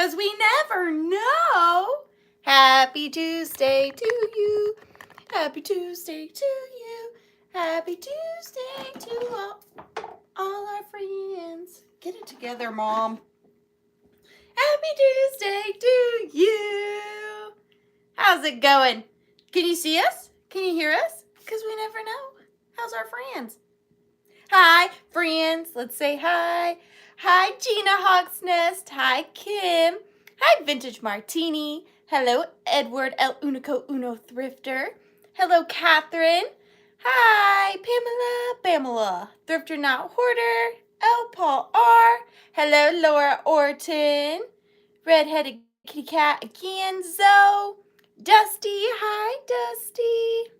because we never know. Happy Tuesday to you. Happy Tuesday to you. Happy Tuesday to all our friends. Get it together, Mom. Happy Tuesday to you. How's it going? Can you see us? Can you hear us? Because we never know. How's our friends? Hi, friends. Let's say hi. Hi, Gina Hawksnest. Hi, Kim. Hi, Vintage Martini. Hello, Edward El Unico Uno Thrifter. Hello, Catherine. Hi, Pamela. Thrifter Not Hoarder. L. Paul R. Hello, Laura Orton. Redheaded Kitty Cat again. Zoe. Dusty. Hi, Dusty.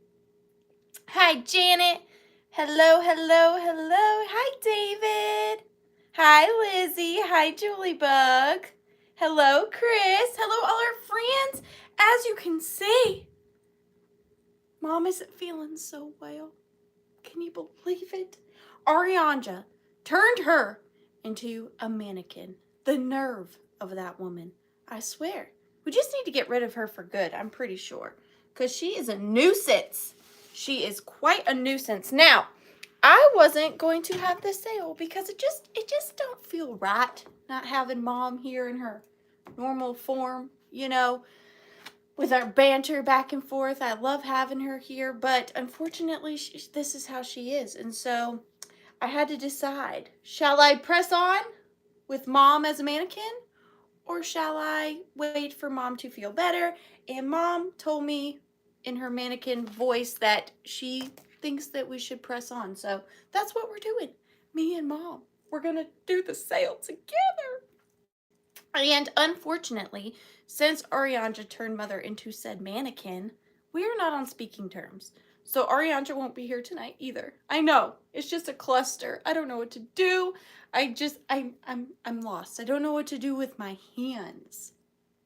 Hi, Janet. Hello. Hi, David. Hi, Lizzie. Hi, Julie Bug. Hello, Chris. Hello, all our friends. As you can see, Mom isn't feeling so well. Can you believe it? Arianja turned her into a mannequin. The nerve of that woman. I swear. We just need to get rid of her for good, I'm pretty sure. Because she is a nuisance. She is quite a nuisance. Now, I wasn't going to have this sale because it just don't feel right not having Mom here in her normal form, you know, with our banter back and forth. I love having her here, but unfortunately, this is how she is. And so I had to decide, shall I press on with Mom as a mannequin? Or shall I wait for Mom to feel better? And Mom told me in her mannequin voice that she thinks that we should press on. So that's what we're doing. Me and Mom. We're going to do the sale together. And unfortunately, since Arianja turned mother into said mannequin, we are not on speaking terms. So Arianja won't be here tonight either. I know, it's just a cluster. I don't know what to do. I'm lost. I don't know what to do with my hands.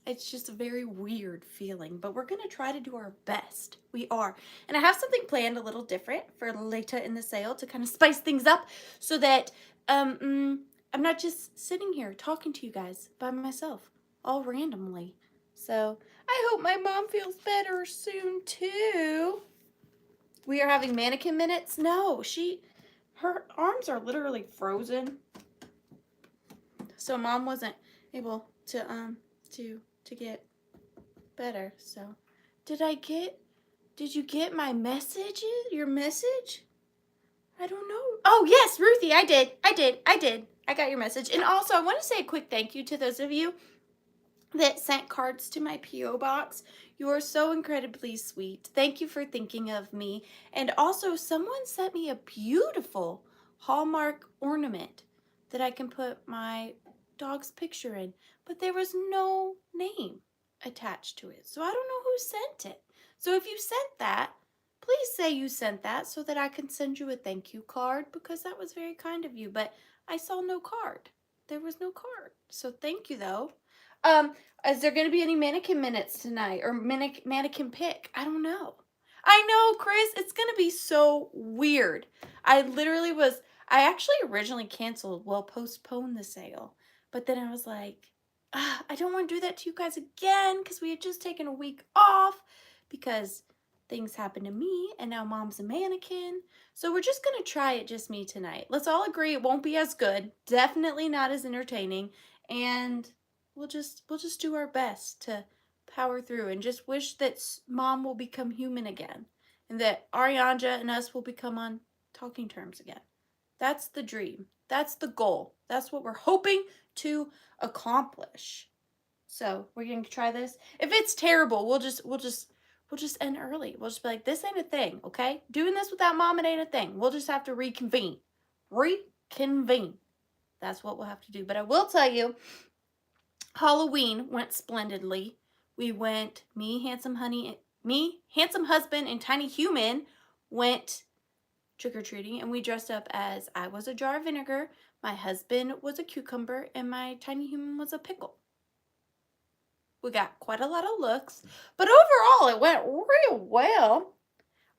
It's just a very weird feeling, but we're going to try to do our best. We are. And I have something planned a little different for later in the sale to kind of spice things up so that I'm not just sitting here talking to you guys by myself, all randomly. So I hope my mom feels better soon too. We are having mannequin minutes. No, her arms are literally frozen. So Mom wasn't able to get better. So did you get my message? Your message? I don't know. Oh yes, Ruthie, I did. I got your message. And also I want to say a quick thank you to those of you that sent cards to my P.o Box. You are so incredibly sweet. Thank you for thinking of me. And also someone sent me a beautiful Hallmark ornament that I can put my dog's picture in, but there was no name attached to it. So I don't know who sent it. So if you sent that, please say you sent that so that I can send you a thank you card, because that was very kind of you, but I saw no card. There was no card. So thank you though. Is there going to be any mannequin minutes tonight or mannequin pick? I don't know. I know, Chris, it's going to be so weird. I actually originally postponed the sale, but then I was like, I don't want to do that to you guys again because we had just taken a week off because things happened to me and now Mom's a mannequin. So we're just going to try it just me tonight. Let's all agree it won't be as good, definitely not as entertaining, and we'll just do our best to power through and just wish that Mom will become human again and that Arianja and us will become on talking terms again. That's the dream. That's the goal. That's what we're hoping to accomplish. So we're going to try this. If it's terrible, we'll just end early. We'll just be like, this ain't a thing, okay? Doing this without Mom, it ain't a thing. We'll just have to reconvene. That's what we'll have to do. But I will tell you, Halloween went splendidly. We went, handsome husband, and tiny human went trick-or-treating, and we dressed up as I was a jar of vinegar, my husband was a cucumber, and my tiny human was a pickle. We got quite a lot of looks, but overall it went real well.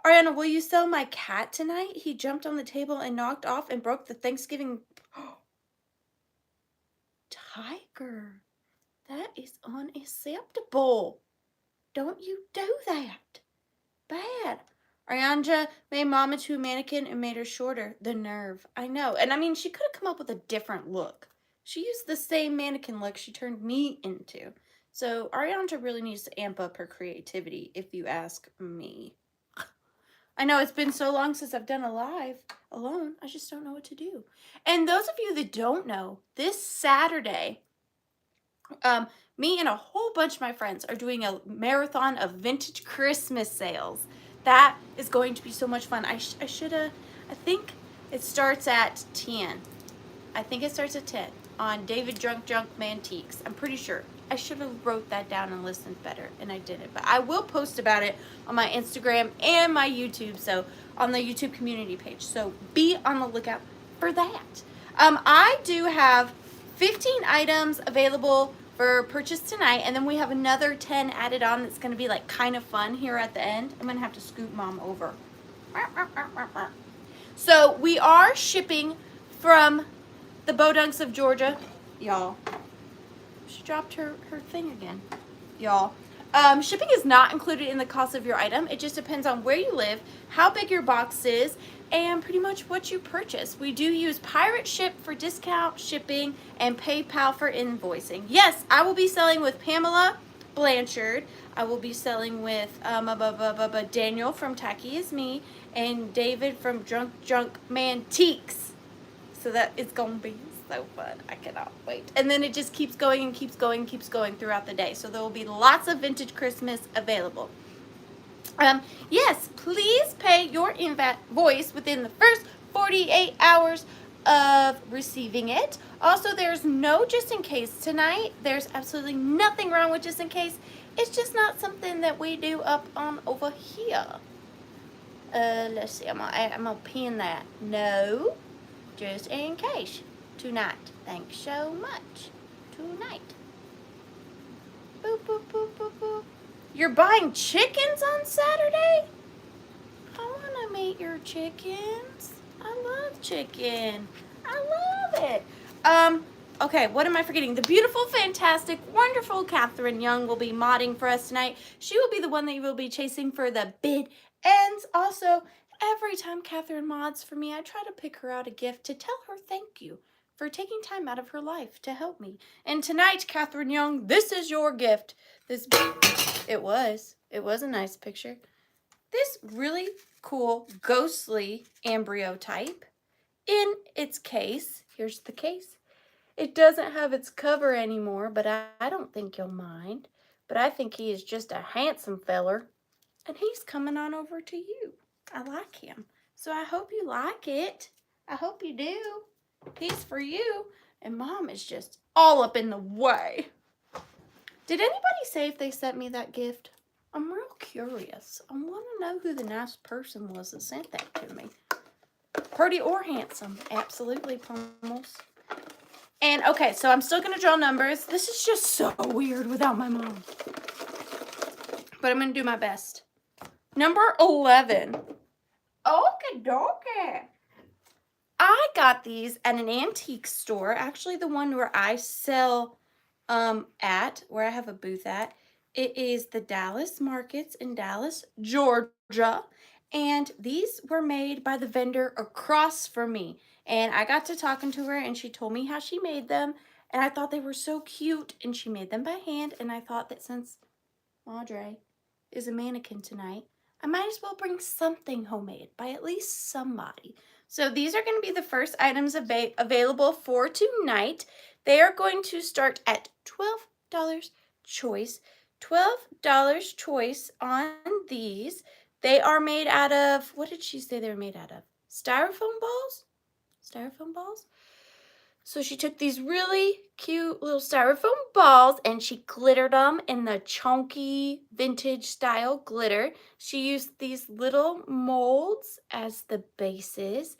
Ariana, will you sell my cat tonight? He jumped on the table and knocked off and broke the Thanksgiving... Tiger. That is unacceptable. Don't you do that. Bad. Arianja made Mom into a mannequin and made her shorter. The nerve. I know. And I mean, she could have come up with a different look. She used the same mannequin look she turned me into. So Arianja really needs to amp up her creativity, if you ask me. I know it's been so long since I've done a live alone. I just don't know what to do. And those of you that don't know, this Saturday, me and a whole bunch of my friends are doing a marathon of vintage Christmas sales. That is going to be so much fun. I think it starts at 10. I think it starts at 10 on David Drunk Mantiques. I'm pretty sure. I should have wrote that down and listened better, and I didn't. But I will post about it on my Instagram and my YouTube, so on the YouTube community page. So be on the lookout for that. I do have 15 items available for purchase tonight, and then we have another 10 added on that's going to be like kind of fun here at the end. I'm going to have to scoot Mom over. So we are shipping from the Bodunks of Georgia, y'all. She dropped her thing again, y'all. Shipping is not included in the cost of your item. It just depends on where you live, how big your box is, and pretty much what you purchase. We do use Pirate Ship for discount shipping and PayPal for invoicing. Yes, I will be selling with Pamela Blanchard. I will be selling with Daniel from Tacky Is Me and David from Drunk Mantiques. So that is going to be so fun. I cannot wait. And then it just keeps going and keeps going and keeps going throughout the day. So there will be lots of vintage Christmas available. Yes, please pay your invoice within the first 48 hours of receiving it. Also, there's no just in case tonight. There's absolutely nothing wrong with just in case. It's just not something that we do up on over here. Let's see. I'm gonna pin that. No, just in case tonight. Thanks so much. Tonight. Boop, boop, boop, boop, boop. You're buying chickens on Saturday? I want to meet your chickens. I love chicken. I love it. Okay, what am I forgetting? The beautiful, fantastic, wonderful Catherine Young will be modding for us tonight. She will be the one that you will be chasing for the bid ends. Also, every time Catherine mods for me, I try to pick her out a gift to tell her thank you for taking time out of her life to help me. And tonight, Catherine Young, this is your gift. It was a nice picture. This really cool ghostly embryo type in its case. Here's the case. It doesn't have its cover anymore, but I don't think you'll mind. But I think he is just a handsome feller, and he's coming on over to you. I like him. So I hope you like it. I hope you do. He's for you. And Mom is just all up in the way. Did anybody say if they sent me that gift? I'm real curious. I want to know who the nice person was that sent that to me. Pretty or handsome. Absolutely, Pummels. And, okay, so I'm still going to draw numbers. This is just so weird without my mom. But I'm going to do my best. Number 11. Okie dokie. I got these at an antique store. Actually, the one where I sell where I have a booth at. It is the Dallas Markets in Dallas, Georgia. And these were made by the vendor across from me. And I got to talking to her, and she told me how she made them. And I thought they were so cute. And she made them by hand. And I thought that since Audrey is a mannequin tonight, I might as well bring something homemade by at least somebody. So these are going to be the first items available for tonight. They are going to start at $12 choice. $12 choice on these. They are made out of, what did she say they were made out of? Styrofoam balls? Styrofoam balls? So she took these really cute little styrofoam balls and she glittered them in the chunky vintage style glitter. She used these little molds as the bases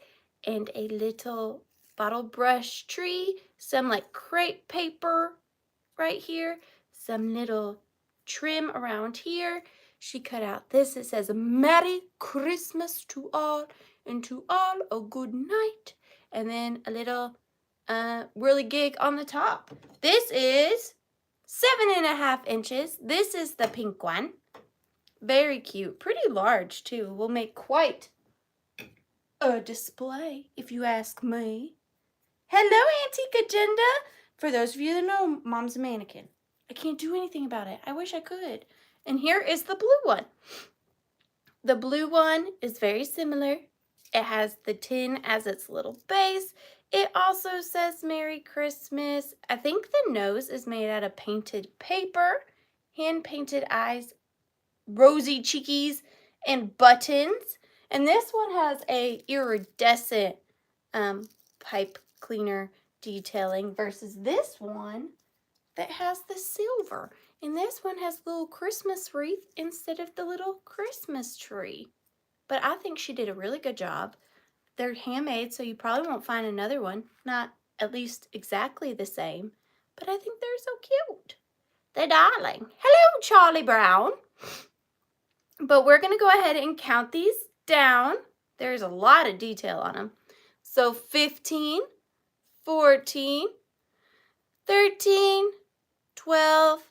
and a little bottle brush tree, some like crepe paper right here, some little trim around here. She cut out this. It says, Merry Christmas to all, and to all a good night. And then a little whirligig on the top. This is 7.5 inches. This is the pink one. Very cute. Pretty large, too. Will make quite a display, if you ask me. Hello, Antique Agenda. For those of you that know, Mom's a mannequin. I can't do anything about it. I wish I could. And here is the blue one. The blue one is very similar. It has the tin as its little base. It also says Merry Christmas. I think the nose is made out of painted paper, hand-painted eyes, rosy cheekies, and buttons. And this one has a iridescent pipe cleaner detailing versus this one that has the silver. And this one has the little Christmas wreath instead of the little Christmas tree. But I think she did a really good job. They're handmade, so you probably won't find another one. Not at least exactly the same. But I think they're so cute. They're darling. Hello, Charlie Brown. But we're going to go ahead and count these down. There's a lot of detail on them. So 15, 14, 13, 12,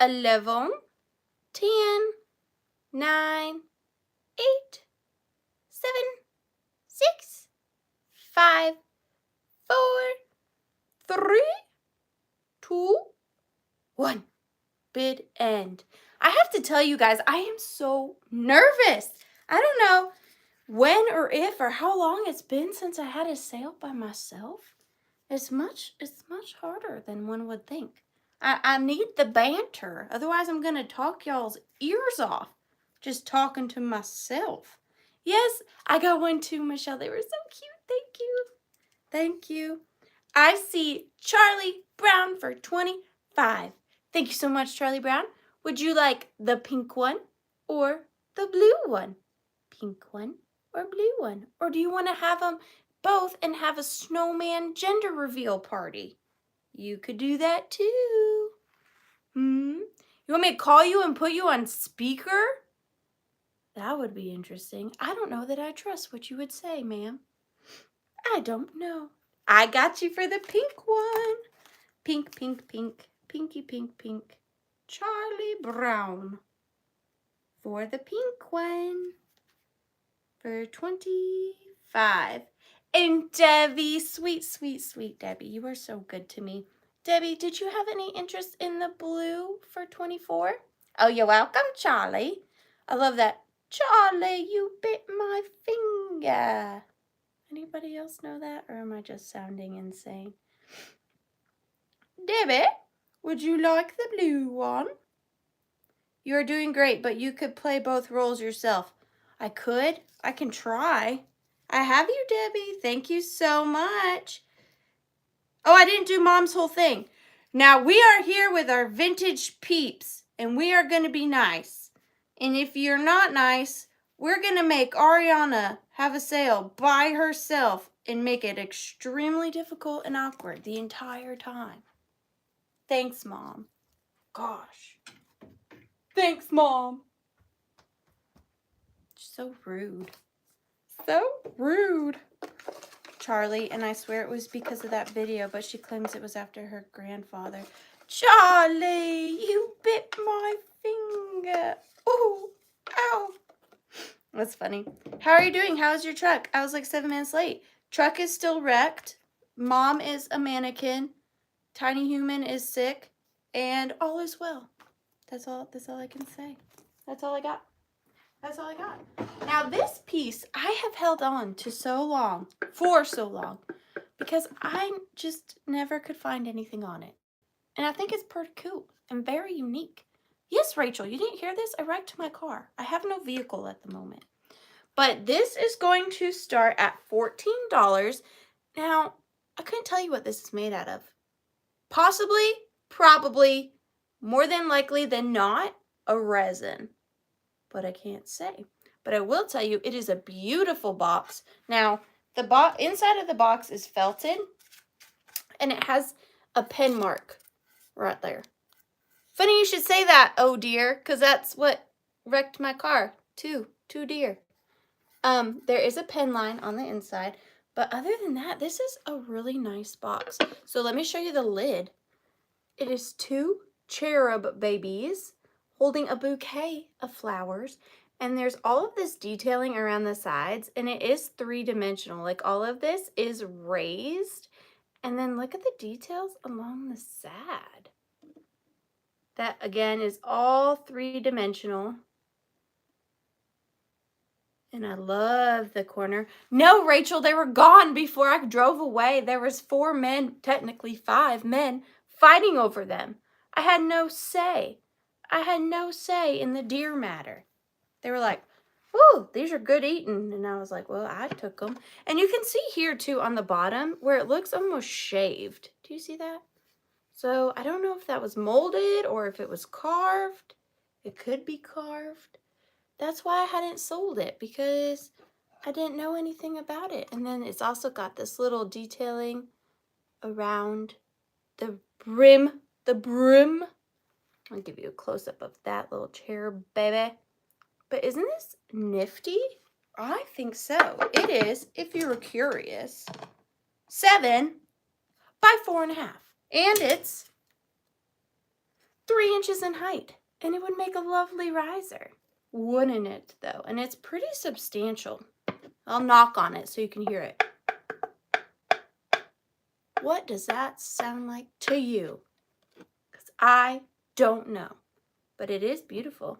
11, 10, 9, 8, 7, 6, 5, 4, 3, 2, 1. Bid end. I have to tell you guys, I am so nervous. I don't know when or if or how long it's been since I had a sale by myself. It's much harder than one would think. I need the banter. Otherwise, I'm going to talk y'all's ears off just talking to myself. Yes, I got one too, Michelle. They were so cute. Thank you. Thank you. I see Charlie Brown for 25. Thank you so much, Charlie Brown. Would you like the pink one or the blue one? Pink one or blue one? Or do you want to have them both and have a snowman gender reveal party? You could do that too. You want me to call you and put you on speaker? That would be interesting. I don't know that I trust what you would say, ma'am. I don't know. I got you for the pink one. Pink, pink, pink. Pinky, pink, pink. Charlie Brown. For the pink one. For 25. And Debbie, sweet, sweet, sweet Debbie. You are so good to me. Debbie, did you have any interest in the blue for 24? Oh, you're welcome, Charlie. I love that. Charlie, you bit my finger. Anybody else know that? Or am I just sounding insane? Debbie, would you like the blue one? You're doing great, but you could play both roles yourself. I could. I can try. I have you, Debbie. Thank you so much. Oh, I didn't do Mom's whole thing. Now, we are here with our vintage peeps, and we are going to be nice. And if you're not nice, we're going to make Ariana have a sale by herself and make it extremely difficult and awkward the entire time. Thanks, Mom. Gosh. Thanks, Mom. So rude. So rude. Charlie, and I swear it was because of that video, but she claims it was after her grandfather. Charlie, you bit my finger. Ooh, ow. That's funny. How are you doing? How's your truck? I was like 7 minutes late. Truck is still wrecked. Mom is a mannequin. Tiny Human is sick. And all is well. That's all I can say. That's all I got. That's all I got. Now this piece I have held on to for so long, because I just never could find anything on it. And I think it's pretty cool and very unique. Yes, Rachel, you didn't hear this? I wrecked my car. I have no vehicle at the moment. But this is going to start at $14. Now, I couldn't tell you what this is made out of. Possibly, probably, more than likely than not, a resin. But I can't say. But I will tell you, it is a beautiful box. Now, the inside of the box is felted, and it has a pen mark right there. Funny you should say that, oh dear, because that's what wrecked my car, too. Too dear. There is a pen line on the inside, but other than that, this is a really nice box. So let me show you the lid. It is 2 cherub babies holding a bouquet of flowers. And there's all of this detailing around the sides, and it is three-dimensional. Like all of this is raised. And then look at the details along the side. That again is all three-dimensional. And I love the corner. No, Rachel, they were gone before I drove away. There was 4 men, technically 5 men, fighting over them. I had no say. I had no say in the deer matter. They were like, "Ooh, these are good eating." And I was like, "Well, I took them." And you can see here too on the bottom where it looks almost shaved. Do you see that? So I don't know if that was molded or if it was carved. It could be carved. That's why I hadn't sold it, because I didn't know anything about it. And then it's also got this little detailing around the brim. The brim. I'll give you a close-up of that little cherub baby. But isn't this nifty? I think so. It is, if you were curious, 7 by 4.5. And it's 3 inches in height. And it would make a lovely riser. Wouldn't it, though? And it's pretty substantial. I'll knock on it so you can hear it. What does that sound like to you? Because I don't know. But it is beautiful.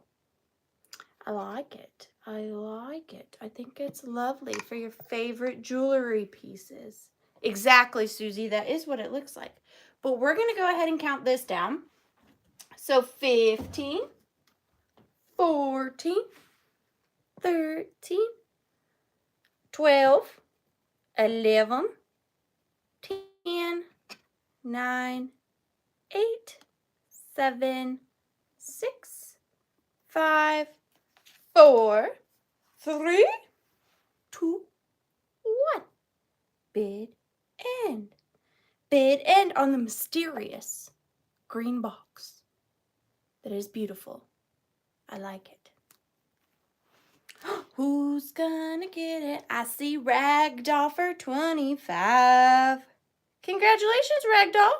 I like it. I like it. I think it's lovely for your favorite jewelry pieces. Exactly, Susie. That is what it looks like. But we're going to go ahead and count this down. So 15, 14, 13, 12, 11, 10, 9, 8, 7, 6, 5, 4, 3, 2, 1. Bid end. Bid end on the mysterious green box. That is beautiful. I like it. Who's gonna get it? I see Ragdoll for 25. Congratulations, Ragdoll.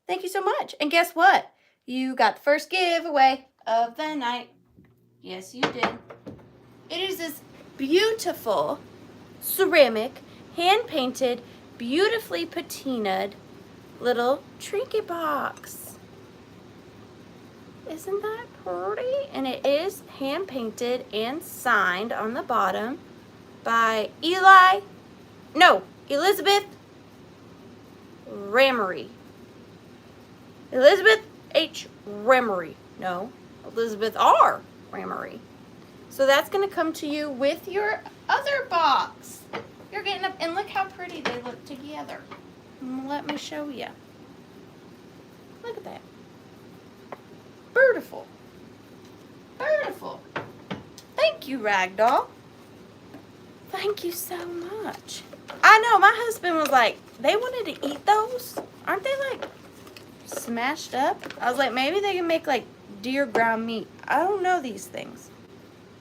Thank you so much. And guess what? You got the first giveaway of the night. Yes, you did. It is this beautiful ceramic, hand-painted, beautifully patinaed little trinket box. Isn't that pretty? And it is hand-painted and signed on the bottom by Elizabeth Ramery. Elizabeth H. Ramery. No, Elizabeth R. Ramery. So that's going to come to you with your other box. You're getting up, and look how pretty they look together. Let me show you. Look at that. Beautiful. Beautiful. Thank you, Ragdoll. Thank you so much. I know, my husband was like, they wanted to eat those. Aren't they like smashed up? I was like, maybe they can make like deer ground meat. I don't know these things.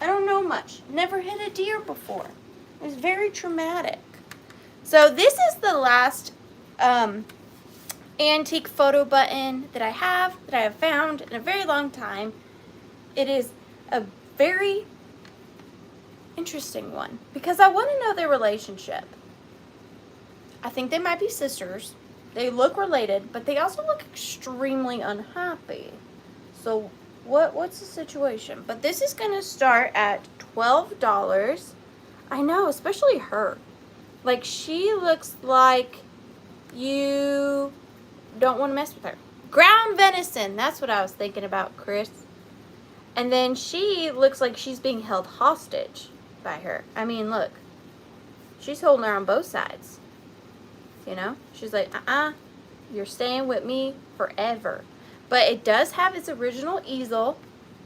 I don't know much. Never hit a deer before. It was very traumatic. So this is the last antique photo button that I have found in a very long time. It is a very interesting one because I want to know their relationship. I think they might be sisters. They look related, but they also look extremely unhappy. So what's the situation? But this is going to start at $12. I know, especially her. Like, she looks like you don't want to mess with her. Ground venison. That's what I was thinking about, Chris. And then she looks like she's being held hostage by her. I mean, look. She's holding her on both sides. You know? She's like, you're staying with me forever. But it does have its original easel,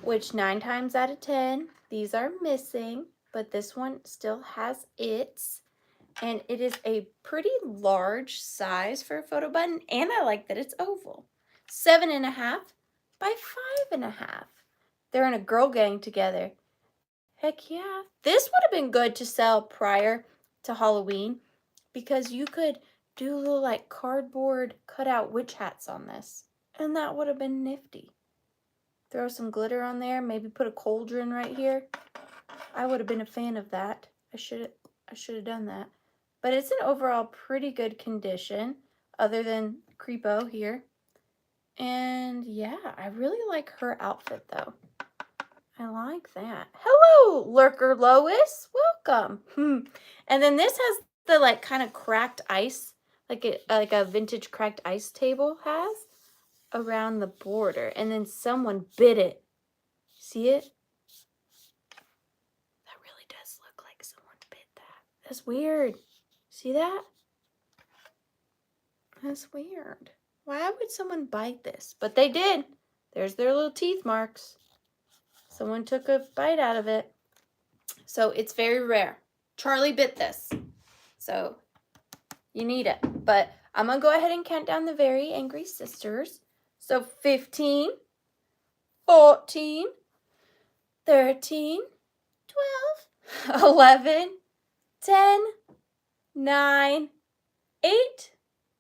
which 9 times out of 10, these are missing. But this one still has its. And it is a pretty large size for a photo button. And I like that it's oval. 7.5 by 5.5. They're in a girl gang together. Heck yeah. This would have been good to sell prior to Halloween because you could do little like cardboard cutout witch hats on this. And that would have been nifty. Throw some glitter on there, maybe put a cauldron right here. I would have been a fan of that. I should have done that. But it's in overall pretty good condition, other than Creepo here. And yeah, I really like her outfit though. I like that. Hello, Lurker Lois. Welcome. And then this has the like kind of cracked ice, like a vintage cracked ice table has around the border. And then someone bit it. See it? That really does look like someone bit that. That's weird. See that? That's weird. Why would someone bite this? But they did. There's their little teeth marks. Someone took a bite out of it. So it's very rare. Charlie bit this. So you need it. But I'm going to go ahead and count down the very angry sisters. So 15, 14, 13, 12, 11, 10, 9, 8,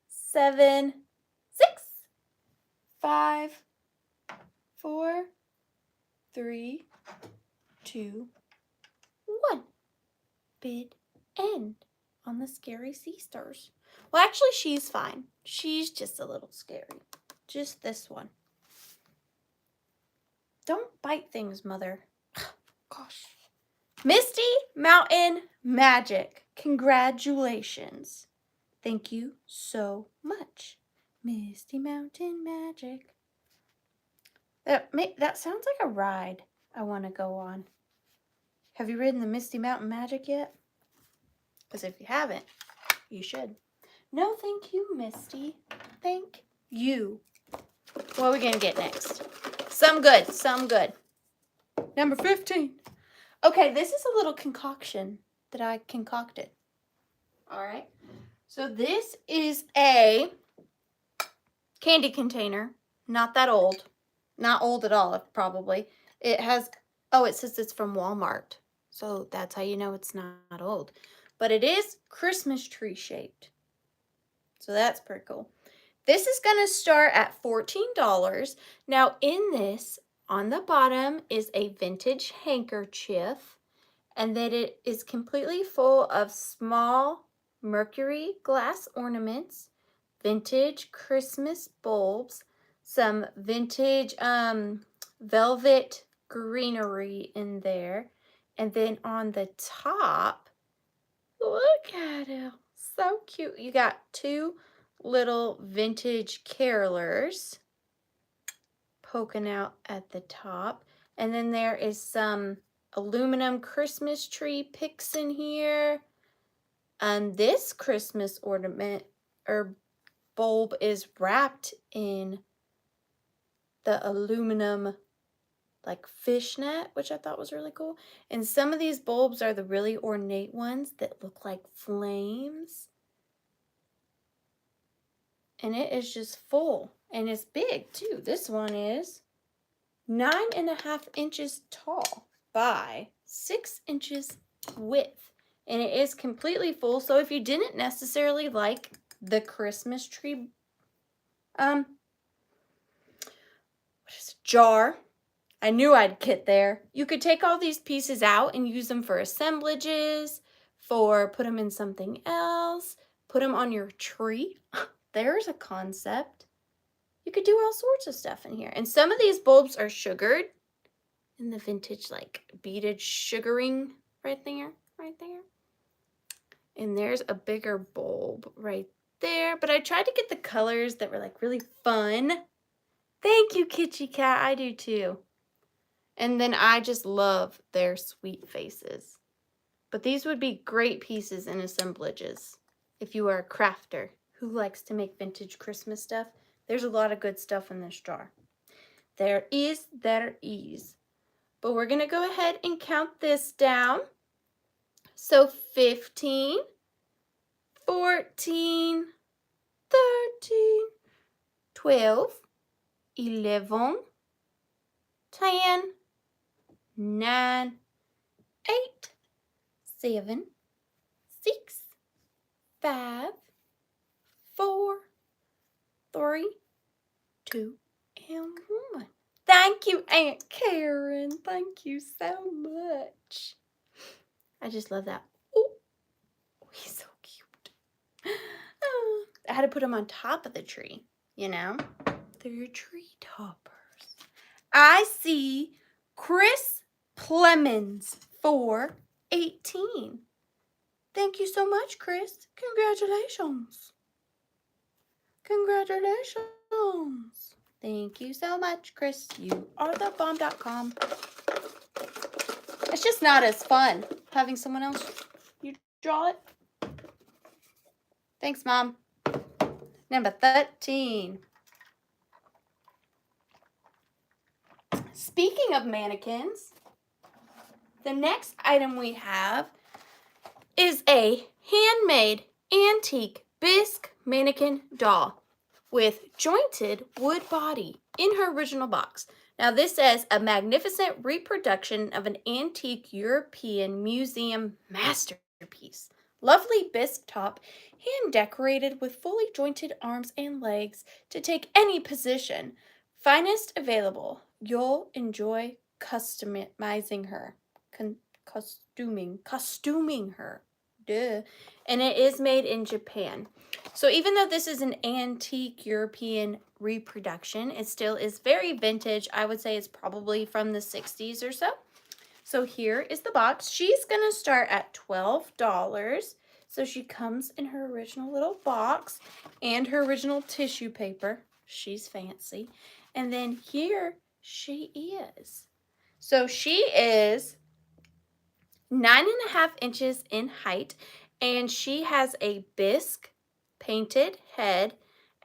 7, 6, 5, 4, 3, 2, 1. Bid end on the scary sea stars. Well, actually, she's fine. She's just a little scary. Just this one. Don't bite things, Mother. Gosh. Misty Mountain Magic. Congratulations. Thank you so much. Misty Mountain Magic. That sounds like a ride I want to go on. Have you ridden the Misty Mountain Magic yet? Because if you haven't, you should. No, thank you, Misty. Thank you. What are we going to get next? Some good, some good. Number 15. Okay, this is a little concoction that I concocted. All right. So this is a candy container. Not that old. Not old at all, probably. It has, oh, it says it's from Walmart. So that's how you know it's not old. But it is Christmas tree shaped. So that's pretty cool. This is going to start at $14. Now in this, on the bottom is a vintage handkerchief. And then it is completely full of small mercury glass ornaments, vintage Christmas bulbs, some vintage velvet greenery in there. And then on the top, look at it. So cute. You got two little vintage carolers poking out at the top. And then there is some aluminum Christmas tree picks in here. And this Christmas ornament or bulb is wrapped in the aluminum like fishnet, which I thought was really cool. And some of these bulbs are the really ornate ones that look like flames. And it is just full. And it's big too. This one is 9.5 inches tall by 6 inches width. And it is completely full. So if you didn't necessarily like the Christmas tree jar, I knew I'd get there. You could take all these pieces out and use them for assemblages, put them in something else, put them on your tree. There's a concept. You could do all sorts of stuff in here. And some of these bulbs are sugared in the vintage like beaded sugaring right there. And there's a bigger bulb right there. But I tried to get the colors that were like really fun. Thank you, Kitty Cat. I do too. And then I just love their sweet faces. But these would be great pieces in assemblages if you are a crafter who likes to make vintage Christmas stuff. There's a lot of good stuff in this jar. There is. But we're going to go ahead and count this down. So 15, 14, 13, 12, 11, 10, 9, 8, 7, 6, 5, 4, 3, 2, and 1. Thank you, Aunt Karen. Thank you so much. I just love that. Oh, he's so cute. I had to put him on top of the tree, you know? They're tree toppers. I see Chris Plemons for 18. Thank you so much, Chris. Congratulations. Congratulations. Thank you so much, Chris. You are the bomb.com. It's just not as fun having someone else you draw it. Thanks, Mom. Number 13. Speaking of mannequins, the next item we have is a handmade antique bisque mannequin doll with jointed wood body in her original box. Now this says a magnificent reproduction of an antique European museum masterpiece. Lovely bisque top, hand decorated with fully jointed arms and legs to take any position. Finest available. You'll enjoy customizing her. Costuming her. Duh. And it is made in Japan. So even though this is an antique European reproduction, it still is very vintage. I would say it's probably from the 60s or so. So here is the box. She's going to start at $12. So she comes in her original little box and her original tissue paper. She's fancy. And then here she is. So she is 9.5 inches in height, and she has a bisque painted head,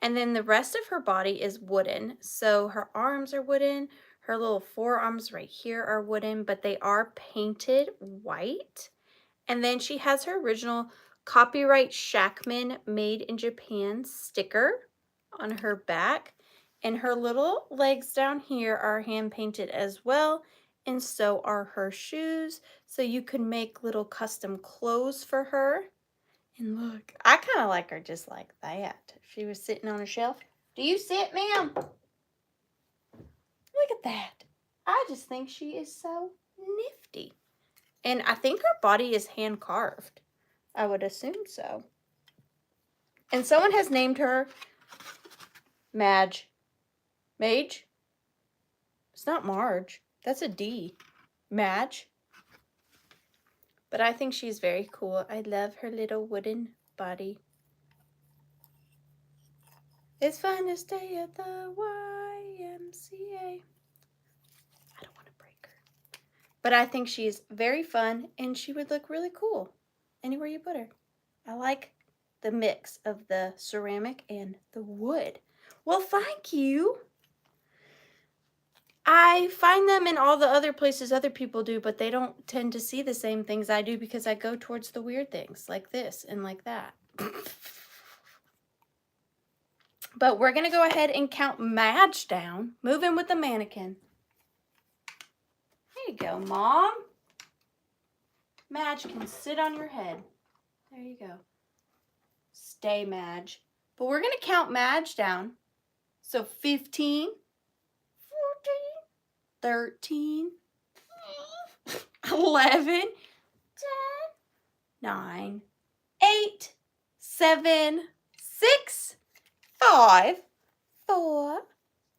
and then the rest of her body is wooden. So her arms are wooden, her little forearms right here are wooden, but they are painted white. And then she has her original copyright Shackman made in Japan sticker on her back, and her little legs down here are hand painted as well. And so are her shoes, so you can make little custom clothes for her. And look, I kind of like her just like that. If she was sitting on a shelf. Do you sit, ma'am? Look at that. I just think she is so nifty. And I think her body is hand carved. I would assume so. And someone has named her Mage. Mage? It's not Marge. That's a D. Madge. But I think she's very cool. I love her little wooden body. It's fun to stay at the YMCA. I don't want to break her. But I think she's very fun and she would look really cool anywhere you put her. I like the mix of the ceramic and the wood. Well, thank you. I find them in all the other places other people do, but they don't tend to see the same things I do because I go towards the weird things like this and like that. But we're going to go ahead and count Madge down. Move in with the mannequin. There you go, Mom. Madge can sit on your head. There you go. Stay, Madge. But we're going to count Madge down. So 15, 14, 13, 11, 10, 9, 8, 7, 6, 5, 4,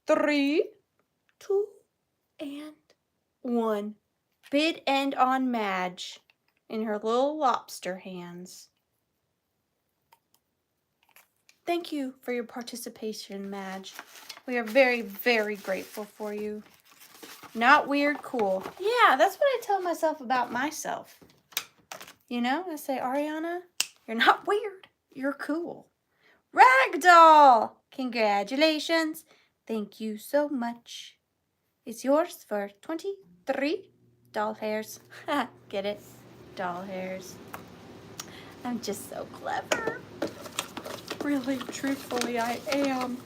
3, 2, and 1. Bid end on Madge in her little lobster hands. Thank you for your participation, Madge. We are very, very grateful for you. Not weird, cool. Yeah, that's what I tell myself about myself. You know, I say, Ariana, you're not weird. You're cool. Ragdoll! Congratulations. Thank you so much. It's yours for 23 doll hairs. Get it? Doll hairs. I'm just so clever. Really, truthfully, I am.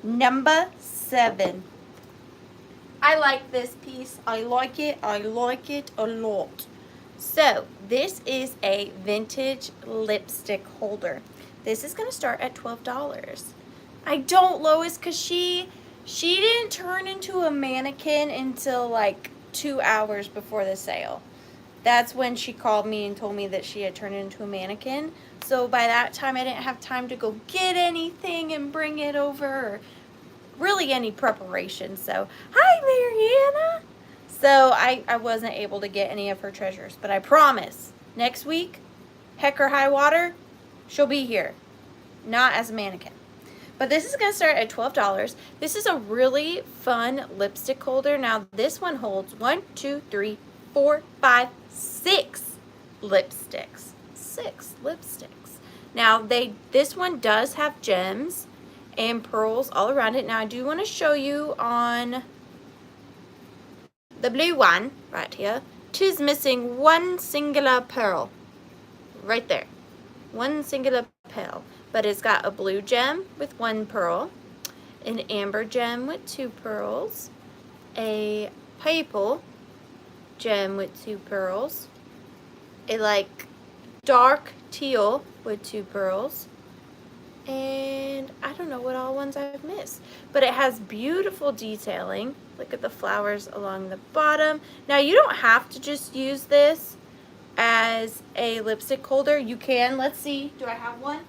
Number 7. I like this piece. I like it. I like it a lot. So this is a vintage lipstick holder. This is going to start at $12. I don't, Lois, because she She didn't turn into a mannequin until like 2 hours before the sale. That's when she called me and told me that she had turned into a mannequin. So by that time, I didn't have time to go get anything and bring it over, or really any preparation. So, hi, Mariana. So I wasn't able to get any of her treasures. But I promise, next week, heck or high water, she'll be here. Not as a mannequin. But this is going to start at $12. This is a really fun lipstick holder. Now, this one holds 1, 2, 3, 4, 5, 6 lipsticks. 6 lipsticks. Now, this one does have gems and pearls all around it. Now, I do want to show you on the blue one right here. Tis missing one singular pearl. Right there. One singular pearl. But it's got a blue gem with 1 pearl, an amber gem with 2 pearls, a purple gem with 2 pearls, a like dark teal with 2 pearls, and I don't know what all ones I've missed. But it has beautiful detailing. Look at the flowers along the bottom. Now, you don't have to just use this as a lipstick holder. You can. Let's see. Do I have one?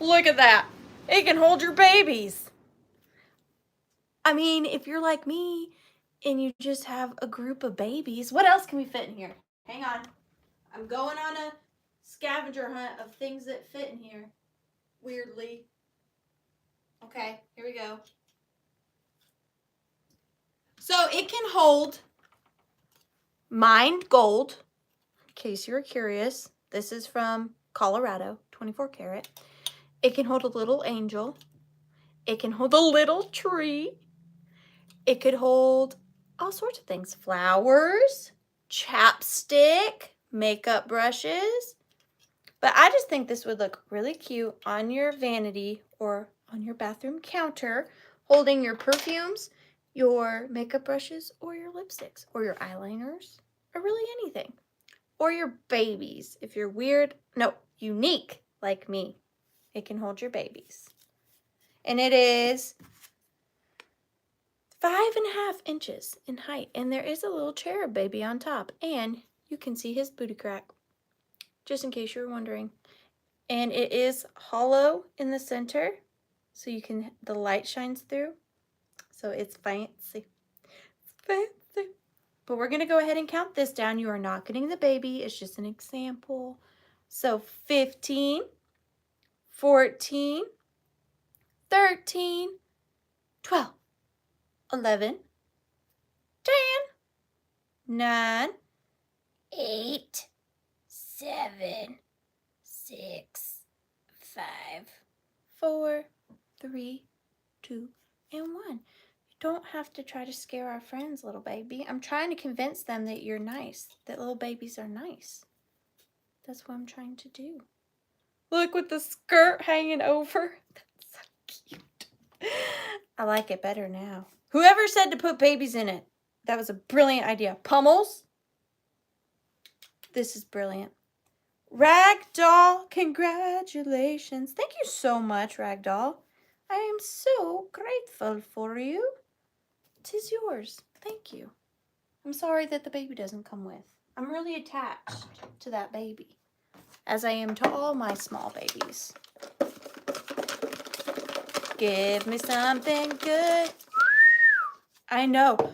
Look at that. It can hold your babies. I mean, if you're like me and you just have a group of babies, what else can we fit in here? Hang on. I'm going on a scavenger hunt of things that fit in here. Weirdly. Okay, here we go. So it can hold mined gold, in case you're curious. This is from Colorado, 24 karat. It can hold a little angel. It can hold a little tree. It could hold all sorts of things. Flowers, chapstick, makeup brushes. But I just think this would look really cute on your vanity or on your bathroom counter, holding your perfumes, your makeup brushes, or your lipsticks, or your eyeliners, or really anything. Or your babies. If you're weird, no, unique like me, it can hold your babies. And it is 5.5 inches in height. And there is a little cherub baby on top. And you can see his booty crack, just in case you were wondering. And it is hollow in the center, so the light shines through. So it's fancy. Fancy. But we're going to go ahead and count this down. You are not getting the baby. It's just an example. So 15, 14, 13, 12, 11, 10, 9, 8, 7, 6, 5, 4, 3, 2, and 1. You don't have to try to scare our friends, little baby. I'm trying to convince them that you're nice, that little babies are nice. That's what I'm trying to do. Look, with the skirt hanging over. That's so cute. I like it better now. Whoever said to put babies in it, that was a brilliant idea. Pummels. This is brilliant. Ragdoll, congratulations. Thank you so much, Ragdoll. I am so grateful for you. 'Tis yours. Thank you. I'm sorry that the baby doesn't come with. I'm really attached to that baby, as I am to all my small babies. Give me something good. I know,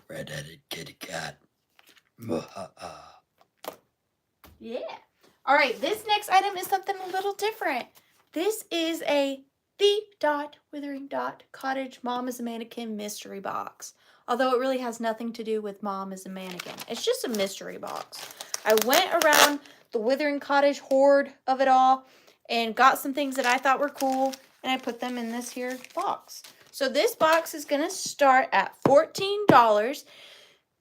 red-headed kitty cat. Yeah. All right, this next item is something a little different. This is a The.Withering.Cottage Mom is a Mannequin mystery box. Although it really has nothing to do with Mom is a Mannequin. It's just a mystery box. I went around the Withering Cottage hoard of it all and got some things that I thought were cool, and I put them in this here box. So this box is going to start at $14.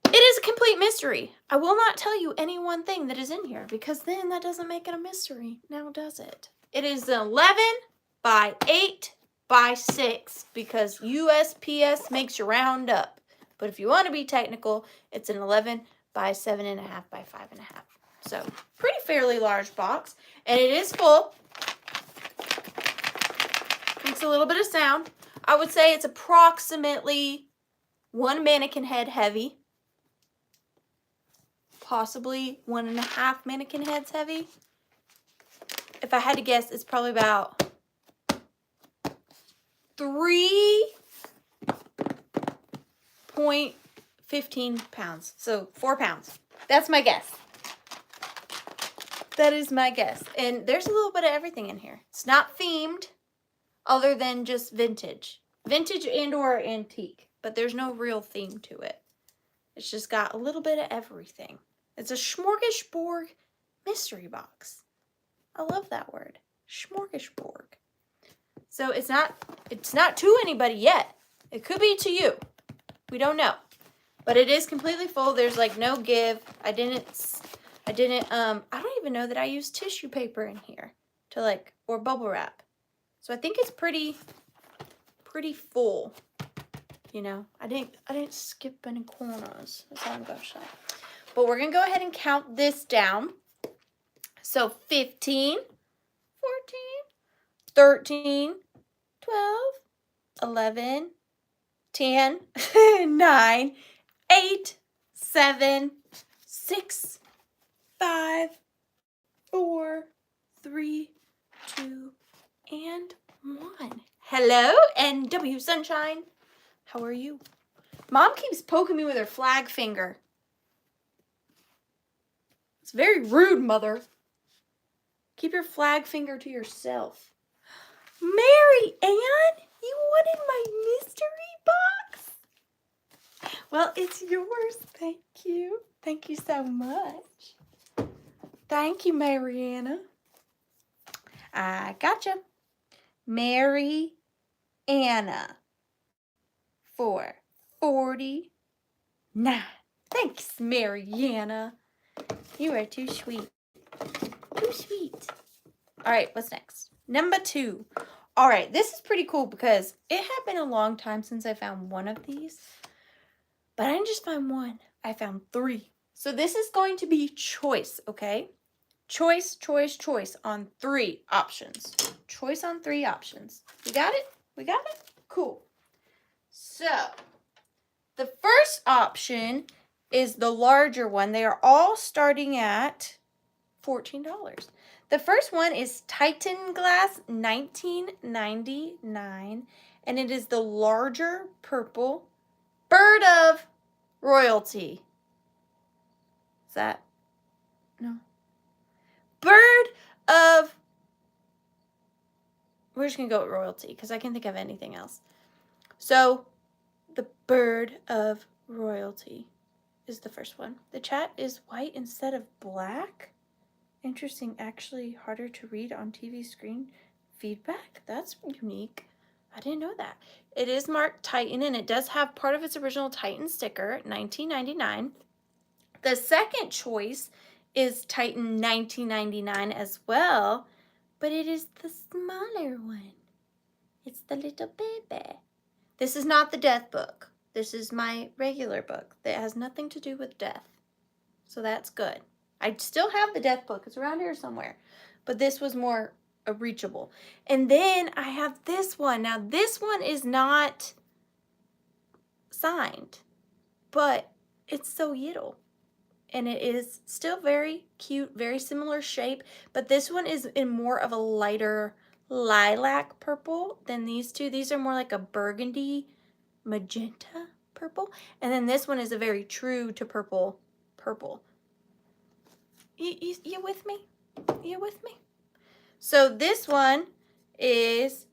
It is a complete mystery. I will not tell you any one thing that is in here, because then that doesn't make it a mystery. Now does it? It is 11 by 8 by 6 because USPS makes you round up. But if you want to be technical, it's an 11 by 7.5 by 5.5. So pretty fairly large box. And it is full Makes a little bit of sound. I would say it's approximately 1 mannequin head heavy. Possibly 1.5 mannequin heads heavy. If I had to guess, it's probably about 3.15 pounds. So 4 pounds. That's my guess. That is my guess. And there's a little bit of everything in here. It's not themed other than just vintage. Vintage and or antique. But there's no real theme to it. It's just got a little bit of everything. It's a smorgasbord mystery box. I love that word. Smorgasbord. So it's not to anybody yet. It could be to you. We don't know. But it is completely full. There's like no give. I don't even know that I used tissue paper in here to like, or bubble wrap. So I think it's pretty full. You know, I didn't skip any corners. That's all I'm gonna say. But we're gonna go ahead and count this down. So 15, 14, 13, 12, 11, 10, 9, 8, 7, 6, 5, 4, 3, 2, and 1. Hello, NW Sunshine. How are you? Mom keeps poking me with her flag finger. It's very rude, Mother. Keep your flag finger to yourself. Mary Ann, you wanted my mystery box? Well, it's yours. Thank you. Thank you so much. Thank you, Mariana. I gotcha. Mary Anna for 49. Thanks, Mariana. You are too sweet. Too sweet. All right, what's next? Number 2. All right, this is pretty cool because it had been a long time since I found one of these. But I didn't just find one. I found 3. So this is going to be choice, okay? Choice, choice, choice on 3 options. Choice on 3 options. We got it? We got it? Cool. So, the first option is the larger one. They are all starting at $14. The first one is Titan Glass 1999, and it is the larger purple bird of royalty. Is that? No. Bird of, we're just going to go with royalty because I can't think of anything else. So, the bird of royalty is the first one. The chat is white instead of black. Interesting, actually harder to read on TV screen feedback. That's unique. I didn't know that. It is marked Titan, and it does have part of its original Titan sticker, $19.99. The second choice is Titan 1999 as well, but it is the smaller one. It's the little baby. This is not the death book. This is my regular book that has nothing to do with death. So that's good. I still have the death book. It's around here somewhere. But this was more reachable. And then I have this one. Now this one is not signed, but it's so little. And it is still very cute, very similar shape. But this one is in more of a lighter lilac purple than these two. These are more like a burgundy magenta purple. And then this one is a very true to purple purple. You with me? You with me? So this one is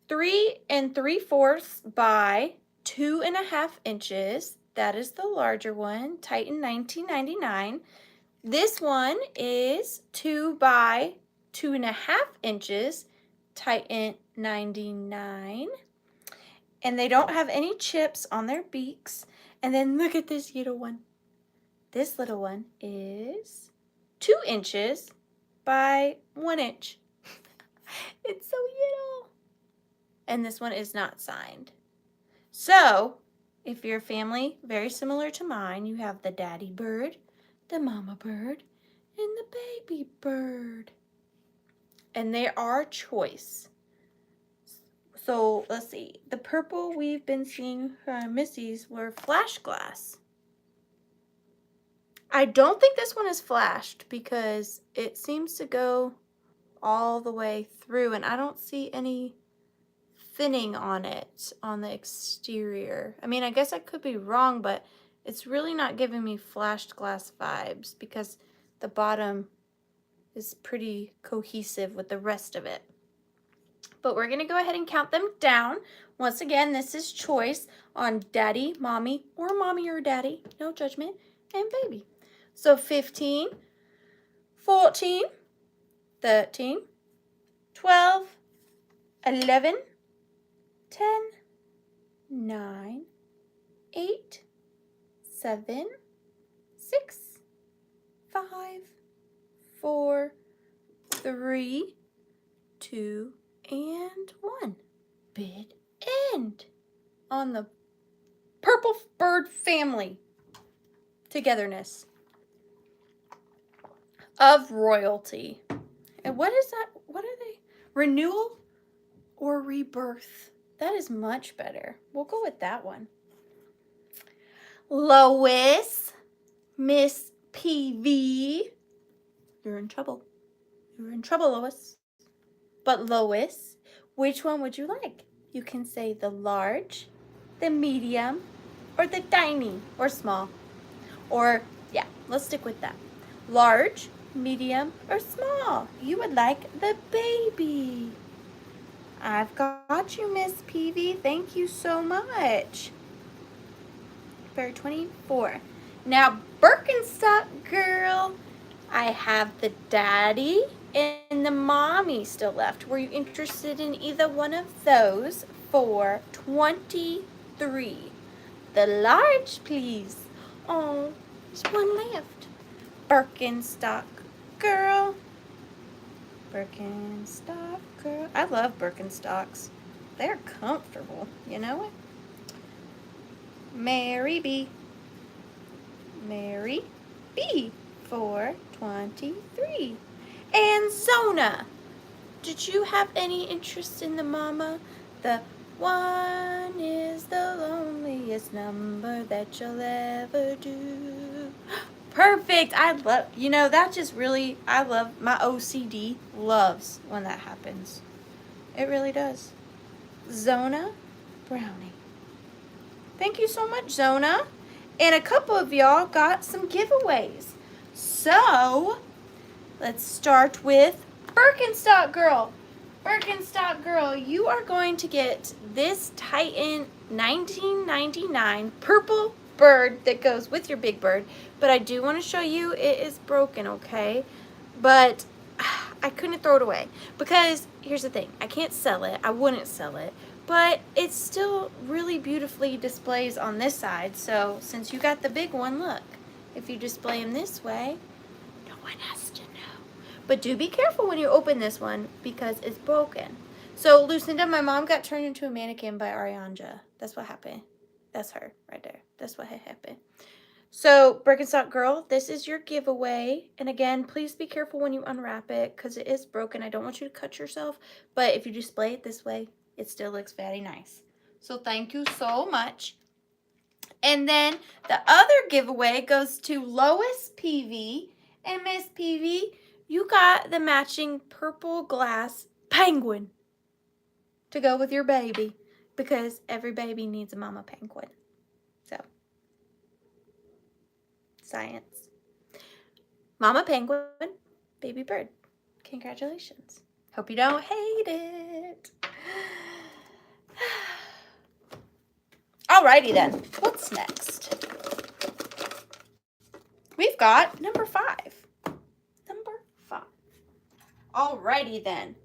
3 3/4 by 2.5 inches. That is the larger one, Titan 1999. This one is 2 by 2.5 inches, Titan 99. And they don't have any chips on their beaks. And then look at this little one. This little one is 2 inches by 1 inch. It's so little. And this one is not signed. So, if you're a family very similar to mine, you have the daddy bird, the mama bird, and the baby bird. And they are choice. So let's see. The purple we've been seeing from Missy's were flash glass. I don't think this one is flashed because it seems to go all the way through, and I don't see any thinning on it on the exterior. I mean, I guess I could be wrong, but it's really not giving me flashed glass vibes because the bottom is pretty cohesive with the rest of it. But we're gonna go ahead and count them down. Once again, this is choice on daddy, mommy, or daddy, no judgment, and baby. So 15, 14, 13, 12, 11, 10, 9, 8, 7, 6, 5, 4, 3, 2, and 1. Bid end on the purple bird family togetherness of royalty. And what is that? What are they? Renewal or rebirth? That is much better. We'll go with that one. Lois, Miss PV. You're in trouble. You're in trouble, Lois. But Lois, which one would you like? You can say the large, the medium, or the tiny or small. Or, yeah, let's stick with that. Large, medium, or small. You would like the baby. I've got you, Miss PV. Thank you so much. For 24. Now, Birkenstock girl, I have the daddy and the mommy still left. Were you interested in either one of those? For 23. The large, please. Oh, there's one left. Birkenstock girl. Birkenstock girl. I love Birkenstocks. They're comfortable, you know it? Mary B. Mary B. for 23. And Zona, did you have any interest in the mama? The one is the loneliest number that you'll ever do. Perfect. I love, you know, that just really, I love, my OCD loves when that happens. It really does. Zona Brownie. Thank you so much, Zona. And a couple of y'all got some giveaways. So, let's start with Birkenstock Girl. Birkenstock Girl, you are going to get this Titan 1999 purple bird that goes with your big bird. But I do want to show you it is broken, okay? But I couldn't throw it away because here's the thing. I can't sell it. I wouldn't sell it. But it still really beautifully displays on this side. So since you got the big one, look. If you display them this way, no one has to know. But do be careful when you open this one because it's broken. So Lucinda, my mom got turned into a mannequin by Arianja. That's what happened. That's her right there. That's what happened. So Birkenstock Girl, this is your giveaway. And again, please be careful when you unwrap it because it is broken. I don't want you to cut yourself. But if you display it this way, it still looks very nice. So thank you so much. And then the other giveaway goes to Lois PV. And Miss PV, you got the matching purple glass penguin to go with your baby because every baby needs a mama penguin. So, science. Mama penguin, baby bird. Congratulations. Hope you don't hate it. Alrighty then, what's next? We've got number 5. Number 5. Alrighty then.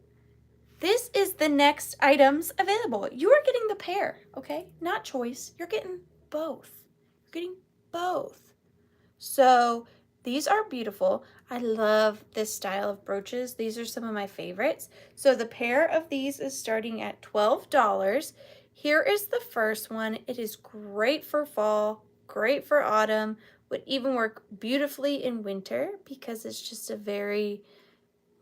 This is the next items available. You are getting the pair, okay? Not choice. You're getting both. You're getting both. So these are beautiful. I love this style of brooches. These are some of my favorites. So the pair of these is starting at $12. Here is the first one. It is great for fall, great for autumn, would even work beautifully in winter because it's just a very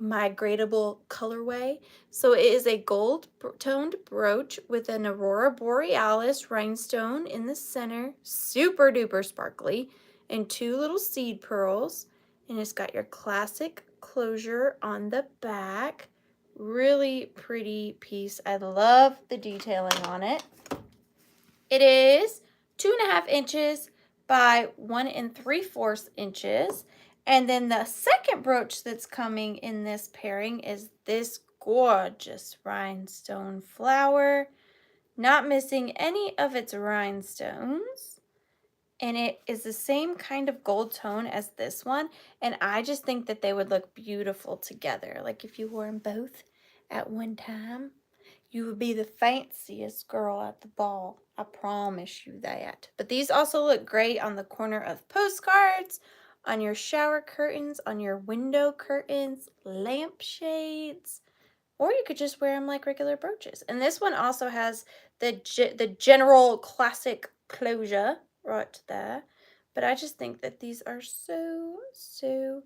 migratable colorway. So it is a gold toned brooch with an Aurora Borealis rhinestone in the center, super duper sparkly, and 2 little seed pearls. And it's got your classic closure on the back. Really pretty piece. I love the detailing on it. It is 2.5 inches by 1 3/4 inches. And then the second brooch that's coming in this pairing is this gorgeous rhinestone flower, not missing any of its rhinestones. And it is the same kind of gold tone as this one. And I just think that they would look beautiful together. Like if you wore them both at one time, you would be the fanciest girl at the ball. I promise you that. But these also look great on the corner of postcards, on your shower curtains, on your window curtains, lampshades, or you could just wear them like regular brooches. And this one also has the general classic closure right there. But I just think that these are so, so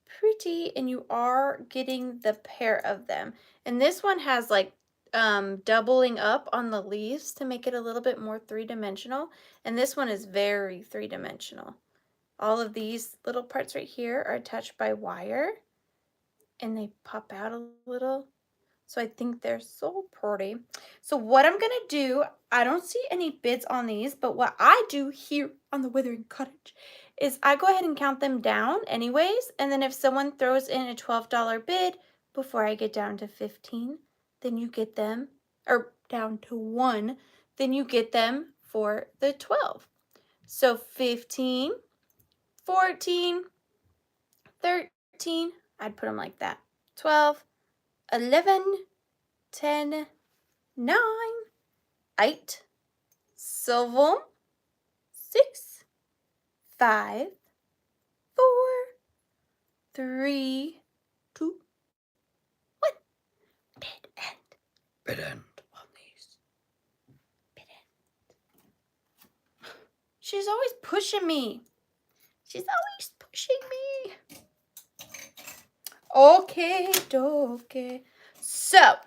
pretty, and you are getting the pair of them. And this one has like doubling up on the leaves to make it a little bit more three-dimensional. And this one is very three-dimensional. All of these little parts right here are attached by wire, and they pop out a little. So I think they're so pretty. So what I'm gonna do, I don't see any bids on these, but what I do here on the Withering Cottage is I go ahead and count them down anyways, and then if someone throws in a $12 bid before I get down to 15, then you get them, or down to 1, then you get them for the 12. So 15, 14, 13, I'd put them like that, 12, 11, 10, 9, 8, 7, 6, 5, 4, 3, 2, 1. Bid end. Bid end on these. Bid end. She's always pushing me. She's always pushing me. Okay, dokie. So,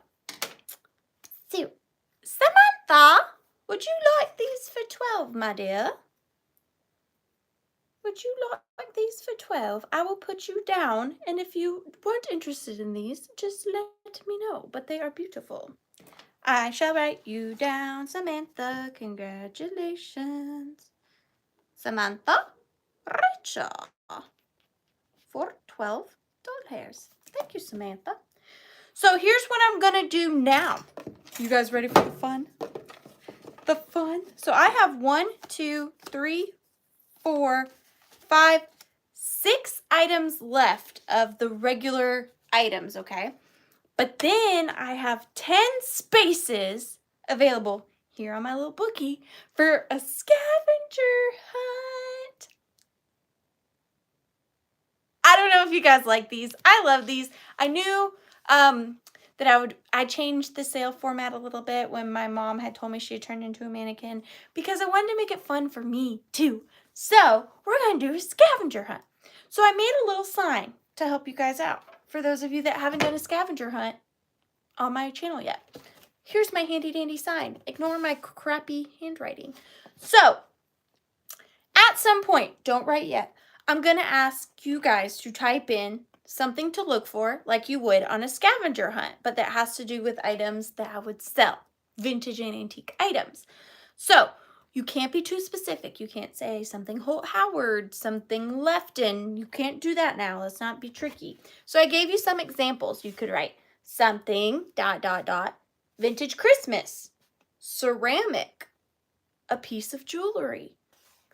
Samantha, would you like these for 12, my dear? Would you like these for 12? I will put you down, and if you weren't interested in these, just let me know. But they are beautiful. I shall write you down, Samantha. Congratulations. Samantha Rachel for $12. Thank you, Samantha. So here's what I'm going to do now. You guys ready for the fun? The fun? So I have 1, 2, 3, 4, 5, 6 items left of the regular items, okay? But then I have 10 spaces available here on my little bookie for a scavenger hunt. I don't know if you guys like these. I love these. I knew that I changed the sale format a little bit when my mom had told me she had turned into a mannequin because I wanted to make it fun for me too. So we're going to do a scavenger hunt. So I made a little sign to help you guys out for those of you that haven't done a scavenger hunt on my channel yet. Here's my handy dandy sign. Ignore my crappy handwriting. So at some point, don't write yet, I'm going to ask you guys to type in something to look for like you would on a scavenger hunt, but that has to do with items that I would sell, vintage and antique items. So you can't be too specific. You can't say something Holt Howard, something Lefton. You can't do that now. Let's not be tricky. So I gave you some examples. You could write something, ... vintage Christmas, ceramic, a piece of jewelry,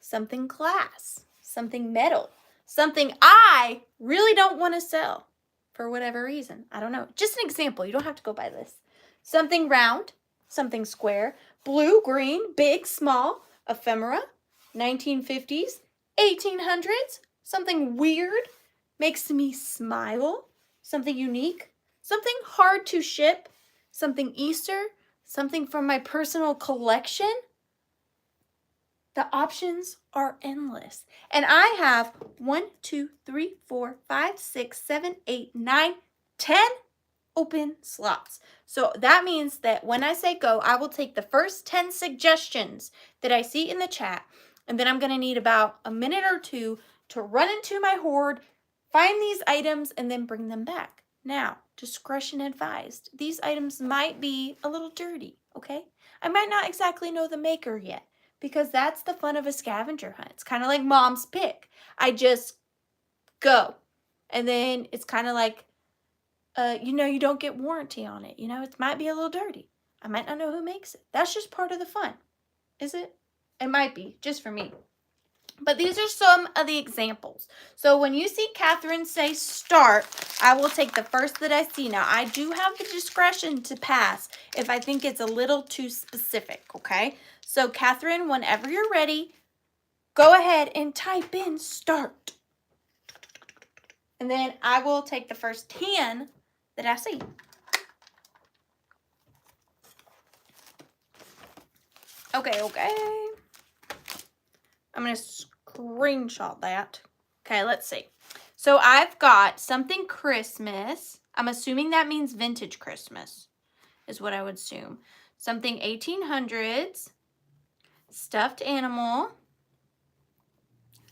something glass, something metal, something I really don't want to sell for whatever reason. I don't know. Just an example. You don't have to go by this. Something round, something square, blue, green, big, small, ephemera, 1950s, 1800s, something weird, makes me smile, something unique, something hard to ship, something Easter, something from my personal collection. The options are endless. And I have 1, 2, 3, 4, 5, 6, 7, 8, 9, 10 open slots. So that means that when I say go, I will take the first 10 suggestions that I see in the chat, and then I'm going to need about a minute or two to run into my hoard, find these items, and then bring them back. Now, discretion advised. These items might be a little dirty, okay? I might not exactly know the maker yet, because that's the fun of a scavenger hunt. It's kind of like mom's pick. I just go. And then it's kind of like, you don't get warranty on it. It might be a little dirty. I might not know who makes it. That's just part of the fun. Is it? It might be, just for me. But these are some of the examples. So when you see Catherine say start, I will take the first that I see. Now, I do have the discretion to pass if I think it's a little too specific, okay? So Catherine, whenever you're ready, go ahead and type in start. And then I will take the first 10 that I see. Okay. I'm going to screenshot that. Okay, let's see. So I've got something Christmas. I'm assuming that means vintage Christmas is what I would assume. Something 1800s. Stuffed animal.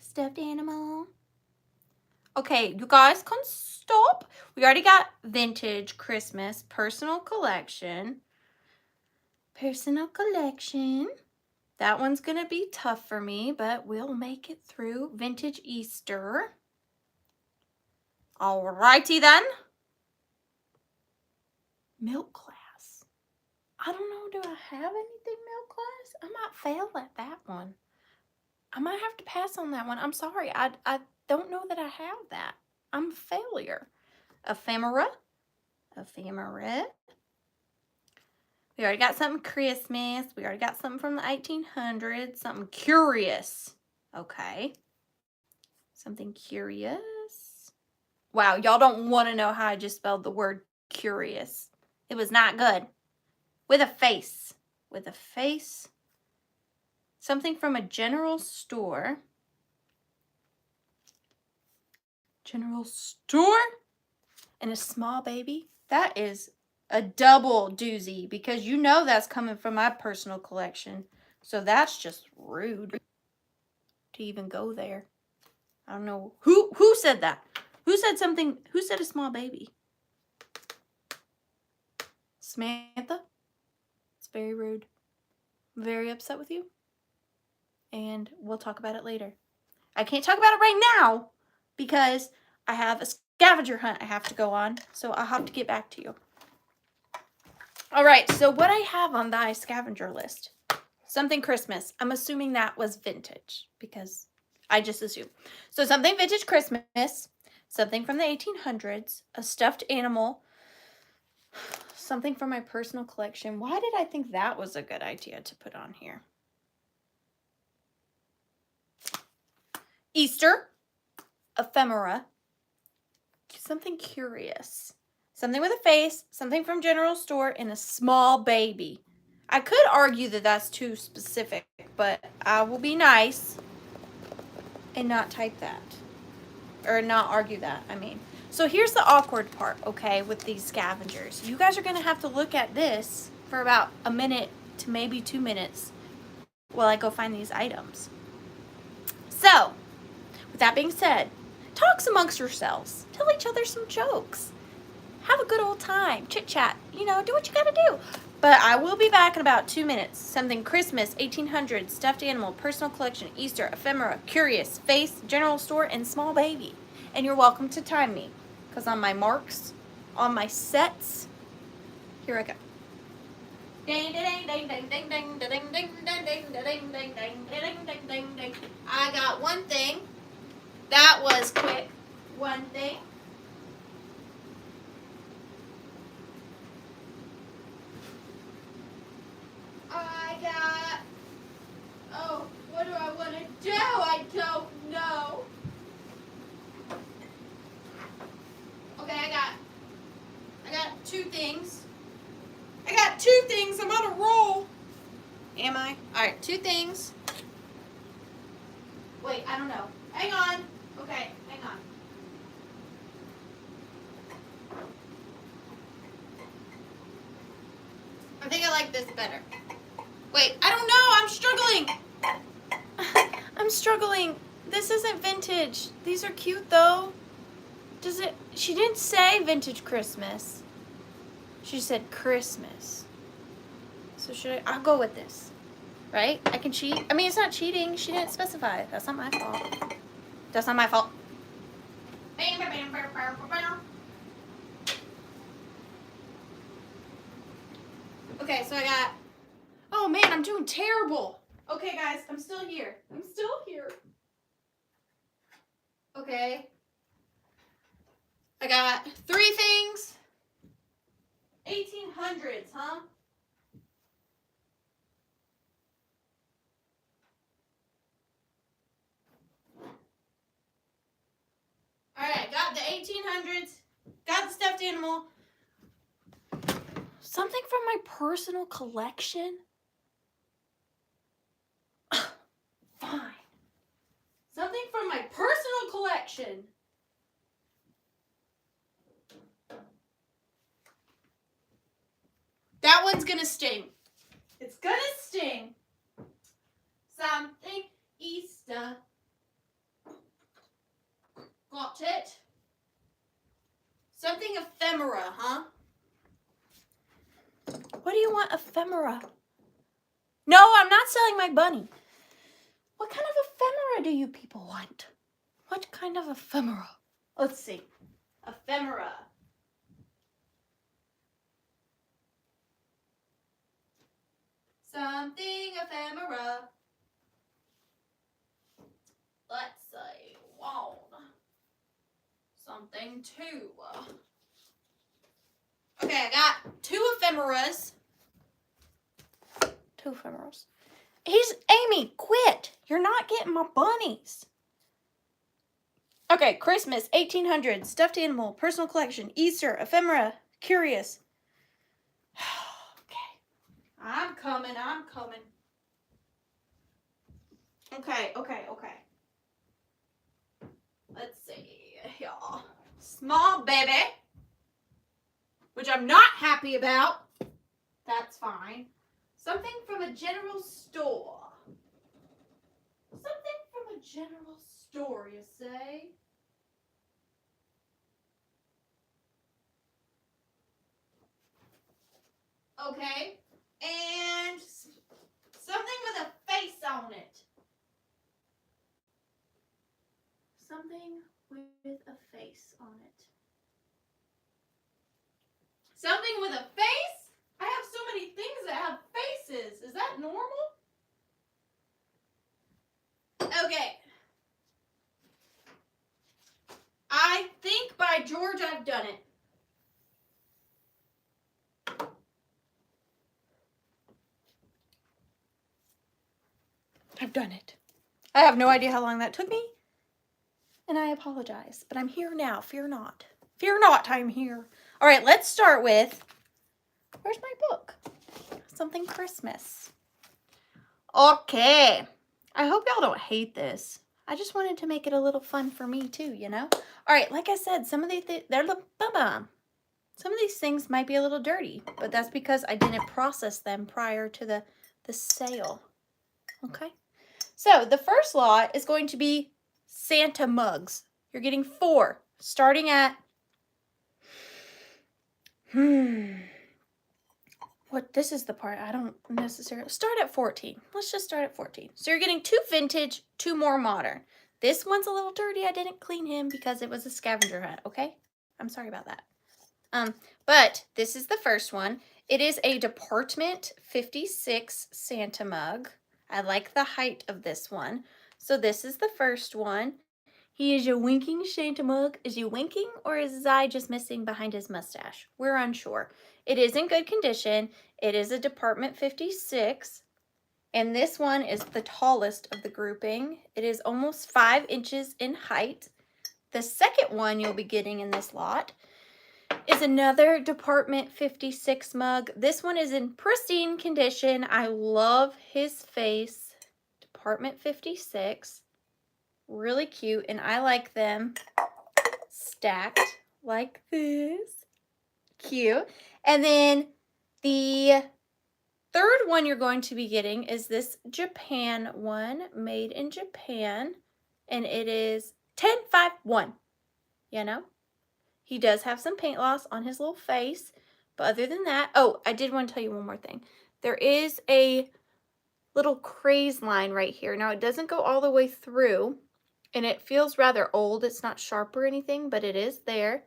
Stuffed animal. Okay, you guys can stop. We already got vintage Christmas. Personal collection. Personal collection. That one's going to be tough for me, but we'll make it through. Vintage Easter. Alrighty then. Milk class. I don't know, do I have anything milk class? I might fail at that one. I might have to pass on that one. I'm sorry. I don't know that I have that. I'm a failure. Ephemera. Ephemera. We already got something Christmas. We already got something from the 1800s. Something curious. Okay. Something curious. Wow, y'all don't want to know how I just spelled the word curious. It was not good. With a face. With a face. Something from a general store. General store? And a small baby? That is a double doozy, because you know that's coming from my personal collection. So that's just rude to even go there. I don't know. Who said that? Who said something? Who said a small baby? Samantha? It's very rude. I'm very upset with you. And we'll talk about it later. I can't talk about it right now because I have a scavenger hunt I have to go on. So I'll have to get back to you. All right, so what I have on the scavenger list, something Christmas. I'm assuming that was vintage because I just assumed. So something vintage Christmas, something from the 1800s, a stuffed animal, something from my personal collection. Why did I think that was a good idea to put on here? Easter, ephemera, something curious, something with a face, something from general store, and a small baby. I could argue that that's too specific, but I will be nice and not type that. Or not argue that, I mean. So here's the awkward part, okay, with these scavengers. You guys are going to have to look at this for about a minute to maybe 2 minutes while I go find these items. So, with that being said, talk amongst yourselves. Tell each other some jokes. Have a good old time. Chit chat. Do what you gotta do. But I will be back in about 2 minutes. Something Christmas, 1800s, stuffed animal, personal collection, Easter, ephemera, curious, face, general store, and small baby. And you're welcome to time me. Because on my marks, on my sets, here I go. I got one thing. That was quick. One thing. I got, what do I want to do? I don't know. Okay, I got 2 things. I got 2 things. I'm on a roll. Am I? All right, 2 things. Wait, I don't know. Hang on. Okay, hang on. I think I like this better. Wait, I don't know. I'm struggling. I'm struggling. This isn't vintage. These are cute though. Does it? She didn't say vintage Christmas. She said Christmas. So should I? I'll go with this. Right? I can cheat. I mean, it's not cheating. She didn't specify. That's not my fault. That's not my fault. Okay, so I got... Oh man, I'm doing terrible. Okay, guys, I'm still here. I'm still here. Okay. I got 3 things. 1800s, huh? Alright, got the 1800s. Got the stuffed animal. Something from my personal collection? Fine. Something from my personal collection. That one's gonna sting. It's gonna sting. Something Easter. Got it? Something ephemera, huh? What do you want ephemera? No, I'm not selling my bunny. What kind of ephemera do you people want? What kind of ephemera? Let's see. Ephemera. Something ephemera. Let's say, wow. Something too. Okay, I got 2 ephemeras. 2 ephemeras. Amy, quit. You're not getting my bunnies. Okay, Christmas, 1800s, stuffed animal, personal collection, Easter, ephemera, curious. Okay. I'm coming. Okay. Let's see. Y'all. Small baby. Which I'm not happy about. That's fine. Something from a general store. Something from a general store, you say? Okay. And something with a face on it. Something with a face on it. Something with a face? I have so many things that have faces. Is that normal? Okay. I think by George I've done it. I've done it. I have no idea how long that took me. And I apologize. But I'm here now. Fear not. Fear not, I'm here. All right, let's start with... Where's my book? Something Christmas. Okay. I hope y'all don't hate this. I just wanted to make it a little fun for me too, you know? All right, like I said, some of these things might be a little dirty, but that's because I didn't process them prior to the sale. Okay? So the first lot is going to be Santa mugs. You're getting 4, starting at... This is the part I don't necessarily... Start at 14. Let's just start at 14. So you're getting 2 vintage, 2 more modern. This one's a little dirty. I didn't clean him because it was a scavenger hunt, okay? I'm sorry about that. But this is the first one. It is a Department 56 Santa mug. I like the height of this one. So this is the first one. He is a winking Santa mug. Is he winking or is his eye just missing behind his mustache? We're unsure. It is in good condition. It is a Department 56. And this one is the tallest of the grouping. It is almost 5 inches in height. The second one you'll be getting in this lot is another Department 56 mug. This one is in pristine condition. I love his face. Department 56. Really cute, and I like them stacked like this. Cute. And then the third one you're going to be getting is this Japan one, made in Japan, and it is 1051. You know, he does have some paint loss on his little face, but other than that, oh, I did want to tell you one more thing. There is a little craze line right here. Now, it doesn't go all the way through, and it feels rather old. It's not sharp or anything, but it is there.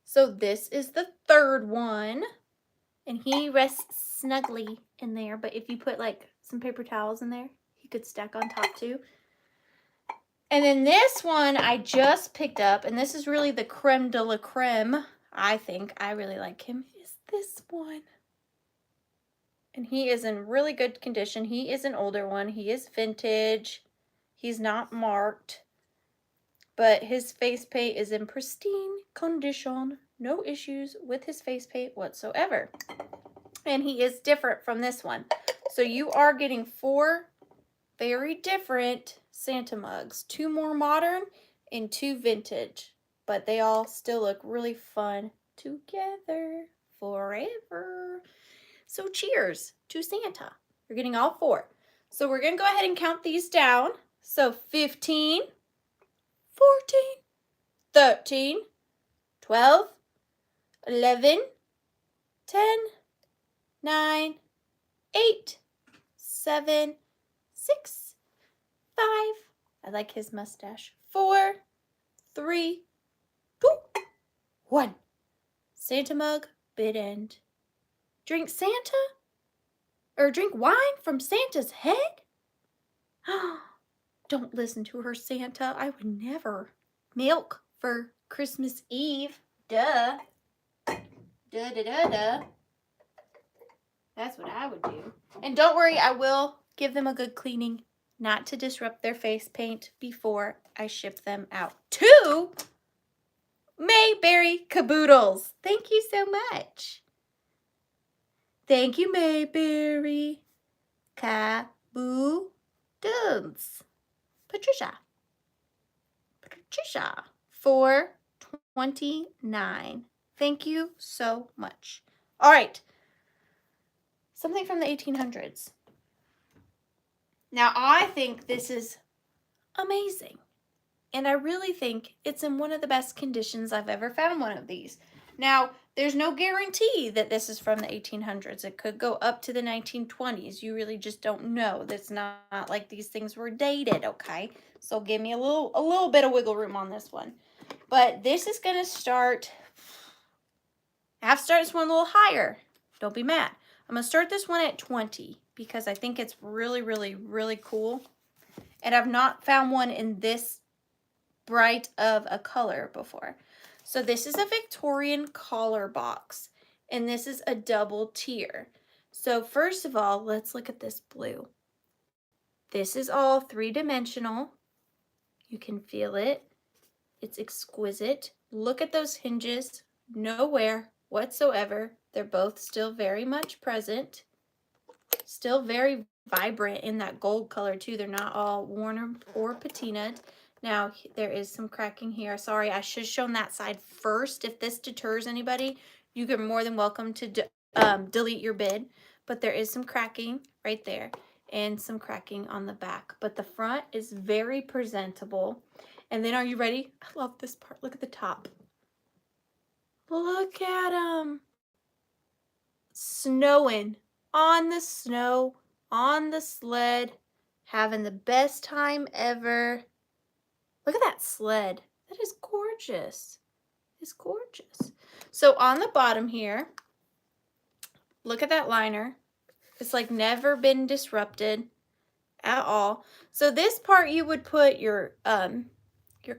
So this is the third one, and he rests snugly in there, but if you put like some paper towels in there, he could stack on top too. And then this one I just picked up, and this is really the creme de la creme. I think I really like him, is this one. And he is in really good condition. He is an older one. He is vintage. He's not marked, but his face paint is in pristine condition. No issues with his face paint whatsoever. And he is different from this one. So you are getting 4 very different Santa mugs. 2 more modern and 2 vintage. But they all still look really fun together forever. So cheers to Santa. You're getting all 4. So we're going to go ahead and count these down. So 15, 14, 13, 12, 11, 10, 9, 8, 7, 6, 5. I like his mustache. 4, 3, 2, 1. Santa mug, bid end. Drink Santa? Or drink wine from Santa's head? Don't listen to her, Santa. I would never. Milk for Christmas Eve. Duh. Duh, duh, duh, duh. That's what I would do. And don't worry, I will give them a good cleaning, not to disrupt their face paint before I ship them out to Mayberry Caboodles. Thank you so much. Thank you, Mayberry Caboodles. Patricia, for $29. Thank you so much. All right. Something from the 1800s. Now, I think this is amazing. And I really think it's in one of the best conditions I've ever found one of these. Now, there's no guarantee that this is from the 1800s. It could go up to the 1920s. You really just don't know. That's not like these things were dated, okay? So give me a little bit of wiggle room on this one. But this is going to start, I have to start this one a little higher. Don't be mad. I'm going to start this one at 20 because I think it's really, really, really cool. And I've not found one in this bright of a color before. So this is a Victorian collar box, and this is a double tier. So first of all, let's look at this blue. This is all 3-dimensional. You can feel it. It's exquisite. Look at those hinges. No wear whatsoever. They're both still very much present. Still very vibrant in that gold color too. They're not all worn or patinaed. Now, there is some cracking here. Sorry, I should have shown that side first. If this deters anybody, you are more than welcome to delete your bid. But there is some cracking right there and some cracking on the back. But the front is very presentable. And then, are you ready? I love this part. Look at the top. Look at them. Snowing on the snow, on the sled, having the best time ever. Look at that sled. That is gorgeous. It's gorgeous. So on the bottom here, look at that liner. It's like never been disrupted at all. So this part you would put your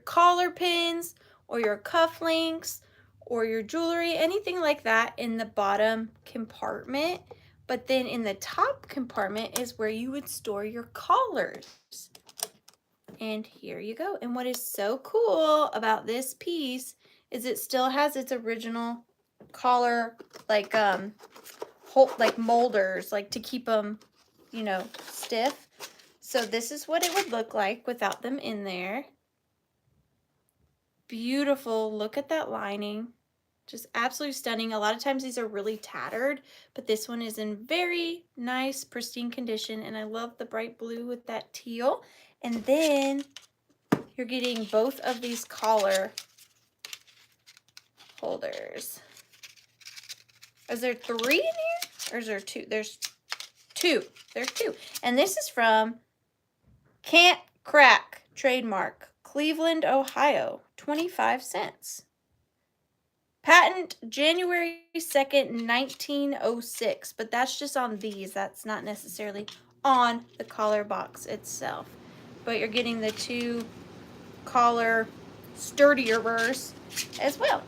collar pins or your cufflinks or your jewelry, anything like that in the bottom compartment. But then in the top compartment is where you would store your collars. And here you go. And what is so cool about this piece is it still has its original collar, like molders, like to keep them, you know, stiff. So this is what it would look like without them in there. Beautiful. Look at that lining. Just absolutely stunning. A lot of times these are really tattered, but this one is in very nice, pristine condition. And I love the bright blue with that teal. And then you're getting both of these collar holders. Is there 3 in here? Or is there 2? There's 2. There's 2. And this is from Can't Crack, trademark, Cleveland, Ohio, 25 cents. Patent January 2nd, 1906, but that's just on these. That's not necessarily on the collar box itself. But you're getting the 2 collar sturdier burrs as well.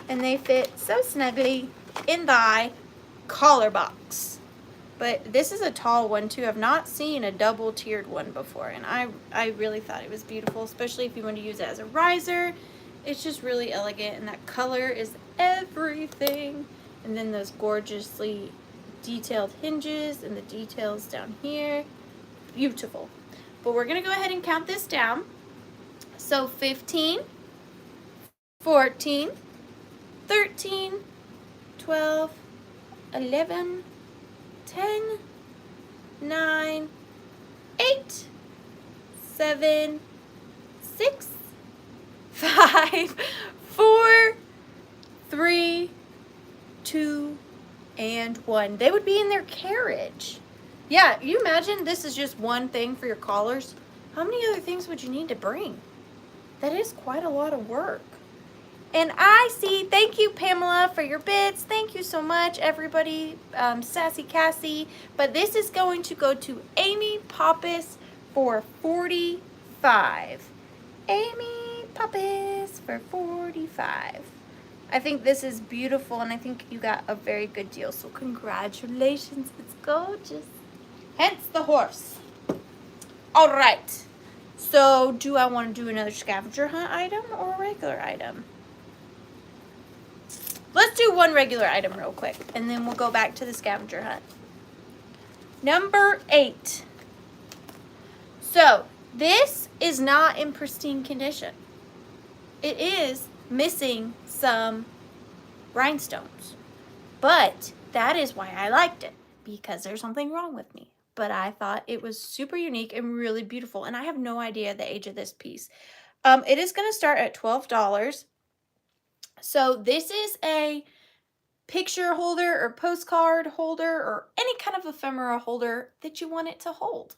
And they fit so snugly in the collar box. But this is a tall one too. I've not seen a double tiered one before, and I really thought it was beautiful, especially if you want to use it as a riser. It's just really elegant, and that color is everything. And then those gorgeously detailed hinges and the details down here. Beautiful. But we're going to go ahead and count this down. So 15, 14, 13, 12, 11, 10, 9, 8, 7, 6, 5, 4, 3, 2, and 1. They would be in their carriage. Yeah, you imagine this is just one thing for your collars. How many other things would you need to bring? That is quite a lot of work. And I see, thank you, Pamela, for your bits. Thank you so much, everybody. Sassy Cassie. But this is going to go to Amy Pappas for 45. Amy Pappas for 45. I think this is beautiful, and I think you got a very good deal. So congratulations. It's gorgeous. Hence the horse. All right. So do I want to do another scavenger hunt item or a regular item? Let's do one regular item real quick, and then we'll go back to the scavenger hunt. Number 8. So this is not in pristine condition. It is missing some rhinestones, but that is why I liked it, because there's something wrong with me. But I thought it was super unique and really beautiful, and I have no idea the age of this piece. It is going to start at $12. So this is a picture holder or postcard holder or any kind of ephemera holder that you want it to hold.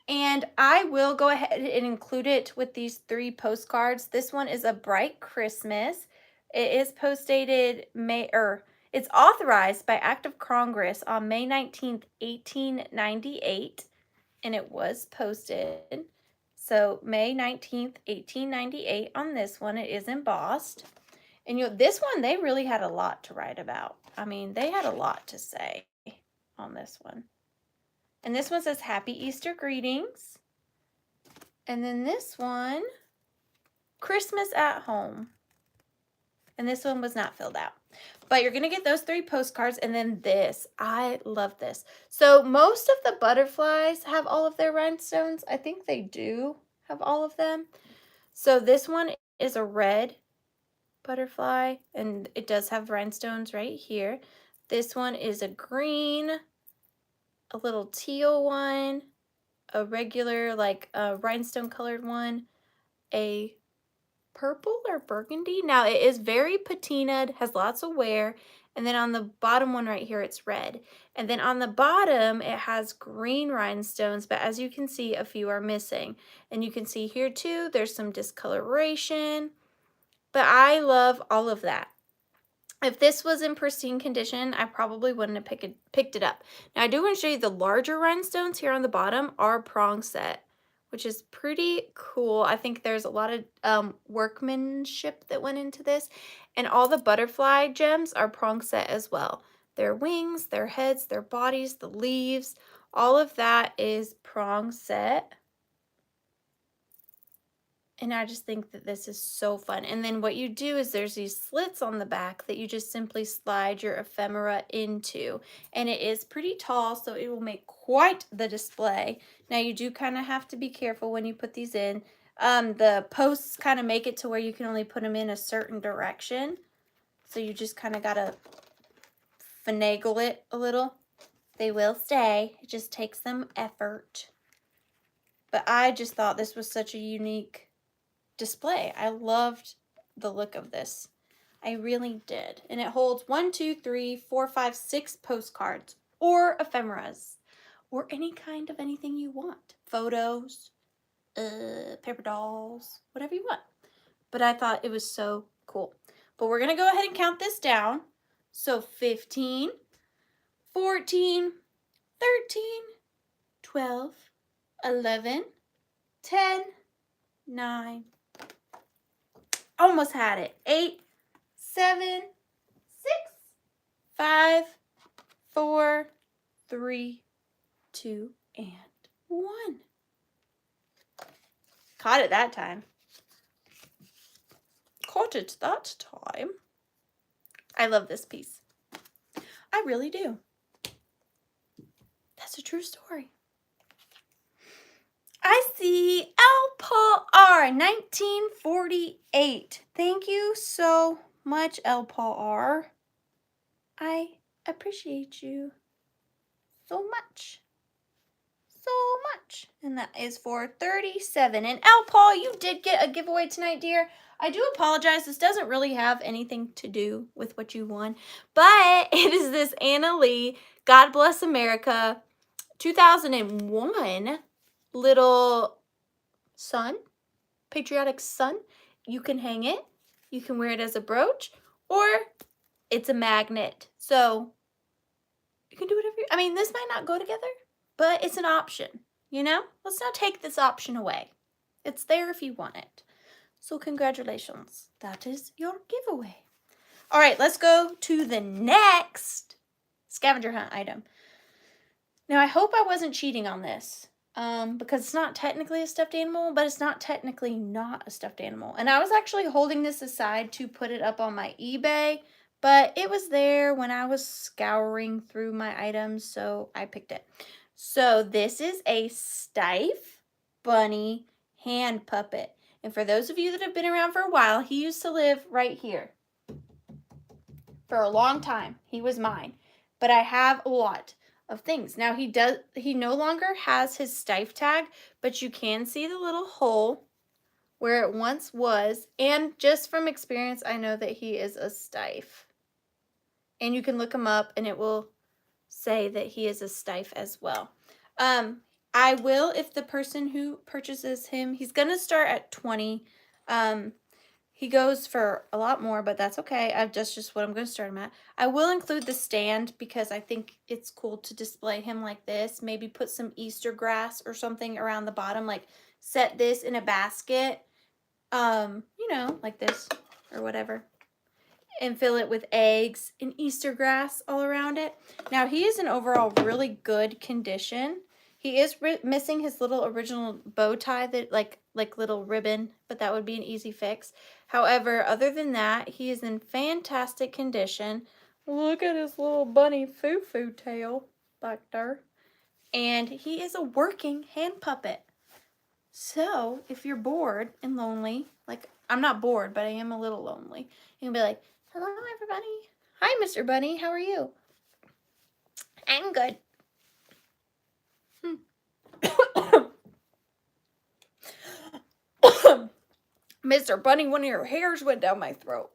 And I will go ahead and include it with these 3 postcards. This one is a bright Christmas. It is postdated it's authorized by Act of Congress on May 19th, 1898, and it was posted. So May 19th, 1898 on this one. It is embossed. And this one, they really had a lot to write about. I mean, they had a lot to say on this one. And this one says, Happy Easter Greetings. And then this one, Christmas at Home. And this one was not filled out. But you're going to get those 3 postcards. And then this, I love this. So most of the butterflies have all of their rhinestones. I think they do have all of them. So this one is a red butterfly, and it does have rhinestones right here. This one is a green, a little teal one, a regular like a rhinestone colored one, a purple or burgundy. Now it is very patinaed, has lots of wear, and then on the bottom one right here it's red, and then on the bottom it has green rhinestones, but as you can see a few are missing, and you can see here too there's some discoloration. But I love all of that. If this was in pristine condition, I probably wouldn't have picked it up. Now, I do want to show you the larger rhinestones here on the bottom are prong set, which is pretty cool. I think there's a lot of workmanship that went into this. And all the butterfly gems are prong set as well. Their wings, their heads, their bodies, the leaves, all of that is prong set. And I just think that this is so fun. And then what you do is there's these slits on the back that you just simply slide your ephemera into. And it is pretty tall, so it will make quite the display. Now you do kind of have to be careful when you put these in. The posts kind of make it to where you can only put them in a certain direction. So you just kind of got to finagle it a little. They will stay. It just takes some effort. But I just thought this was such a unique display. I loved the look of this. I really did. And it holds 1, 2, 3, 4, 5, 6 postcards or ephemeras or any kind of anything you want. Photos, paper dolls, whatever you want. But I thought it was so cool. But we're going to go ahead and count this down. So 15, 14, 13, 12, 11, 10, 9, almost had it. 8, 7, 6, 5, 4, 3, 2, and 1. Caught it that time. Caught it that time. I love this piece. I really do. That's a true story. I see L. Paul R. 1948. Thank you so much, L. Paul R. I appreciate you so much. So much. And that is for 37. And L. Paul, you did get a giveaway tonight, dear. I do apologize. This doesn't really have anything to do with what you won. But it is this Anna Lee, God Bless America, 2001 little sun, patriotic sun. You can hang it. You can wear it as a brooch. Or it's a magnet. So you can do whatever I mean, this might not go together, but it's an option, you know? Let's not take this option away. It's there if you want it. So congratulations. That is your giveaway. All right, let's go to the next scavenger hunt item. Now, I hope I wasn't cheating on this because it's not technically a stuffed animal, but it's not technically not a stuffed animal. And I was actually holding this aside to put it up on my eBay, but it was there when I was scouring through my items, so I picked it. So this is a Stife Bunny hand puppet. And for those of you that have been around for a while, he used to live right here. For a long time, he was mine. But I have a lot of things. Now he no longer has his Stife tag, but you can see the little hole where it once was. And just from experience, I know that he is a Stife. And you can look him up and it will say that he is a Stife as well. I will, if the person who purchases him, he's going to start at 20. He goes for a lot more, but that's okay. That's just what I'm going to start him at. I will include the stand because I think it's cool to display him like this. Maybe put some Easter grass or something around the bottom, like set this in a basket, you know, like this or whatever. And fill it with eggs and Easter grass all around it. Now, he is in overall really good condition. He is missing his little original bow tie, that like little ribbon, but that would be an easy fix. However, other than that, he is in fantastic condition. Look at his little bunny foo-foo tail back there. And he is a working hand puppet. So, if you're bored and lonely, like, I'm not bored, but I am a little lonely, you can be like, hello, everybody. Hi, Mr. Bunny. How are you? I'm good. Mr. Bunny, one of your hairs went down my throat.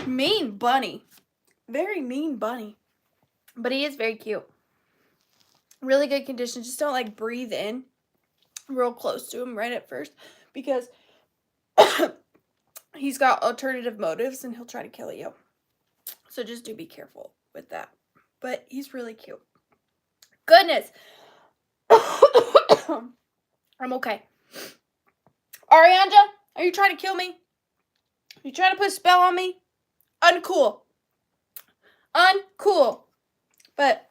Mean bunny. Very mean bunny. But he is very cute. Really good condition. Just don't like breathe in real close to him right at first because he's got alternative motives and he'll try to kill you. So just do be careful with that. But he's really cute. Goodness. I'm okay. Arianda, are you trying to kill me? You trying to put a spell on me? Uncool. Uncool. But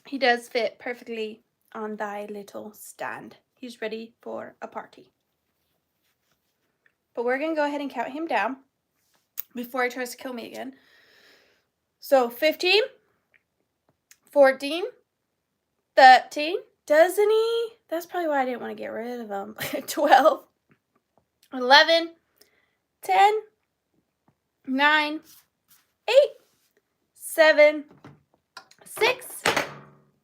he does fit perfectly on thy little stand. He's ready for a party. But we're going to go ahead and count him down before he tries to kill me again. So 15, 14, 13. Doesn't he? That's probably why I didn't want to get rid of him. 12, 11, 10, 9, 8, 7, 6,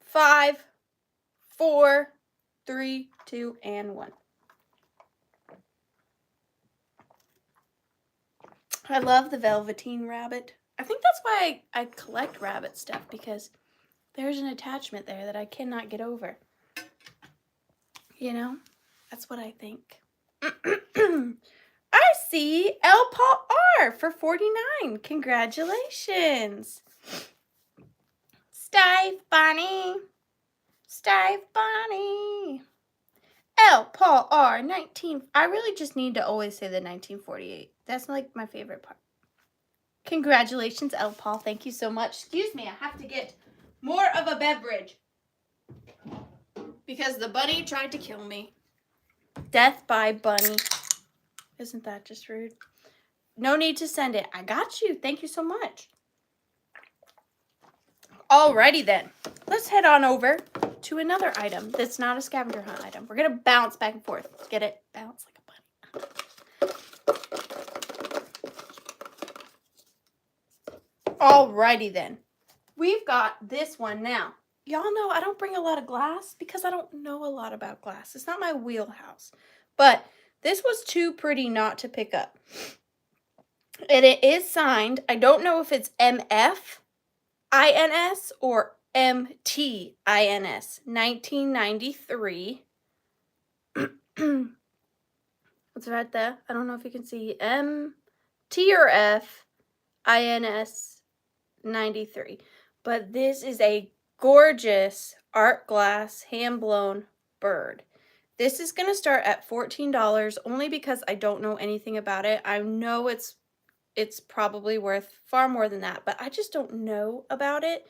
5, 4, 3, 2, and 1. I love the Velveteen rabbit. I think that's why I collect rabbit stuff, because there's an attachment there that I cannot get over. You know? That's what I think. I see L. Paul R. for 49. Congratulations. Steve Bunny. Steve Bunny. L. Paul R. 19. I really just need to always say the 1948. That's like my favorite part. Congratulations, L. Paul. Thank you so much. Excuse me, I have to get more of a beverage, because the bunny tried to kill me. Death by bunny. Isn't that just rude? No need to send it. I got you. Thank you so much. Alrighty then. Let's head on over to another item that's not a scavenger hunt item. We're going to bounce back and forth. Get it? Bounce like a bunny. Alrighty then. We've got this one now. Y'all know I don't bring a lot of glass because I don't know a lot about glass. It's not my wheelhouse. But this was too pretty not to pick up. And it is signed. I don't know if it's MF-INS or MT-INS. 1993. It's right there. I don't know if you can see. MT or F-INS 93. But this is a gorgeous art glass hand-blown bird. This is going to start at $14 only because I don't know anything about it. I know it's probably worth far more than that, but I just don't know about it.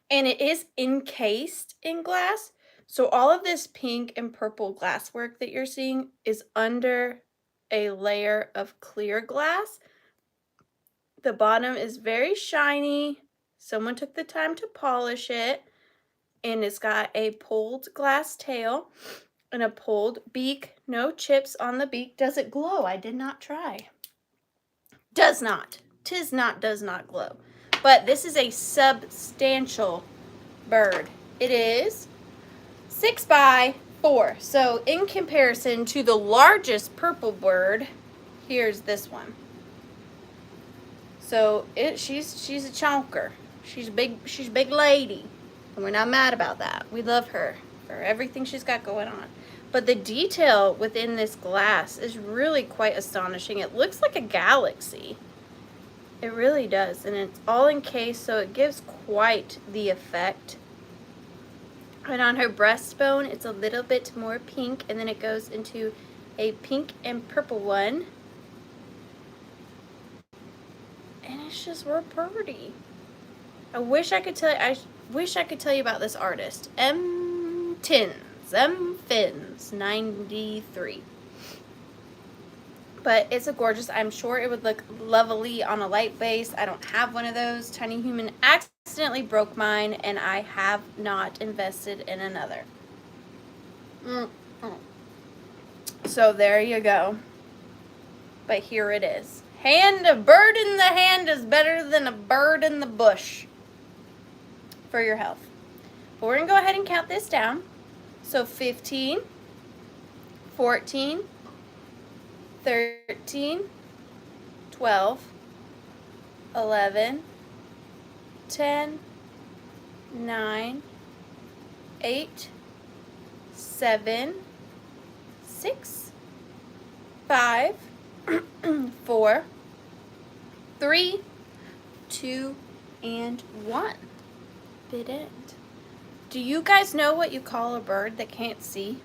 And it is encased in glass. So all of this pink and purple glass work that you're seeing is under a layer of clear glass. The bottom is very shiny. Someone took the time to polish it. And it's got a pulled glass tail and a pulled beak. No chips on the beak. Does it glow? I did not try. Does not. Does not glow. But this is a substantial bird. It is 6 by 4. So in comparison to the largest purple bird, here's this one. So she's a chonker. She's a big lady. And we're not mad about that. We love her for everything she's got going on. But the detail within this glass is really quite astonishing. It looks like a galaxy. It really does. And it's all encased, so it gives quite the effect. And on her breastbone, it's a little bit more pink. And then it goes into a pink and purple one. And it's just real pretty. I wish I could tell you about this artist. M. Fins 93. But it's a gorgeous. I'm sure it would look lovely on a light base. I don't have one of those. Tiny Human accidentally broke mine, and I have not invested in another. So there you go. But here it is. A bird in the hand is better than a bird in the bush for your health. But we're going to go ahead and count this down. So 15, 14, 13, 12, 11, 10, 9, 8, 7, 6, 5, 4, 3, 2, and 1. Bid end. Do you guys know what you call a bird that can't see?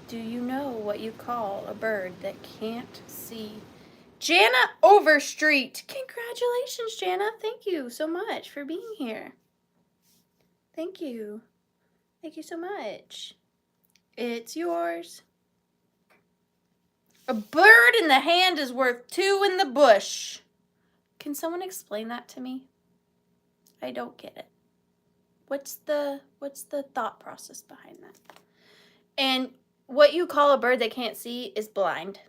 Do you know what you call a bird that can't see? Jana Overstreet. Congratulations, Jana. Thank you so much for being here. Thank you. Thank you so much. It's yours. A bird in the hand is worth 2 in the bush. Can someone explain that to me? I don't get it. What's the thought process behind that? And what you call a bird that can't see is blind.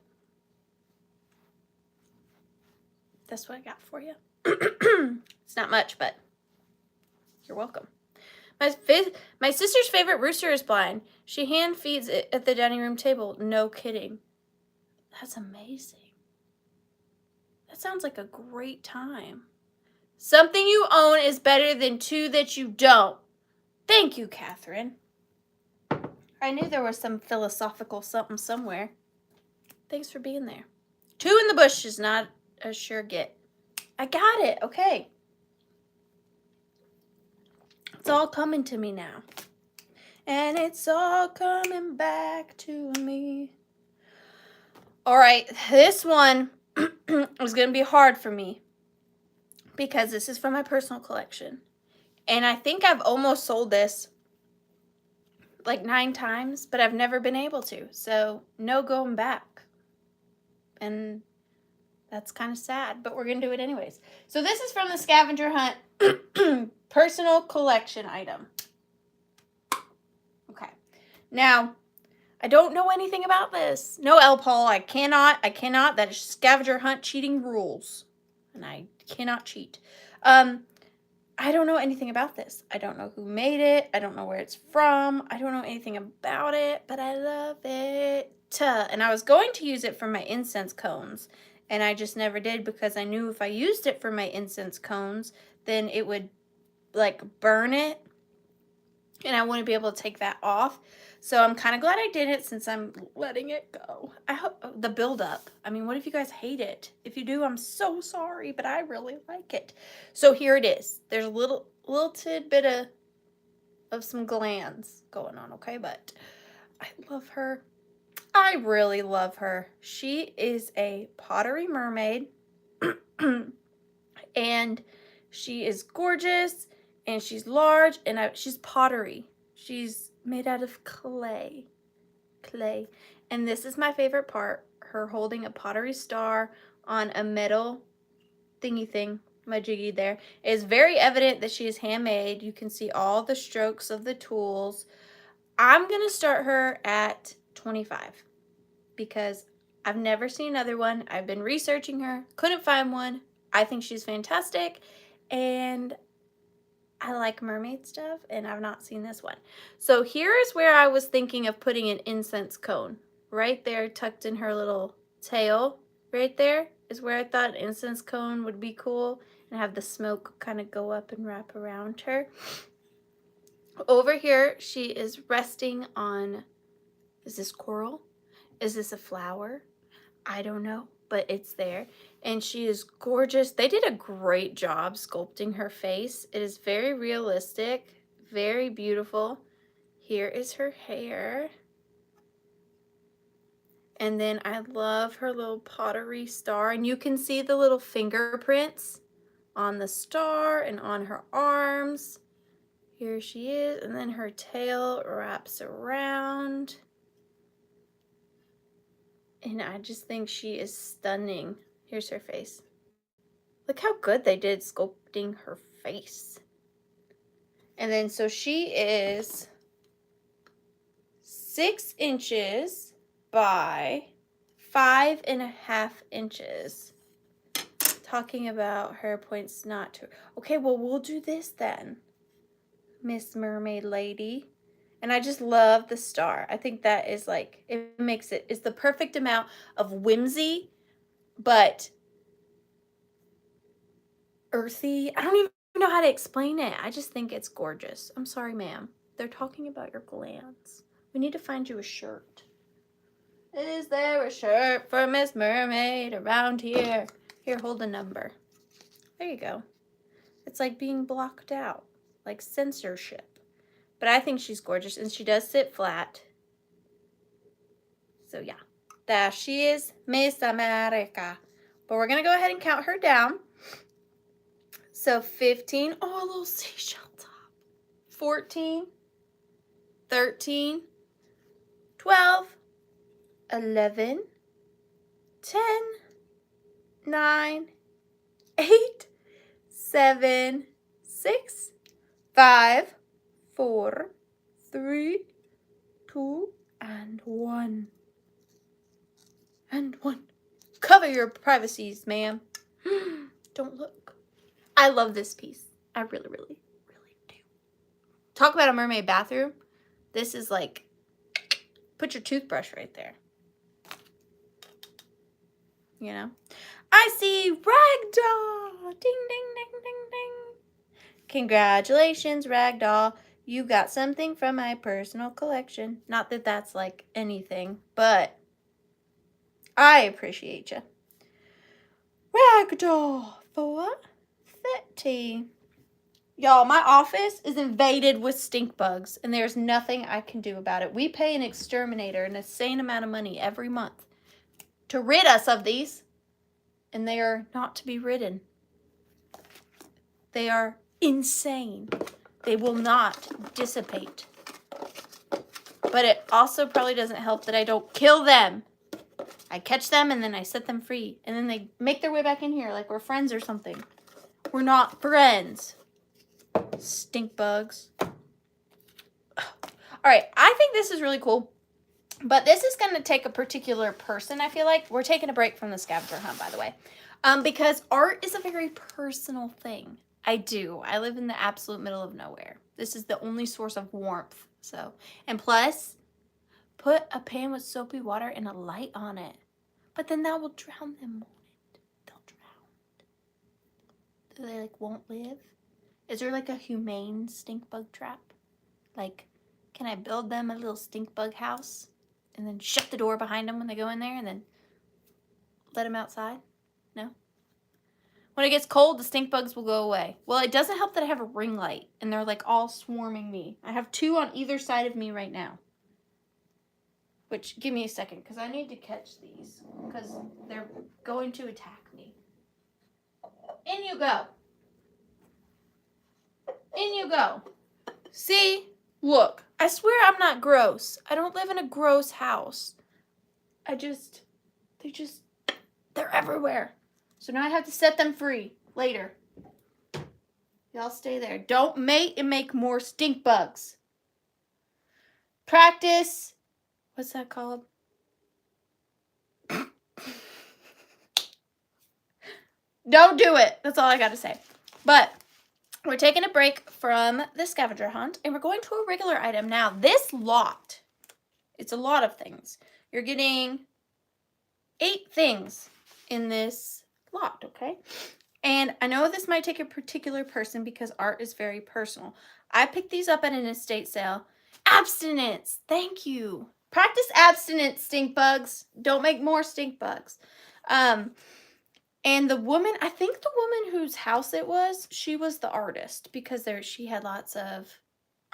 That's what I got for you. It's not much, but you're welcome. My sister's favorite rooster is blind. She hand feeds it at the dining room table. No kidding. That's amazing. That sounds like a great time. Something you own is better than two that you don't. Thank you, Catherine. I knew there was some philosophical something somewhere. Thanks for being there. Two in the bush is not a sure get. I got it. Okay. It's all coming to me now. And it's all coming back to me. All right. This one is going to be hard for me because this is from my personal collection. And I think I've almost sold this like 9 times, but I've never been able to. So no going back. And that's kind of sad, but we're going to do it anyways. So this is from the Scavenger Hunt personal collection item. Okay. Now, I don't know anything about this. No, L. Paul, I cannot. That is Scavenger Hunt cheating rules. And I cannot cheat. I don't know anything about this. I don't know who made it. I don't know where it's from. I don't know anything about it, but I love it. And I was going to use it for my incense cones, and I just never did because I knew if I used it for my incense cones, then it would like burn it, and I wouldn't be able to take that off. So I'm kind of glad I did it since I'm letting it go. I hope the buildup. I mean, what if you guys hate it? If you do, I'm so sorry, but I really like it. So here it is. There's a little tidbit of some glands going on, okay? But I love her. I really love her. She is a pottery mermaid, and she is gorgeous, and she's large, and she's pottery. She's made out of clay. And this is my favorite part, her holding a pottery star on a metal thingy thing, majiggy there. It is very evident that she is handmade. You can see all the strokes of the tools. I'm going to start her at 25 because I've never seen another one. I've been researching her, couldn't find one. I think she's fantastic, and I like mermaid stuff, and I've not seen this one. So here is where I was thinking of putting an incense cone. Right there, tucked in her little tail, right there is where I thought an incense cone would be cool, and have the smoke kind of go up and wrap around her. Over here, she is resting on, is this coral? Is this a flower? I don't know, but it's there. And she is gorgeous. They did a great job sculpting her face. It is very realistic, very beautiful. Here is her hair. And then I love her little pottery star. And you can see the little fingerprints on the star and on her arms. Here she is. And then her tail wraps around. And I just think she is stunning. Here's her face. Look how good they did sculpting her face. And then, so she is 6 inches by 5.5 inches. Talking about her points not to. Okay, well, we'll do this then, Miss Mermaid Lady. And I just love the star. I think that is like, it makes it, it's the perfect amount of whimsy, but earthy. I don't even know how to explain it. I just think it's gorgeous. I'm sorry, ma'am. They're talking about your glands. We need to find you a shirt. Is there a shirt for Miss Mermaid around here? Here, hold a number. There you go. It's like being blocked out, like censorship. But I think she's gorgeous, and she does sit flat. So yeah, there she is, Miss America. But we're going to go ahead and count her down. So 15, oh, a little seashell top. 14, 13, 12, 11, 10, 9, 8, 7, 6, 5, 4, 3, 2, and 1. And 1. Cover your privacies, ma'am. Don't look. I love this piece. I really, really, really do. Talk about a mermaid bathroom. This is like, put your toothbrush right there. You know? I see Ragdoll. Ding, ding, ding, ding, ding. Congratulations, Ragdoll. You got something from my personal collection. Not that that's like anything, but I appreciate you. Ragdoll for 30. Y'all, my office is invaded with stink bugs, and there's nothing I can do about it. We pay an exterminator an insane amount of money every month to rid us of these, and they are not to be ridden. They are insane. They will not dissipate. But it also probably doesn't help that I don't kill them. I catch them and then I set them free. And then they make their way back in here like we're friends or something. We're not friends. Stink bugs. Alright, I think this is really cool. But this is going to take a particular person, I feel like. We're taking a break from the scavenger hunt, by the way. Because art is a very personal thing. I do. I live in the absolute middle of nowhere. This is the only source of warmth. So, and plus, put a pan with soapy water and a light on it. But then that will drown them, won't it? They'll drown. They like won't live? Is there like a humane stink bug trap? Like, can I build them a little stink bug house and then shut the door behind them when they go in there and then let them outside? No? When it gets cold, the stink bugs will go away. Well, it doesn't help that I have a ring light and they're like all swarming me. I have 2 on either side of me right now. Which, give me a second, because I need to catch these. Because they're going to attack me. In you go. In you go. See? Look. I swear I'm not gross. I don't live in a gross house. They're everywhere. So now I have to set them free later. Y'all stay there. Don't mate and make more stink bugs. Practice. What's that called? Don't do it. That's all I got to say. But we're taking a break from the scavenger hunt and we're going to a regular item. Now, this lot, it's a lot of things. You're getting 8 things in this lot, okay? And I know this might take a particular person because art is very personal. I picked these up at an estate sale. Abstinence. Thank you. Practice abstinence, stink bugs. Don't make more stink bugs. And the woman, I think the woman whose house it was, she was the artist because she had lots of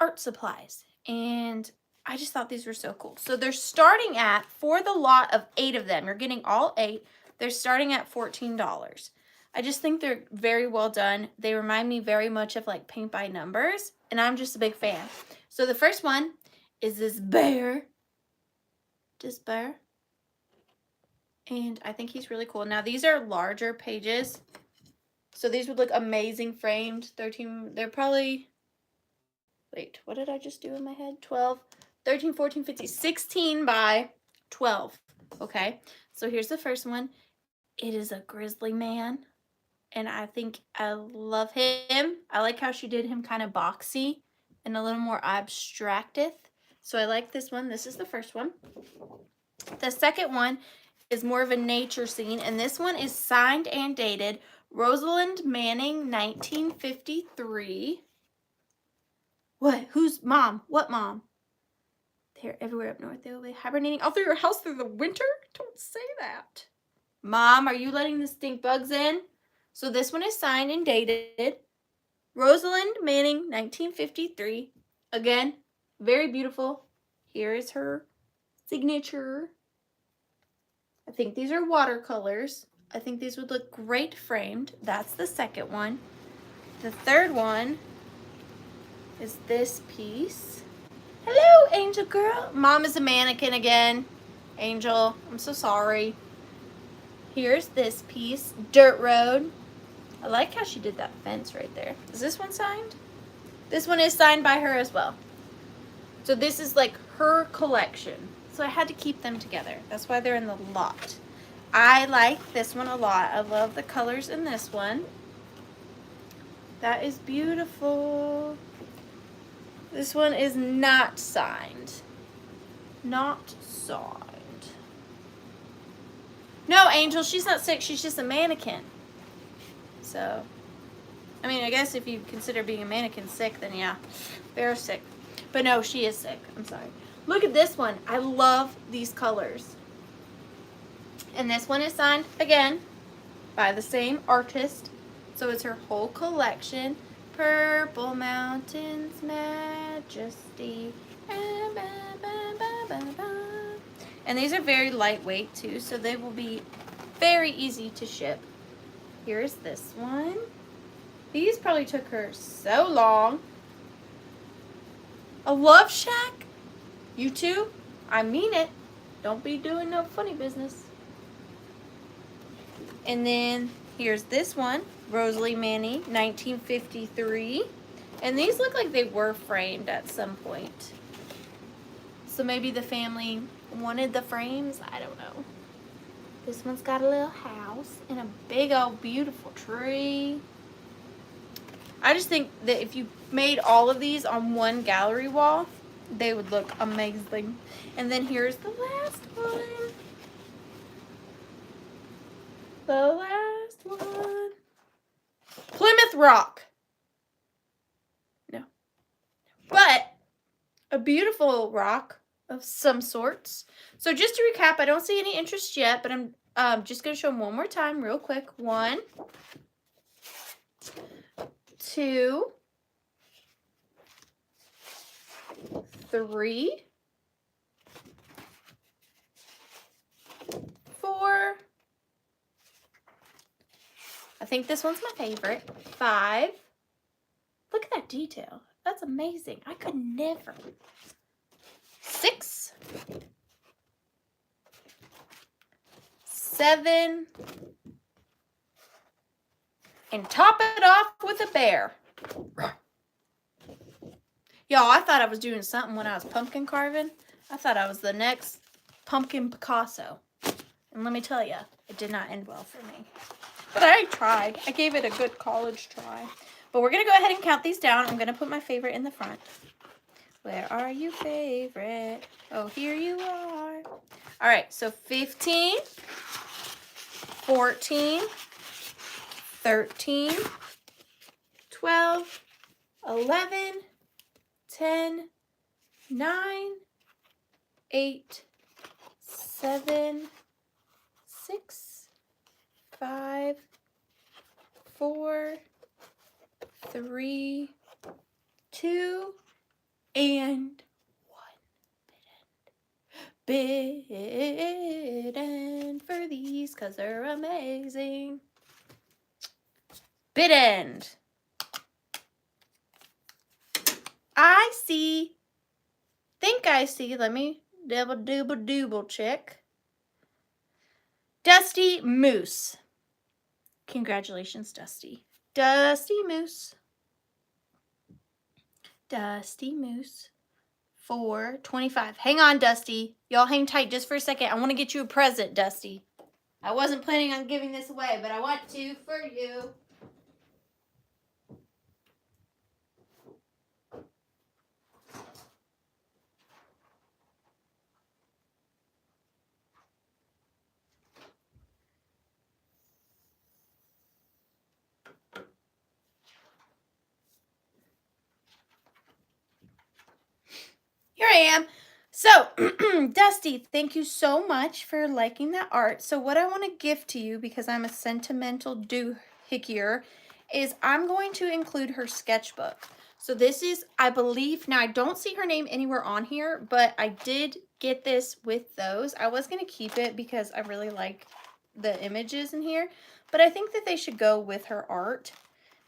art supplies. And I just thought these were so cool. So they're starting at, for the lot of 8 of them, you're getting all 8, they're starting at $14. I just think they're very well done. They remind me very much of like paint by numbers, and I'm just a big fan. So the first one is this bear. This bear. And I think he's really cool. Now these are larger pages. So these would look amazing framed. 13, they're probably, wait, what did I just do in my head? 12, 13, 14, 15, 16 by 12. Okay, so here's the first one. It is a grizzly man. And I think I love him. I like how she did him kind of boxy and a little more abstracted. So I like this one. This is the first one. The second one is more of a nature scene. And this one is signed and dated Rosalind Manning, 1953. What? Who's mom? What mom? They're everywhere up north. They will be hibernating all through your house through the winter? Don't say that. Mom, are you letting the stink bugs in? So this one is signed and dated Rosalind Manning, 1953. Again, very beautiful. Here is her signature. I think these are watercolors. I think these would look great framed. That's the second one. The third one is this piece. Hello, Angel girl. Mom is a mannequin again. Angel, I'm so sorry. Here's this piece, Dirt Road. I like how she did that fence right there. Is this one signed? This one is signed by her as well. So this is like her collection. So I had to keep them together. That's why they're in the lot. I like this one a lot. I love the colors in this one. That is beautiful. This one is not signed. Not signed. No, Angel, she's not sick. She's just a mannequin. So, I mean, I guess if you consider being a mannequin sick, then yeah, they're sick. But no, she is sick. I'm sorry. Look at this one. I love these colors. And this one is signed, again, by the same artist. So it's her whole collection. Purple Mountains Majesty. And these are very lightweight too, so they will be very easy to ship. Here's this one. These probably took her so long. A love shack? You too? I mean it. Don't be doing no funny business. And then here's this one. Rosalie Manny, 1953. And these look like they were framed at some point. So maybe the family wanted the frames. I don't know. This one's got a little house and a big old beautiful tree. I just think that if you made all of these on one gallery wall, they would look amazing. And then here's the last one. The last one. Plymouth Rock. No. But a beautiful rock of some sorts. So just to recap, I don't see any interest yet, but I'm just going to show them one more time real quick. 1, 2, 3, 4. I think this one's my favorite. 5. Look at that detail. That's amazing. I could never. 6. 7. And top it off with a bear. Y'all, I thought I was doing something when I was pumpkin carving. I thought I was the next pumpkin Picasso. And let me tell you, it did not end well for me. But I tried. I gave it a good college try. But we're going to go ahead and count these down. I'm going to put my favorite in the front. Where are you, favorite? Oh, here you are. All right, so 15, 14, 13, 12, 11, 10, 9, 8, 7, 6, 5, 4, 3, 2, and 1. Bid end for these because they're amazing. Bid end. I think I see, let me double check. Dusty Moose. Congratulations, Dusty. Dusty Moose. Dusty Moose. 425. Hang on, Dusty. Y'all hang tight just for a second. I want to get you a present, Dusty. I wasn't planning on giving this away, but I want to for you. Here I am. So, Dusty, thank you so much for liking that art. So what I want to gift to you, because I'm a sentimental doohickeyer, is I'm going to include her sketchbook. So this is, I believe, now I don't see her name anywhere on here, but I did get this with those. I was going to keep it because I really like the images in here, but I think that they should go with her art.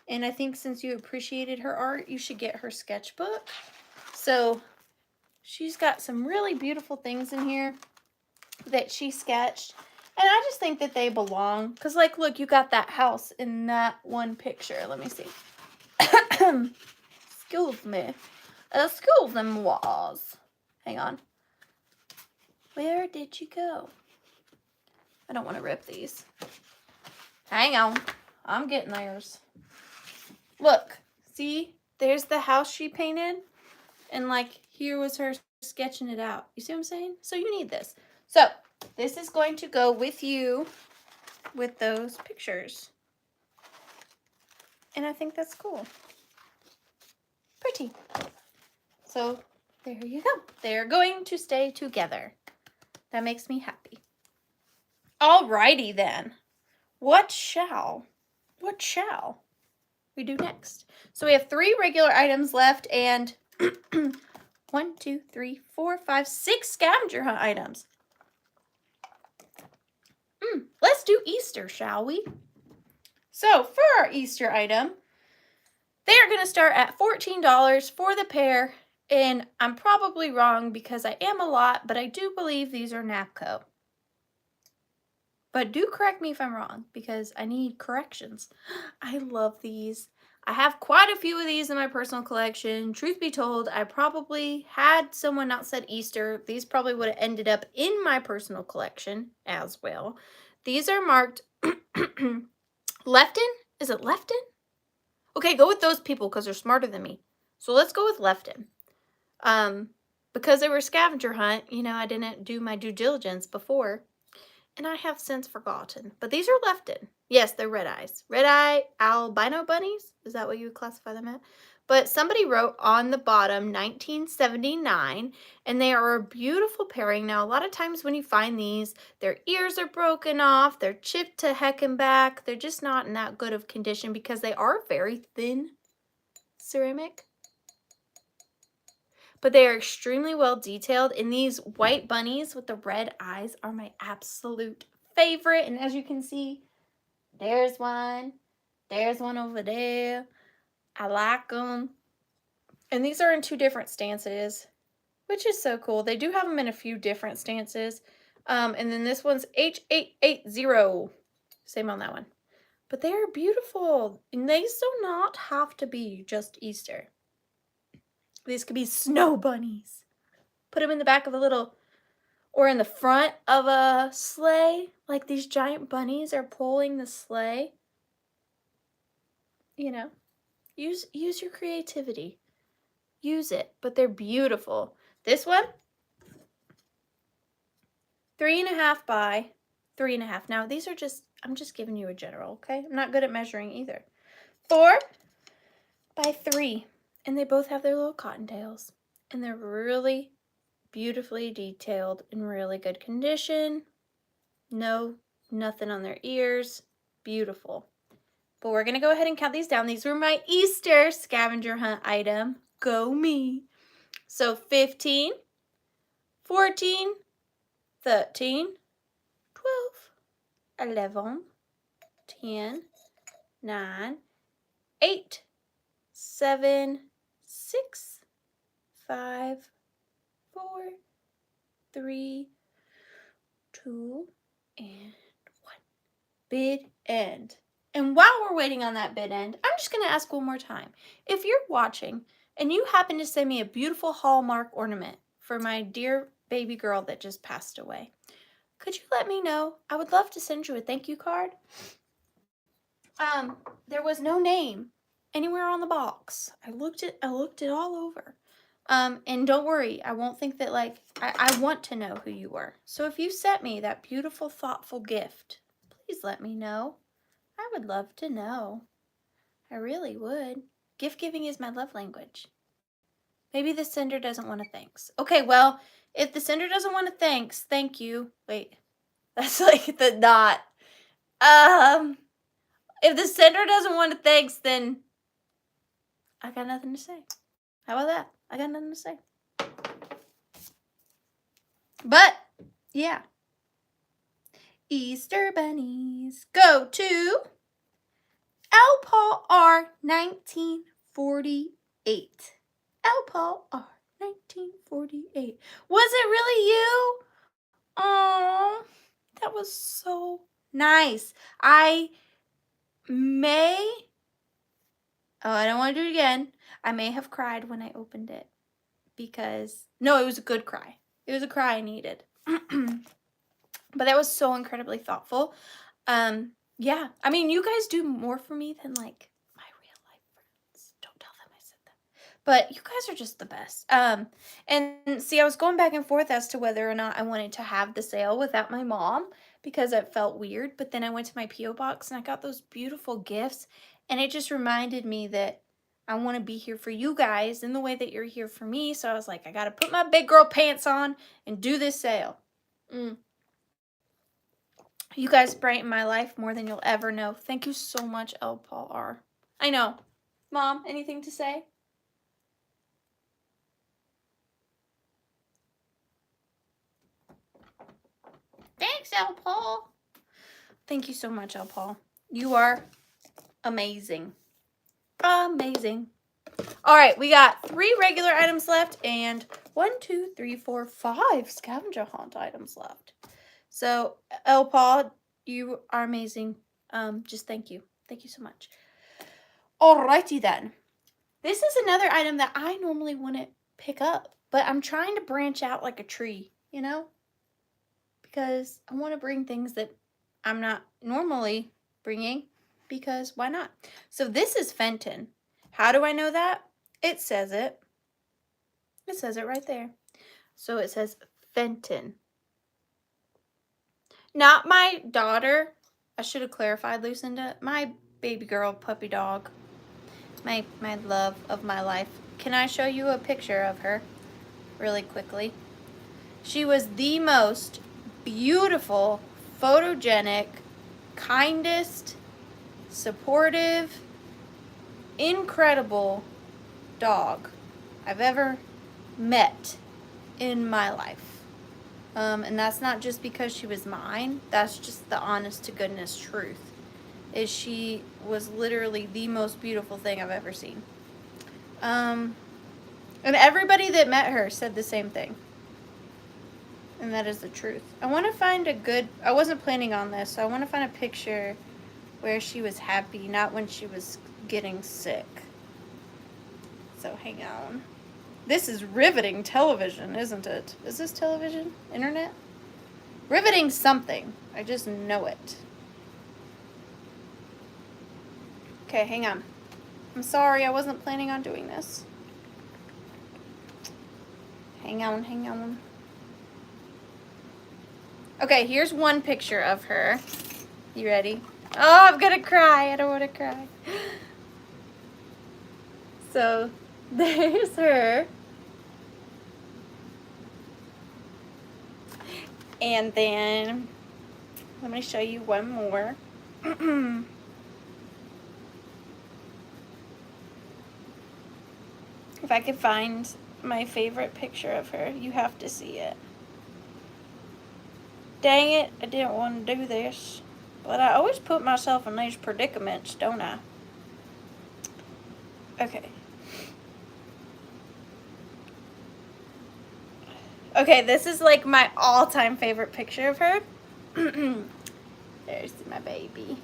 And I think since you appreciated her art, you should get her sketchbook. So she's got some really beautiful things in here that she sketched. And I just think that they belong. Because, like, look, you got that house in that one picture. Let me see. Excuse me. Excuse me, was. Hang on. Where did you go? I don't want to rip these. Hang on. I'm getting theirs. Look. See? There's the house she painted. And, like, here was her sketching it out. You see what I'm saying? So you need this. So, this is going to go with you with those pictures. And I think that's cool. Pretty. So, there you go. They're going to stay together. That makes me happy. Alrighty then. What shall we do next? So we have 3 regular items left and 1, 2, 3, 4, 5, 6 scavenger hunt items. Let's do Easter, shall we? So for our Easter item, they are going to start at $14 for the pair. And I'm probably wrong because I am a lot, but I do believe these are NAPCO. But do correct me if I'm wrong because I need corrections. I love these. I have quite a few of these in my personal collection. Truth be told, I probably had someone not said Easter. These probably would have ended up in my personal collection as well. These are marked Lefton. Is it Lefton? Okay, go with those people because they're smarter than me. So let's go with Lefton. Because they were scavenger hunt, you know, I didn't do my due diligence before. And I have since forgotten. But these are Lefton. Yes, they're red eyes. Red eye albino bunnies? Is that what you would classify them at? But somebody wrote on the bottom 1979. And they are a beautiful pairing. Now, a lot of times when you find these, their ears are broken off. They're chipped to heck and back. They're just not in that good of condition because they are very thin ceramic. But they are extremely well detailed. And these white bunnies with the red eyes are my absolute favorite. And as you can see, there's one. There's one over there. I like them. And these are in 2 different stances, which is so cool. They do have them in a few different stances. And then this one's H880. Same on that one. But they are beautiful. And these do not have to be just Easter. These could be snow bunnies. Put them in the back of a little, or in the front of a sleigh. Like these giant bunnies are pulling the sleigh. You know, use your creativity. Use it, but they're beautiful. This one, 3.5 by 3.5. Now these are just, I'm just giving you a general, okay? I'm not good at measuring either. 4 by 3. And they both have their little cottontails. And they're really beautifully detailed, in really good condition. Nothing on their ears. Beautiful. But we're going to go ahead and count these down. These were my Easter scavenger hunt item. Go me. So 15, 14, 13, 12, 11, 10, 9, 8, 7, 6, 5, 4, 3, 2, and 1. Bid end. And while we're waiting on that bid end, I'm just going to ask one more time. If you're watching and you happen to send me a beautiful Hallmark ornament for my dear baby girl that just passed away, could you let me know? I would love to send you a thank you card. There was no name anywhere on the box. I looked it all over. And don't worry, I won't think that, like, I want to know who you were. So if you sent me that beautiful, thoughtful gift, please let me know. I would love to know. I really would. Gift giving is my love language. Maybe the sender doesn't want to thanks. Okay, well, if the sender doesn't want to thanks, thank you. Wait, that's like the not. If the sender doesn't want to thanks, then I got nothing to say. How about that? I got nothing to say. But, yeah. Easter bunnies go to L. Paul R. 1948. L. Paul R. 1948. Was it really you? Oh, that That was so nice. I don't want to do it again. I may have cried when I opened it because, no, it was a good cry. It was a cry I needed. But that was so incredibly thoughtful. Yeah, I mean, you guys do more for me than like my real life friends. Don't tell them I said that. But you guys are just the best. And see, I was going back and forth as to whether or not I wanted to have the sale without my mom because it felt weird. But then I went to my P.o Box and I got those beautiful gifts. And it just reminded me that I want to be here for you guys in the way that you're here for me. So I was like, I got to put my big girl pants on and do this sale. You guys brighten my life more than you'll ever know. Thank you so much, L. Paul R. I know. Mom, anything to say? Thanks, L. Paul. Thank you so much, L. Paul. You are amazing. Amazing. All right, we got 3 regular items left and 1, 2, 3, 4, 5 scavenger hunt items left. So, L. Paul, you are amazing. Just thank you. Thank you so much. Alrighty then. This is another item that I normally wouldn't pick up, but I'm trying to branch out like a tree, you know? Because I want to bring things that I'm not normally bringing, because why not? So this is Fenton. How do I know that? It says it. It says it right there. So it says Fenton. Not my daughter. I should have clarified, Lucinda. My baby girl puppy dog. My love of my life. Can I show you a picture of her really quickly? She was the most beautiful, photogenic, kindest, supportive, incredible dog I've ever met in my life. And that's not just because she was mine. That's just the honest to goodness truth. Is she was literally the most beautiful thing I've ever seen. And everybody that met her said the same thing. And that is the truth. I want to find I wasn't planning on this, so I want to find a picture where she was happy, not when she was getting sick. So hang on. This is riveting television, isn't it? Is this television? Internet? Riveting something. I just know it. Okay, hang on. I'm sorry, I wasn't planning on doing this. Hang on. Okay, here's one picture of her. You ready? Oh, I'm gonna cry. I don't want to cry. So, there's her. And then, let me show you one more. If I could find my favorite picture of her, you have to see it. Dang it, I didn't want to do this. But I always put myself in these predicaments, don't I? Okay. Okay, this is like my all-time favorite picture of her. There's my baby.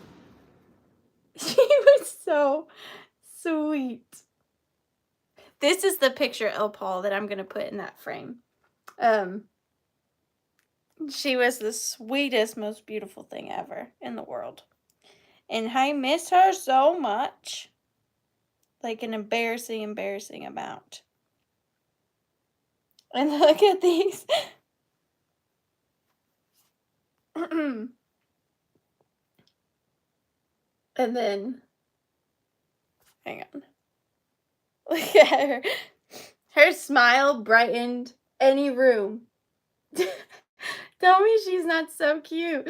She was so sweet. This is the picture, L. Paul, that I'm going to put in that frame. She was the sweetest, most beautiful thing ever in the world. And I miss her so much. Like an embarrassing amount. And look at these. And then, hang on. Look at her. Her smile brightened any room. Tell me she's not so cute.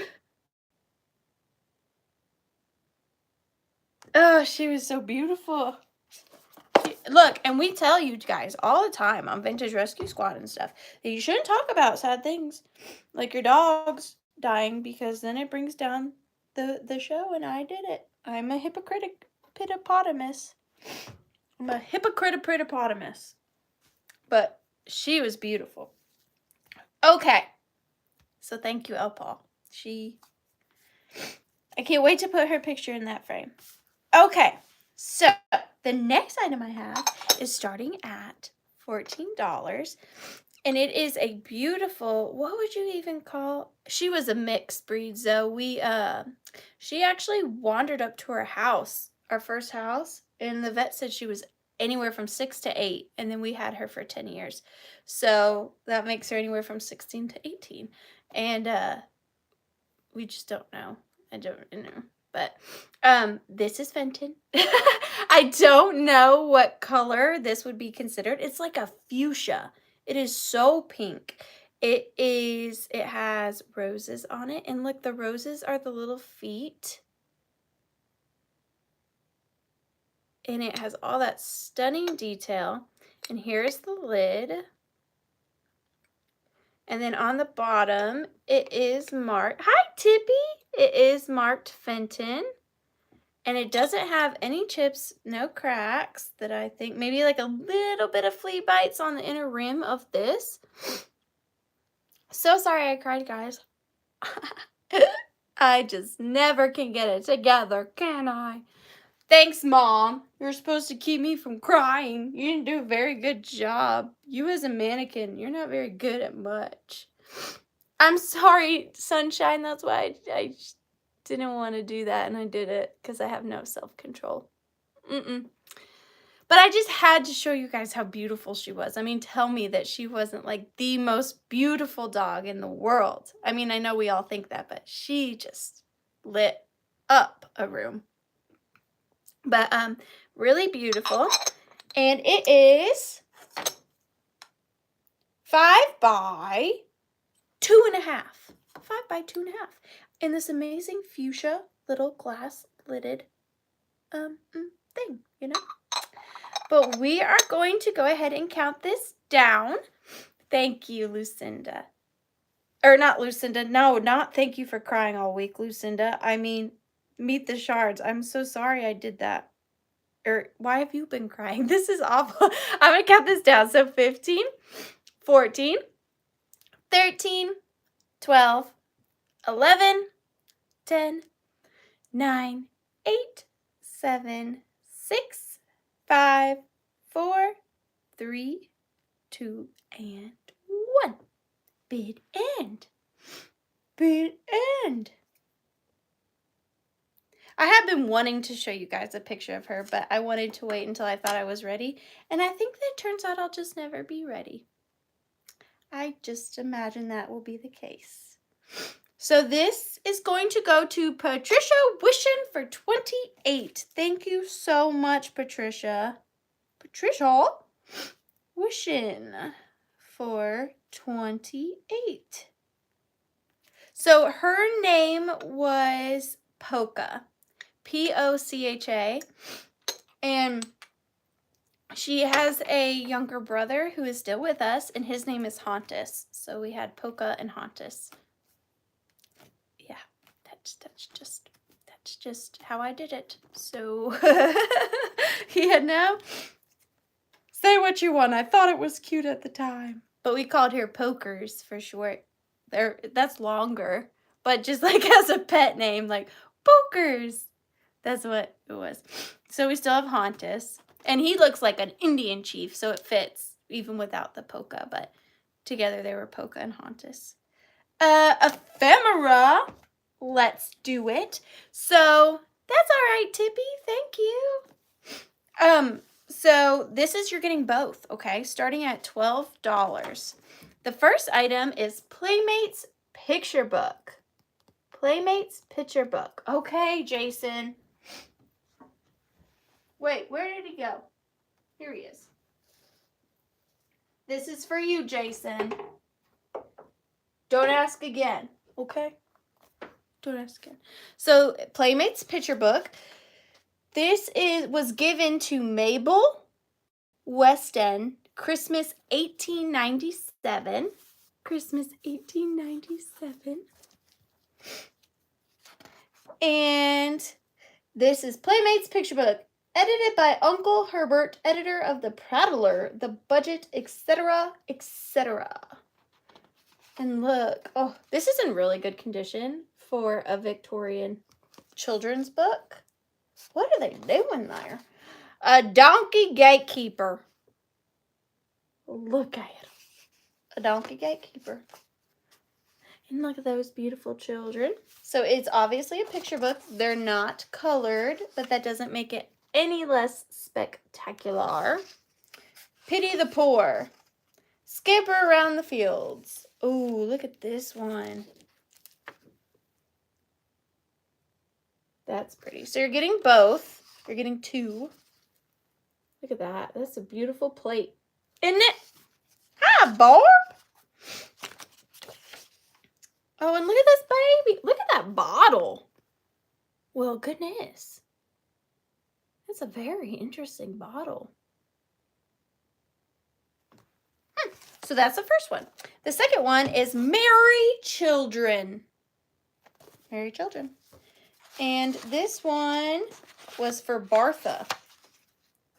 Oh, she was so beautiful. Look, and we tell you guys all the time on Vintage Rescue Squad and stuff that you shouldn't talk about sad things like your dog's dying, because then it brings down the show, and I did it. I'm a hippopotamus. I'm a hippopotamus. But she was beautiful. Okay. So thank you, L. Paul. I can't wait to put her picture in that frame. Okay, so the next item I have is starting at $14. And it is a beautiful, what would you even call? She was a mixed breed, Zoe. She actually wandered up to our house, our first house, and the vet said she was anywhere from 6 to 8, and then we had her for 10 years. So that makes her anywhere from 16 to 18. And we just don't know. I don't know. But this is Fenton. I don't know what color this would be considered. It's like a fuchsia. It is so pink. It has roses on it. And look, the roses are the little feet. And it has all that stunning detail. And here's the lid. And then on the bottom, it is marked. Hi, Tippy. It is marked Fenton. And it doesn't have any chips, no cracks that I think. Maybe like a little bit of flea bites on the inner rim of this. So sorry I cried, guys. I just never can get it together, can I? Thanks, Mom. You're supposed to keep me from crying. You didn't do a very good job. You as a mannequin, you're not very good at much. I'm sorry, Sunshine. That's why I just didn't want to do that, and I did it because I have no self-control. But I just had to show you guys how beautiful she was. I mean, tell me that she wasn't like the most beautiful dog in the world. I mean, I know we all think that, but she just lit up a room. But really beautiful. And it is 5 by 2.5. 5 by 2.5. In this amazing fuchsia little glass lidded thing, you know? But we are going to go ahead and count this down. Thank you, Lucinda. Or not Lucinda. No, not thank you for crying all week, Lucinda. I mean, meet the shards. I'm so sorry I did that. Or why have you been crying? This is awful. I'm going to count this down. So 15, 14, 13, 12, 11, 10, 9, 8, 7, 6, 5, 4, 3, 2, and 1. Bid end. Bid end. I have been wanting to show you guys a picture of her, but I wanted to wait until I thought I was ready. And I think that it turns out I'll just never be ready. I just imagine that will be the case. So this is going to go to Patricia Wishing for 28. Thank you so much, Patricia. Patricia Wishing for 28. So her name was Poca. P-O-C-H-A. And she has a younger brother who is still with us, and his name is Hauntus. So we had Poca and Hauntus. Yeah, that's just how I did it. So yeah, now say what you want. I thought it was cute at the time, but we called her Pokers for short. That's longer, but just like as a pet name, like Pokers. That's what it was. So we still have Hauntus. And he looks like an Indian chief, so it fits even without the Poca. But together they were Poca and Hauntus. Ephemera. Let's do it. So that's all right, Tippy. Thank you. So this is, you're getting both, okay? Starting at $12. The first item is Playmates Picture Book. Playmates Picture Book. Okay, Jason. Wait, where did he go? Here he is. This is for you, Jason. Don't ask again, okay? Don't ask again. So, Playmates Picture Book. This was given to Mabel Weston, Christmas 1897. Christmas 1897. And this is Playmates Picture Book. Edited by Uncle Herbert, editor of The Prattler, The Budget, etc., etc. And look, oh, this is in really good condition for a Victorian children's book. What are they doing there? A donkey gatekeeper. Look at it. A donkey gatekeeper. And look at those beautiful children. So it's obviously a picture book. They're not colored, but that doesn't make it any less spectacular. Pity the poor. Scamper around the fields. Ooh, look at this one. That's pretty. So you're getting both. You're getting two. Look at that. That's a beautiful plate. Isn't it? Hi, Barb. Oh, and look at this baby. Look at that bottle. Well, goodness. That's a very interesting bottle. So that's the first one. The second one is Merry Children. Merry Children. And this one was for Bartha.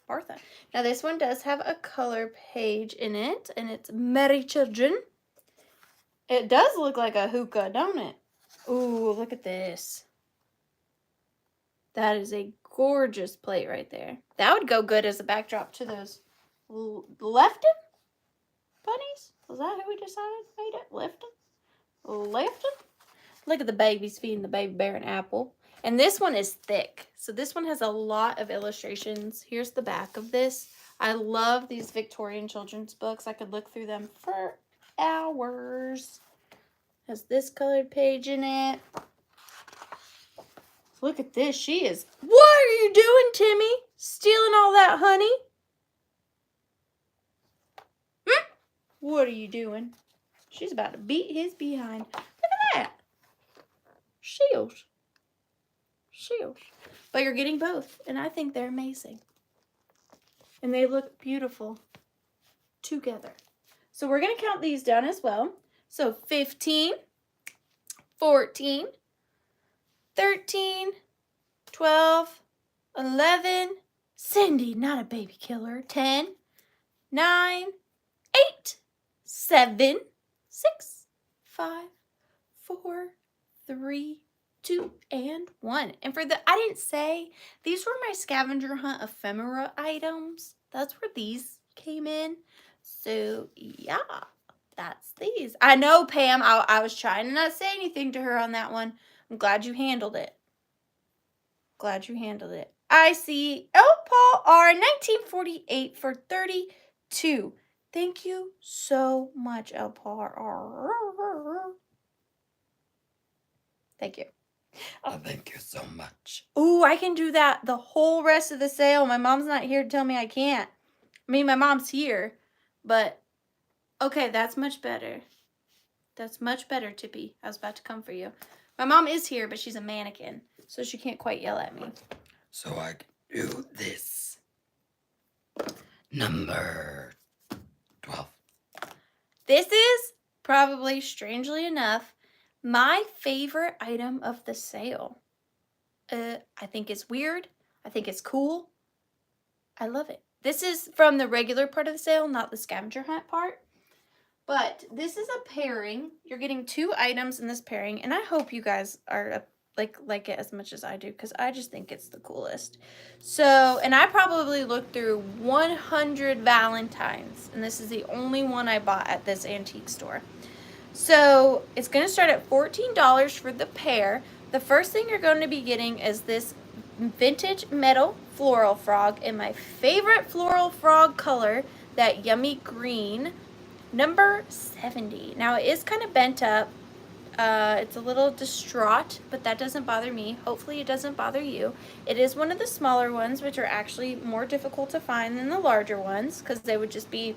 Bartha. Now this one does have a color page in it, and it's Merry Children. It does look like a hookah, don't it? Ooh, look at this. That is a gorgeous plate right there. That would go good as a backdrop to those Lefton bunnies. Was that who we decided made it? Lefton? Lefton? Look at the babies feeding the baby bear an apple. And this one is thick. So this one has a lot of illustrations. Here's the back of this. I love these Victorian children's books. I could look through them for hours. Has this colored page in it. Look at this. She is. What are you doing, Timmy? Stealing all that honey? What are you doing? She's about to beat his behind. Look at that. Shields. Shields. But you're getting both, and I think they're amazing. And they look beautiful together. So we're going to count these down as well. So 15, 14, 13, 12, 11, Cindy, not a baby killer, 10, 9, 8, 7, 6, 5, 4, 3, 2, and 1. And for the, I didn't say, these were my scavenger hunt ephemera items. That's where these came in. So, yeah, that's these. I know, Pam, I was trying to not say anything to her on that one. I'm glad you handled it. Glad you handled it. I see L. Paul R. 1948 for 32. Thank you so much, L. Paul R. Thank you. Oh, thank you so much. Ooh, I can do that the whole rest of the sale. My mom's not here to tell me I can't. I mean, my mom's here, but okay, that's much better. That's much better, Tippy. I was about to come for you. My mom is here, but she's a mannequin, so she can't quite yell at me. So I can do this. Number 12. This is probably, strangely enough, my favorite item of the sale. I think it's weird. I think it's cool. I love it. This is from the regular part of the sale, not the scavenger hunt part. But this is a pairing. You're getting 2 items in this pairing, and I hope you guys are like it as much as I do, because I just think it's the coolest. So, and I probably looked through 100 Valentines, and this is the only one I bought at this antique store. So it's going to start at $14 for the pair. The first thing you're going to be getting is this vintage metal floral frog in my favorite floral frog color, that yummy green, number 70. Now it is kind of bent up. It's a little distraught, but that doesn't bother me. Hopefully it doesn't bother you. It is one of the smaller ones, which are actually more difficult to find than the larger ones, because they would just be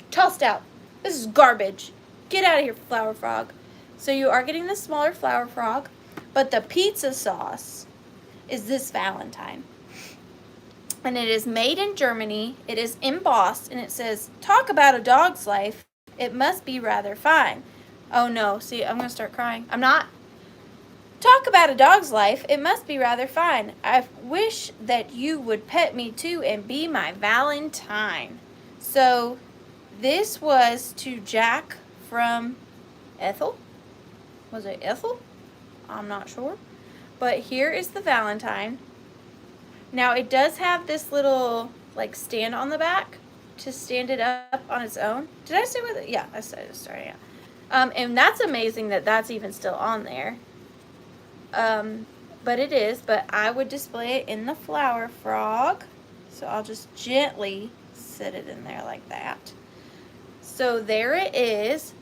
tossed out. This is garbage. Get out of here, flower frog. So you are getting the smaller flower frog, but the pizza sauce is this Valentine. And it is made in Germany. It is embossed, and it says, "Talk about a dog's life. It must be rather fine." Oh no, see, I'm going to start crying. I'm not. "Talk about a dog's life. It must be rather fine. I wish that you would pet me too and be my Valentine." So this was to Jack from Ethel? Was it Ethel? I'm not sure. But here is the Valentine. Now it does have this little like stand on the back to stand it up on its own. Did I say with it? Yeah, I started starting out. And that's amazing that that's even still on there. But it is, but I would display it in the flower frog. So I'll just gently sit it in there like that. So there it is.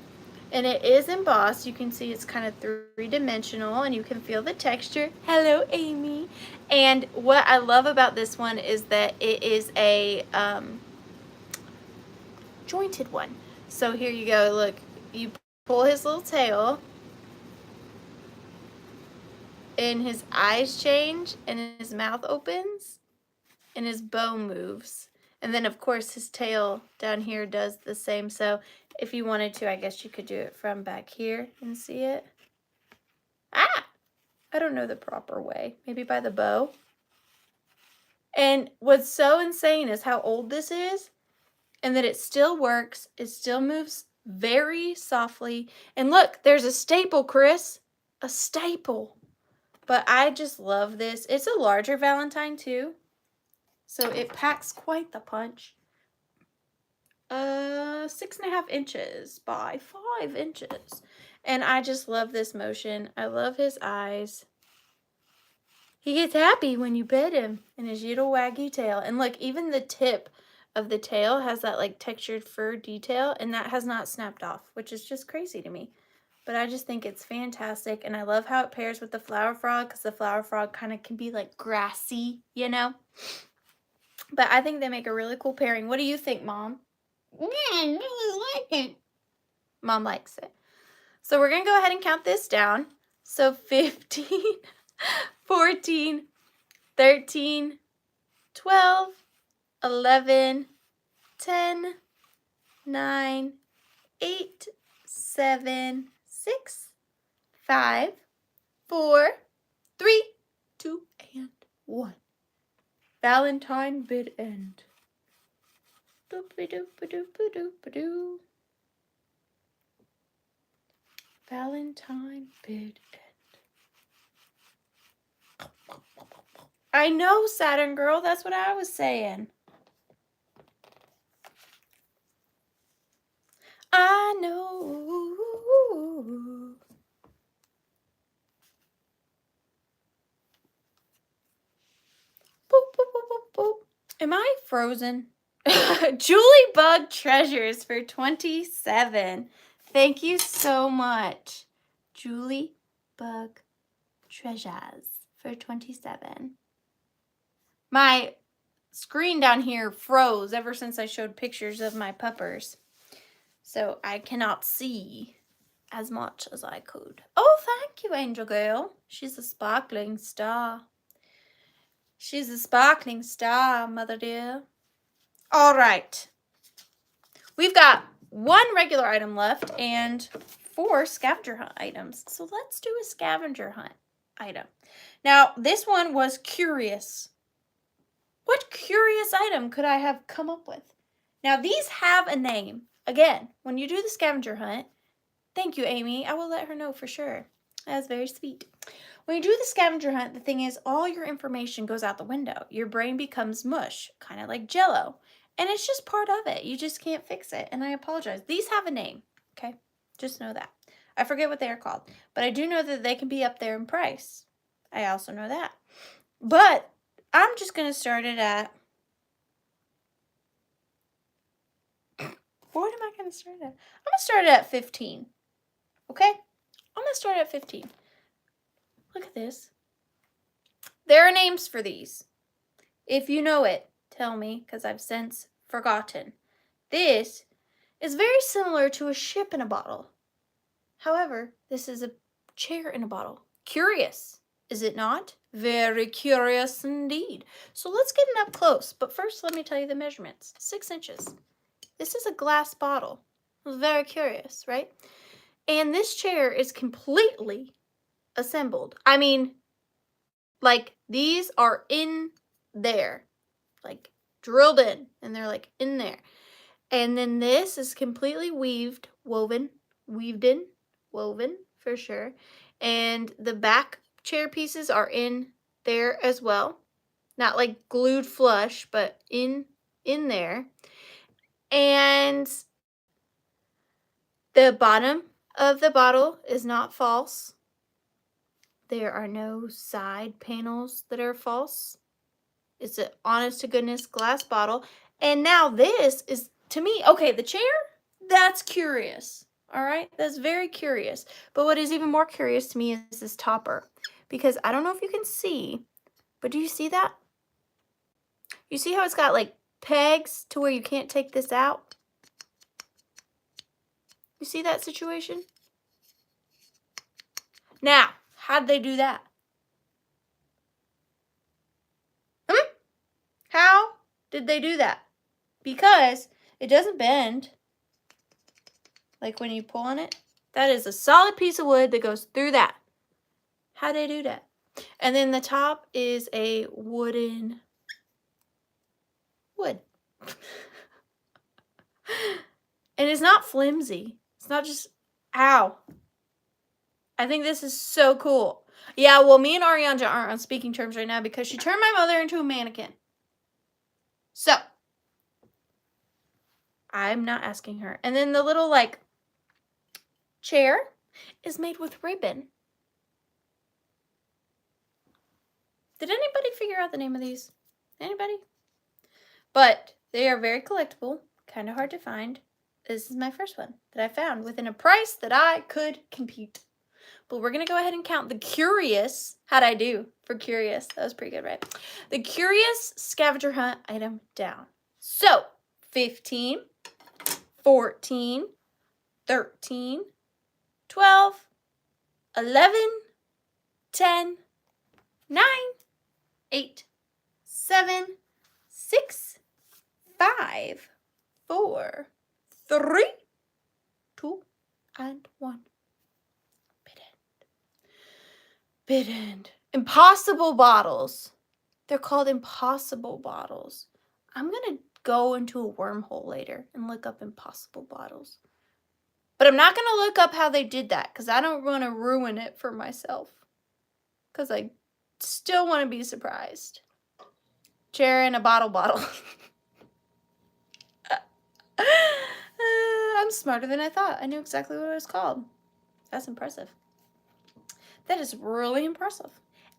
And it is embossed. You can see it's kind of three-dimensional and you can feel the texture. Hello, Amy. And what I love about this one is that it is a jointed one. So here you go. Look, you pull his little tail and his eyes change and his mouth opens and his bow moves. And then of course his tail down here does the same. So if you wanted to, I guess you could do it from back here and see it. Ah! I don't know the proper way. Maybe by the bow. And what's so insane is how old this is and that it still works. It still moves very softly. And look, there's a staple, Chris. A staple. But I just love this. It's a larger Valentine too. So it packs quite the punch. 6.5 inches by 5 inches. And I just love this motion. I love his eyes. He gets happy when you pet him and his little waggy tail. And look, even the tip of the tail has that like textured fur detail and that has not snapped off, which is just crazy to me. But I just think it's fantastic. And I love how it pairs with the flower frog because the flower frog kind of can be like grassy, you know? But I think they make a really cool pairing. What do you think, Mom? Yeah, I really like it. Mom likes it. So we're going to go ahead and count this down. So 15, 14, 13, 12, 11, 10, 9, 8, 7, 6, 5, 4, 3, 2, and 1. Valentine bid end. Doop-a-doop-a-doop-a-doop-a-doo. Valentine bid end. I know, Saturn girl. That's what I was saying. I know. Boop, boop, boop, boop, boop. Am I frozen? Julie Bug Treasures for 27. Thank you so much. Julie Bug Treasures for 27. My screen down here froze ever since I showed pictures of my puppers. So I cannot see as much as I could. Oh, thank you, Angel Girl. She's a sparkling star. She's a sparkling star, mother dear. All right. We've got 1 regular item left and 4 scavenger hunt items. So let's do a scavenger hunt item. Now, this one was curious. What curious item could I have come up with? Now, these have a name. Again, when you do the scavenger hunt, thank you, Amy. I will let her know for sure. That's very sweet. When you do the scavenger hunt, the thing is all your information goes out the window. Your brain becomes mush, kind of like Jell-O. And it's just part of it. You just can't fix it. And I apologize. These have a name, okay? Just know that. I forget what they are called. But I do know that they can be up there in price. I also know that. But I'm just going to start it at... What am I going to start at? I'm going to start it at 15. Okay? I'm going to start at 15. Look at this. There are names for these. If you know it, tell me, because I've since forgotten. This is very similar to a ship in a bottle. However, this is a chair in a bottle. Curious, is it not? Very curious indeed. So let's get it up close. But first, let me tell you the measurements. 6 inches. This is a glass bottle. Very curious, right? And this chair is completely assembled. I mean, like, these are in there. Like, drilled in. And they're, like, in there. And then this is completely weaved in. woven for sure. And the back chair pieces are in there as well. Not like glued flush, but in there. And the bottom of the bottle is not false. There are no side panels that are false. It's an honest to goodness glass bottle. And now this is, to me, okay, the chair, that's curious. All right, that's very curious. But what is even more curious to me is this topper. Because I don't know if you can see, but do you see that? You see how it's got like pegs to where you can't take this out? You see that situation? Now, how'd they do that? How did they do that? Because it doesn't bend. Like when you pull on it. That is a solid piece of wood that goes through that. How'd they do that? And then the top is a wooden wood. And it's not flimsy. It's not just, ow. I think this is so cool. Yeah, well, me and Ariana aren't on speaking terms right now because she turned my mother into a mannequin. So, I'm not asking her. And then the little, like, chair is made with ribbon. Did anybody figure out the name of these? Anybody? But they are very collectible, kind of hard to find. This is my first one that I found within a price that I could compete. But we're going to go ahead and count the Curious. How'd I do for Curious? That was pretty good, right? The Curious Scavenger Hunt item down. So, 15, 14, 13, 12, 11, 10, 9, 8, 7, 6, 5, 4, 3, 2, and 1. Bid end. Impossible bottles. They're called impossible bottles. I'm going to go into a wormhole later and look up impossible bottles. But I'm not going to look up how they did that because I don't want to ruin it for myself. Because I still want to be surprised. Chair in a bottle. I'm smarter than I thought. I knew exactly what it was called. That's impressive. That is really impressive.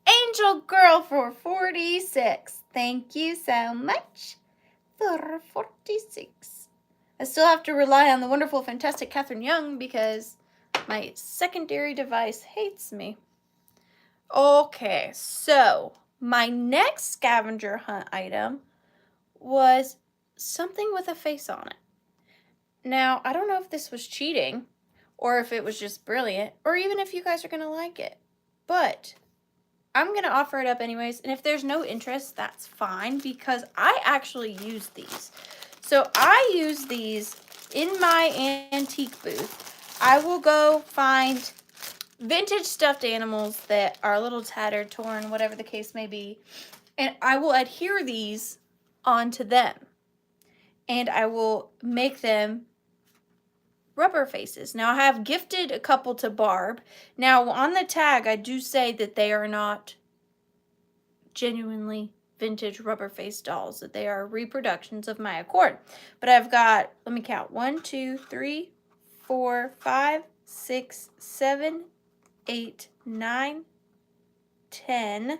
Angel Girl for 46. Thank you so much for 46. I still have to rely on the wonderful, fantastic Catherine Young because my secondary device hates me. Okay, so my next scavenger hunt item was something with a face on it. Now, I don't know if this was cheating or if it was just brilliant or even if you guys are going to like it. But I'm going to offer it up anyways. And if there's no interest, that's fine because I actually use these. So I use these in my antique booth. I will go find vintage stuffed animals that are a little tattered, torn, whatever the case may be. And I will adhere these onto them. And I will make them rubber faces. Now, I have gifted a couple to Barb. Now, on the tag, I do say that they are not genuinely vintage rubber face dolls, that they are reproductions of my Accord. But I've got, let me count, 1, 2, 3, 4, 5, 6, 7, 8, 9, 10,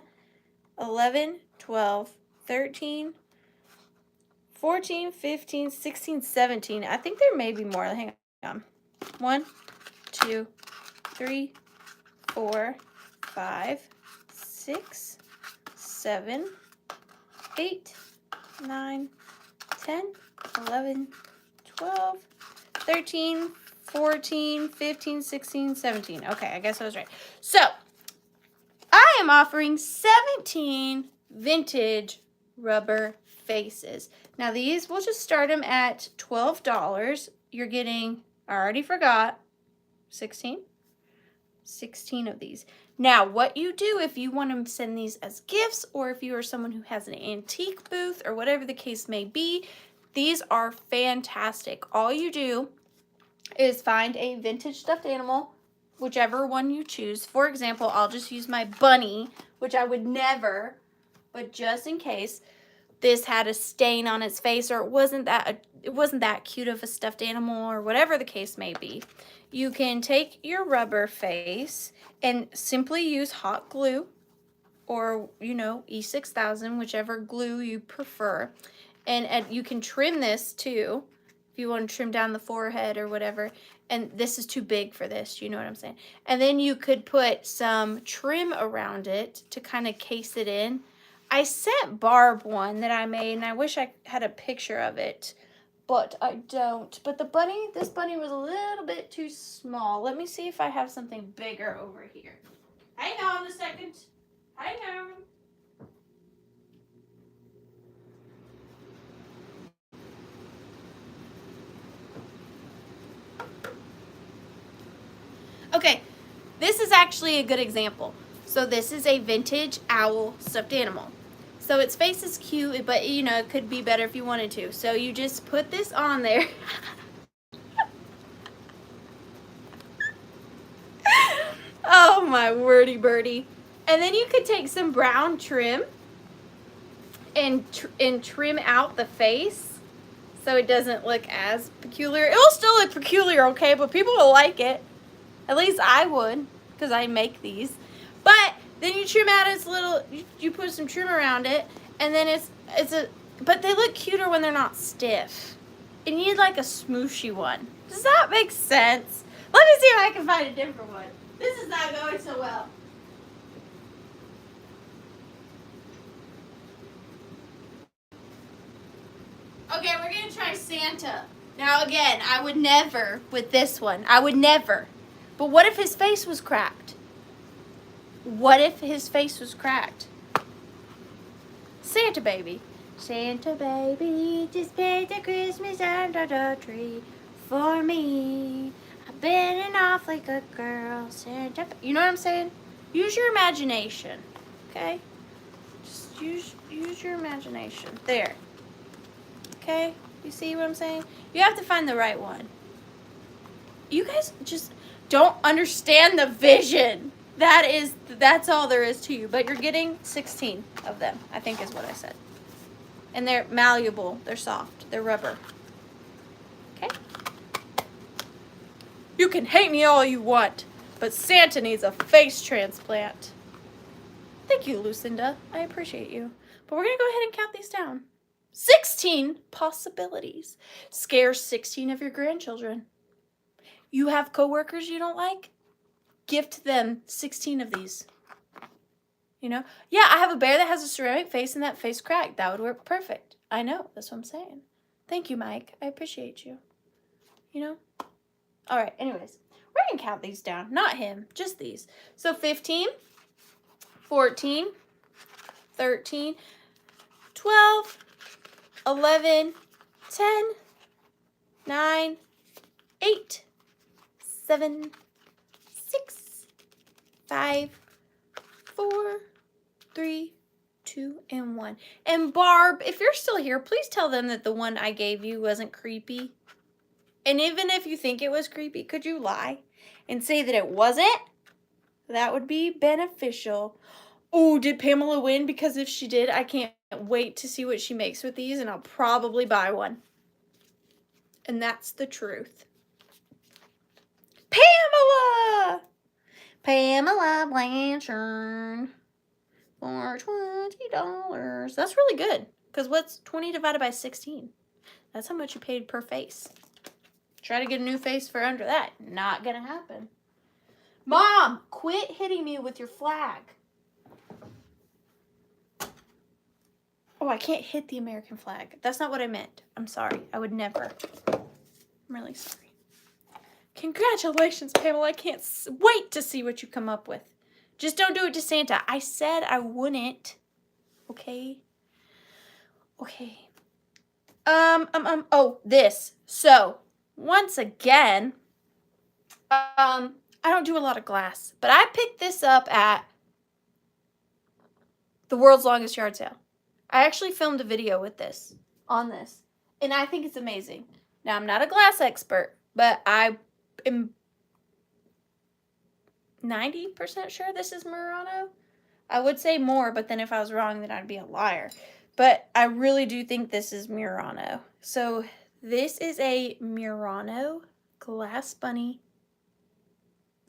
11, 12, 13, 14, 15, 16, 17. I think there may be more. Hang on. 1, 2, 3, 4, 5, 6, 7, 8, 9, 10, 11, 12, 13, 14, 15, 16, 17. Okay, I guess I was right. So, I am offering 17 vintage rubber faces. Now, these, we'll just start them at $12. You're getting, I already forgot, 16 of these. Now, what you do if you want to send these as gifts or if you are someone who has an antique booth or whatever the case may be, these are fantastic. All you do is find a vintage stuffed animal whichever one you choose. For example, I'll just use my bunny, which I would never, but just in case this had a stain on its face, or it wasn't that cute of a stuffed animal, or whatever the case may be. You can take your rubber face and simply use hot glue, or E6000, whichever glue you prefer. And you can trim this too, if you want to trim down the forehead or whatever. And this is too big for this, you know what I'm saying? And then you could put some trim around it to kind of case it in. I sent Barb one that I made, and I wish I had a picture of it, but I don't. But this bunny was a little bit too small. Let me see if I have something bigger over here. Hang on a second. Hang on. Okay, this is actually a good example. So this is a vintage owl stuffed animal. So its face is cute, but it could be better if you wanted to. So you just put this on there. Oh my wordy birdie. And then you could take some brown trim and trim out the face so it doesn't look as peculiar. It will still look peculiar, okay, but people will like it. At least I would, because I make these. But then you trim out its little, you put some trim around it, and then but they look cuter when they're not stiff. And you need like a smooshy one. Does that make sense? Let me see if I can find a different one. This is not going so well. Okay, we're going to try Santa. Now again, I would never with this one. I would never. But what if his face was cracked? What if his face was cracked? Santa baby. Santa baby, just paint the Christmas under the tree for me. I've been an awfully good girl, Santa. You know what I'm saying? Use your imagination, okay? Just use your imagination. There. Okay? You see what I'm saying? You have to find the right one. You guys just don't understand the vision. That's all there is to you. But you're getting 16 of them, I think is what I said. And they're malleable. They're soft. They're rubber. Okay? You can hate me all you want, but Santa needs a face transplant. Thank you, Lucinda. I appreciate you. But we're going to go ahead and count these down. 16 possibilities. Scare 16 of your grandchildren. You have coworkers you don't like? Gift them 16 of these. Yeah, I have a bear that has a ceramic face and that face cracked. That would work perfect. I know. That's what I'm saying. Thank you, Mike. I appreciate you. All right, anyways. We're going to count these down. Not him, just these. So 15, 14, 13, 12, 11, 10, 9, 8, 7, 6, 5, 4, 3, 2, and 1. And Barb, if you're still here, please tell them that the one I gave you wasn't creepy. And even if you think it was creepy, could you lie and say that it wasn't? That would be beneficial. Oh, did Pamela win? Because if she did, I can't wait to see what she makes with these, and I'll probably buy one. And that's the truth. Pamela! Pamela Blanchard for $20. That's really good, because what's 20 divided by 16? That's how much you paid per face. Try to get a new face for under that. Not gonna happen. Mom, quit hitting me with your flag. Oh, I can't hit the American flag. That's not what I meant. I'm sorry. I would never. I'm really sorry. Congratulations, Pamela. I can't wait to see what you come up with. Just don't do it to Santa. I said I wouldn't. Okay? Okay. Oh, this. So, once again, I don't do a lot of glass, but I picked this up at the world's longest yard sale. I actually filmed a video with this, on this, and I think it's amazing. Now, I'm not a glass expert, but I am 90% sure this is Murano. I would say more, but then if I was wrong, then I'd be a liar. But I really do think this is Murano. So this is a Murano glass bunny.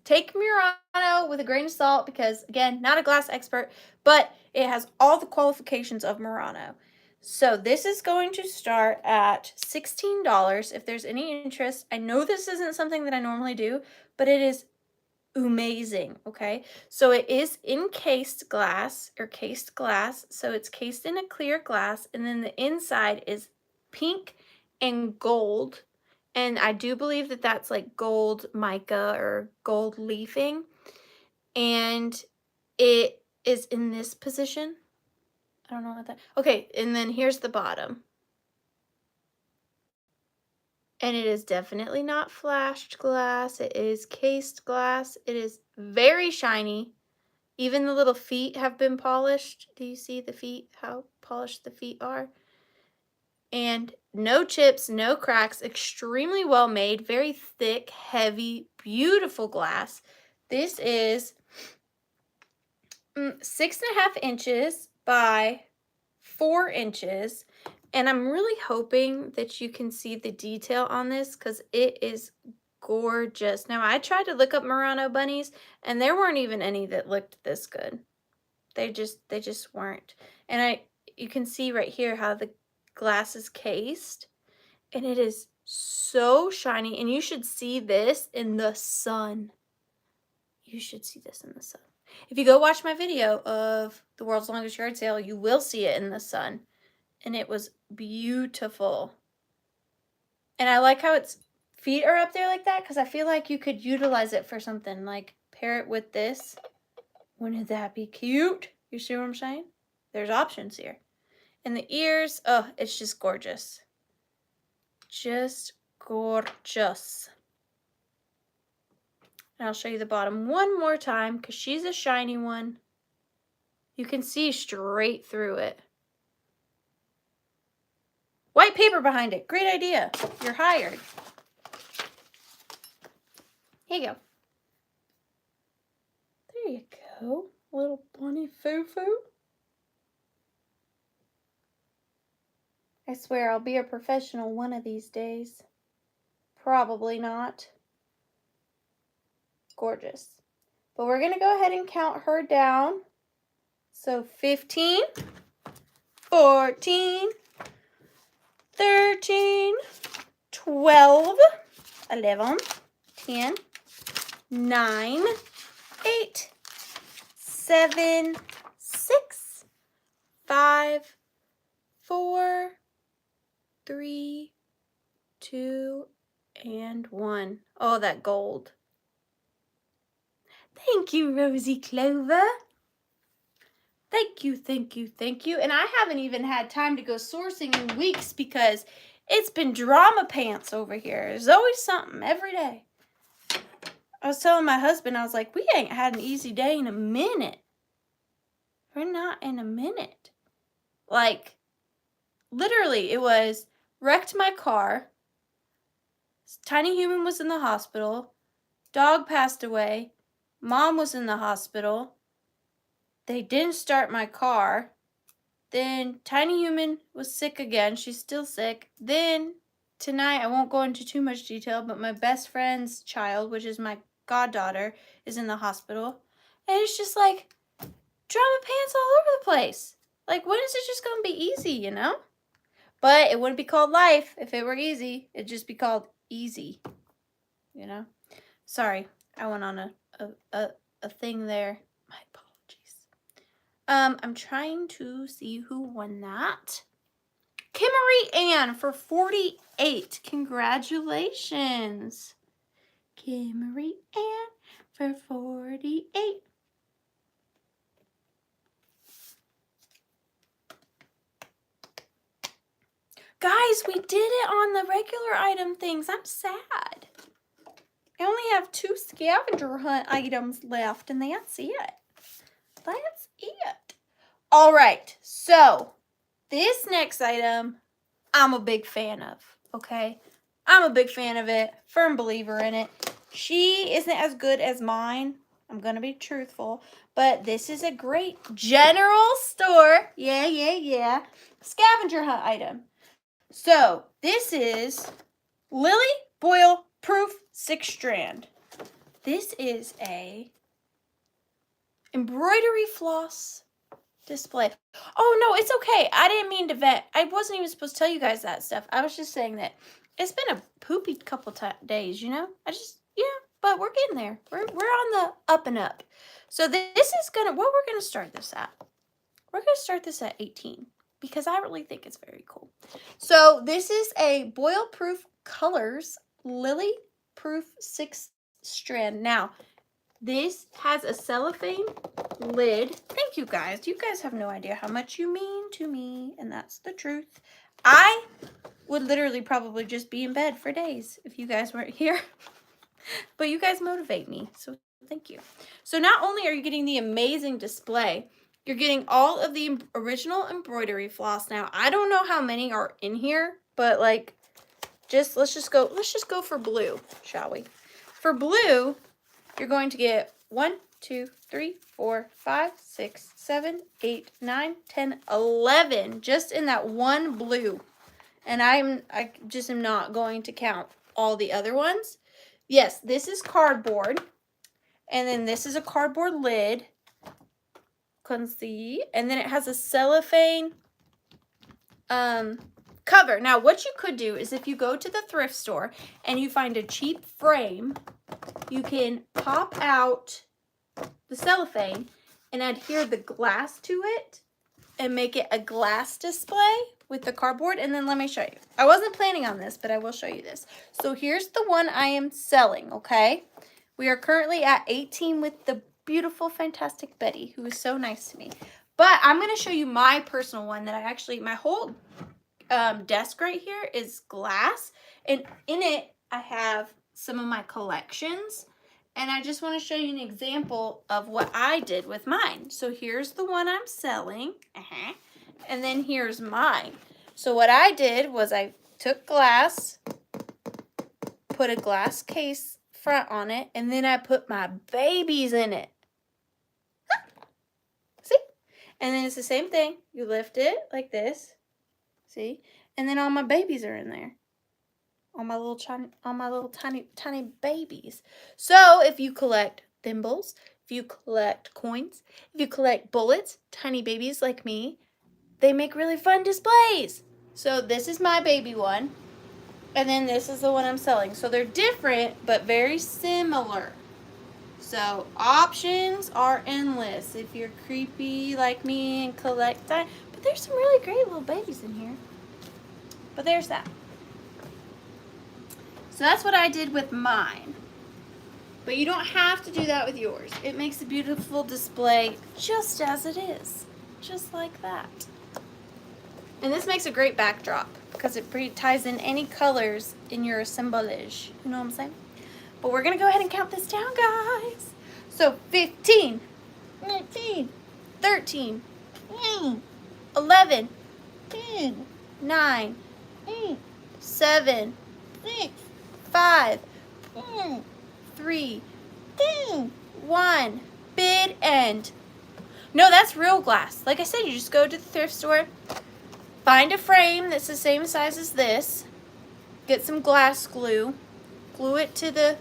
Take Murano with a grain of salt because, again, not a glass expert, but it has all the qualifications of Murano. So this is going to start at $16 if there's any interest. I know this isn't something that I normally do, but it is amazing, okay? So it is encased glass or cased glass. So it's cased in a clear glass, and then the inside is pink and gold. And I do believe that that's like gold mica or gold leafing. And it is in this position. I don't know what that. Okay, and then here's the bottom. And it is definitely not flashed glass. It is cased glass. It is very shiny. Even the little feet have been polished. Do you see the feet, how polished the feet are? And no chips, no cracks, extremely well made, very thick, heavy, beautiful glass. This is 6.5 inches by 4 inches. And I'm really hoping that you can see the detail on this because it is gorgeous. Now, I tried to look up Murano bunnies and there weren't even any that looked this good. They just weren't. And you can see right here how the glass is cased, and it is so shiny, and you should see this in the sun. You should see this in the sun. If you go watch my video of the world's longest yard sale, you will see it in the sun, and it was beautiful. And I like how its feet are up there like that because I feel like you could utilize it for something, like pair it with this. Wouldn't that be cute? You see what I'm saying? There's options here. And the ears, oh, it's just gorgeous. Just gorgeous. And I'll show you the bottom one more time because she's a shiny one. You can see straight through it. White paper behind it. Great idea. You're hired. Here you go. There you go. Little bunny foo-foo. I swear I'll be a professional one of these days. Probably not. Gorgeous. But we're going to go ahead and count her down. So 15, 14, 13, 12, 11, 10, 9, 8, 7, 6, 5, 4, 3, 2, and 1. Oh, that gold. Thank you, Rosie Clover. Thank you, thank you, thank you. And I haven't even had time to go sourcing in weeks because it's been drama pants over here. There's always something every day. I was telling my husband, I was like, we ain't had an easy day in a minute. We're not in a minute. Like, literally, it was wrecked my car. Tiny Human was in the hospital. Dog passed away. Mom was in the hospital. They didn't start my car. Then Tiny Human was sick again. She's still sick. Then tonight, I won't go into too much detail, but my best friend's child, which is my goddaughter, is in the hospital. And it's just like drama pants all over the place. Like, when is it just going to be easy, you know? But it wouldn't be called life if it were easy. It'd just be called easy, you know? Sorry, I went on a thing there. My apologies. I'm trying to see who won that. Kimmery Ann for 48. Congratulations. Kimmery Ann for 48. Guys, we did it on the regular item things. I'm sad. I only have 2 scavenger hunt items left, and that's it. That's it. All right, so this next item, I'm a big fan of, okay? I'm a big fan of it, firm believer in it. She isn't as good as mine. I'm going to be truthful. But this is a great general store. Yeah. Scavenger hunt item. So this is Lily Boyle Proof 6 strand. This is a embroidery floss display. Oh no, it's okay. I didn't mean to vent. I wasn't even supposed to tell you guys that stuff. I was just saying that it's been a poopy couple days, you know? But we're getting there. We're on the up and up. So this is what we're gonna start this at. We're gonna start this at 18 because I really think it's very cool. So this is a Boil Proof Colors Lily Proof 6 strand. Now, this has a cellophane lid. Thank you guys. You guys have no idea how much you mean to me, and that's the truth. I would literally probably just be in bed for days if you guys weren't here. But you guys motivate me, so thank you. So not only are you getting the amazing display, you're getting all of the original embroidery floss. Now, I don't know how many are in here, but like, let's just go for blue, shall we? For blue, you're going to get 1, 2, 3, 4, 5, 6, 7, 8, 9, 10, 11 just in that one blue. And I just am not going to count all the other ones. Yes, this is cardboard. And then this is a cardboard lid. Couldn't see. And then it has a cellophane cover. Now, what you could do is if you go to the thrift store and you find a cheap frame, you can pop out the cellophane and adhere the glass to it and make it a glass display with the cardboard. And then let me show you. I wasn't planning on this, but I will show you this. So here's the one I am selling, okay? We are currently at 18 with the beautiful, fantastic Betty, who is so nice to me. But I'm going to show you my personal one that my whole desk right here is glass. And in it, I have some of my collections. And I just want to show you an example of what I did with mine. So here's the one I'm selling. And then here's mine. So what I did was I took glass, put a glass case front on it, and then I put my babies in it. See? And then it's the same thing. You lift it like this. See? And then all my babies are in there. All my little tiny babies. So if you collect thimbles, if you collect coins, if you collect bullets, tiny babies like me, they make really fun displays. So this is my baby one. And then this is the one I'm selling. So they're different, but very similar. So options are endless if you're creepy like me and collect that. But there's some really great little babies in here. But there's that. So that's what I did with mine. But you don't have to do that with yours. It makes a beautiful display just as it is. Just like that. And this makes a great backdrop because it ties in any colors in your assemblage. You know what I'm saying? But we're going to go ahead and count this down, guys. So 15, 19, 13, 11, 10, 9, 8, 7, 6, 5, 4, 3, 2, 1. Bid end. No, that's real glass. Like I said, you just go to the thrift store, find a frame that's the same size as this, get some glass glue, glue it to the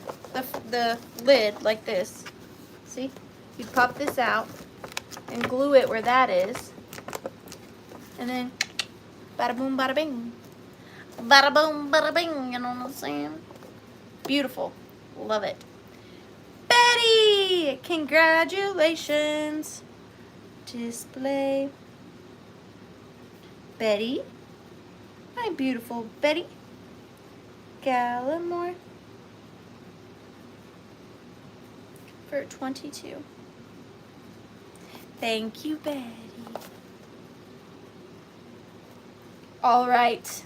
lid like this. See? You pop this out and glue it where that is. And then bada boom, bada bing. Bada boom, bada bing, you know what I'm saying? Beautiful. Love it. Betty! Congratulations. Display. Betty. My beautiful Betty. Gallimore. For 22. Thank you, Betty. All right.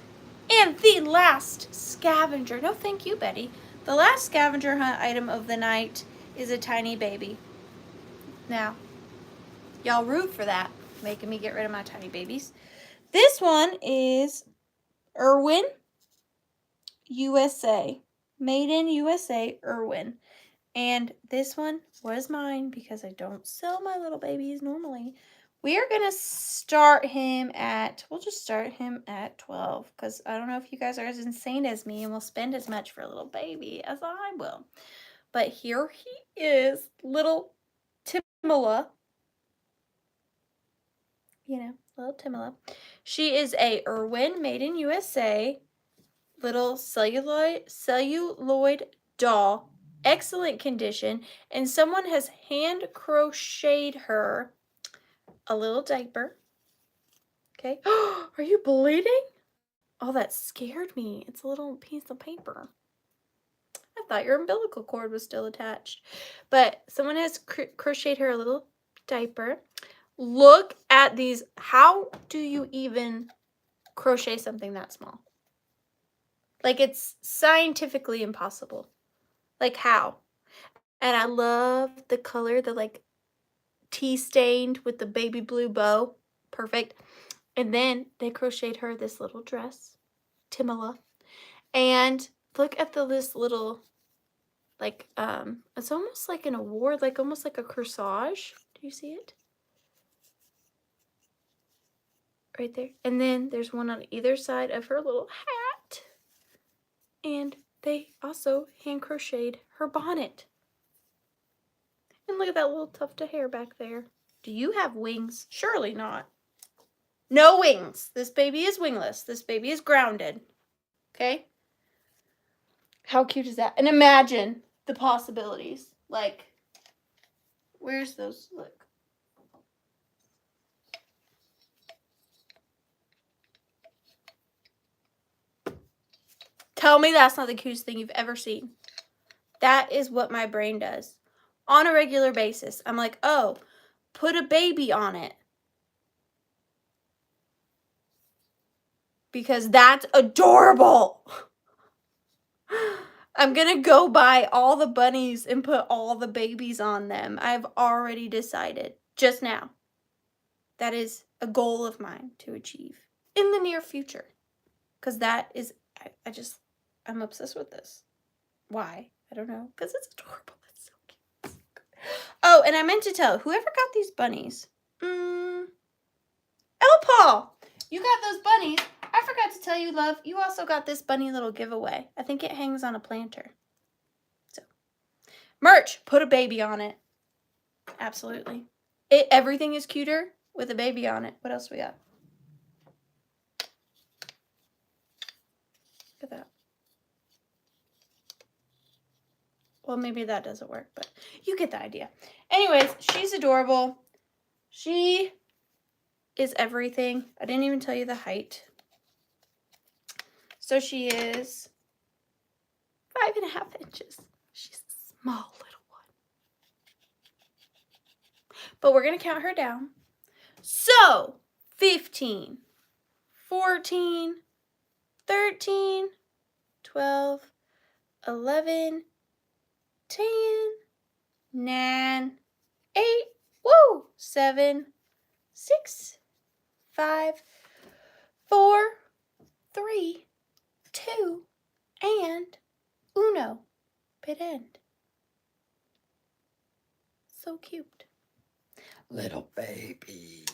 And the last scavenger. No, thank you, Betty. The last scavenger hunt item of the night is a tiny baby. Now, y'all root for that, making me get rid of my tiny babies. This one is Irwin USA. Made in USA, Irwin. And this one was mine because I don't sell my little babies normally. We are going to start him at, we'll just start him at 12 because I don't know if you guys are as insane as me and will spend as much for a little baby as I will. But here he is, little Timala. You know, little Timala. She is a Irwin made in USA little celluloid doll, excellent condition, and someone has hand crocheted her a little diaper. Okay. Are you bleeding? Oh, that scared me. It's a little piece of paper. I thought your umbilical cord was still attached. But someone has crocheted her a little diaper. Look at these. How do you even crochet something that small? Like, it's scientifically impossible. Like, how? And I love the color, the like tea stained with the baby blue bow. Perfect. And then they crocheted her this little dress, Timala. And look at this little, like, it's almost like an award, like almost like a corsage. Do you see it? Right there. And then there's one on either side of her little hat. And they also hand crocheted her bonnet. And look at that little tuft of hair back there. Do you have wings? Surely not. No wings. This baby is wingless. This baby is grounded. Okay? How cute is that? And imagine the possibilities. Like, where's those? Look. Tell me that's not the cutest thing you've ever seen. That is what my brain does. On a regular basis. I'm like, oh, put a baby on it. Because that's adorable. I'm going to go buy all the bunnies and put all the babies on them. I've already decided just now. That is a goal of mine to achieve in the near future. Because that is, I'm obsessed with this. Why? I don't know. Because it's adorable. It's so cute. Oh, and I meant to tell, whoever got these bunnies, Paul, you got those bunnies. I forgot to tell you, love, you also got this bunny little giveaway. I think it hangs on a planter. So, merch, put a baby on it. Absolutely. Everything is cuter with a baby on it. What else we got? Look at that. Well, maybe that doesn't work, but you get the idea. Anyways, she's adorable. She is everything. I didn't even tell you the height. So she is 5.5 inches. She's a small little one. But we're going to count her down. So, 15, 14, 13, 12, 11, 10, 9, 8, 7, 6, 5, 4, 3, 2, and uno. Pit end. So cute. Little baby.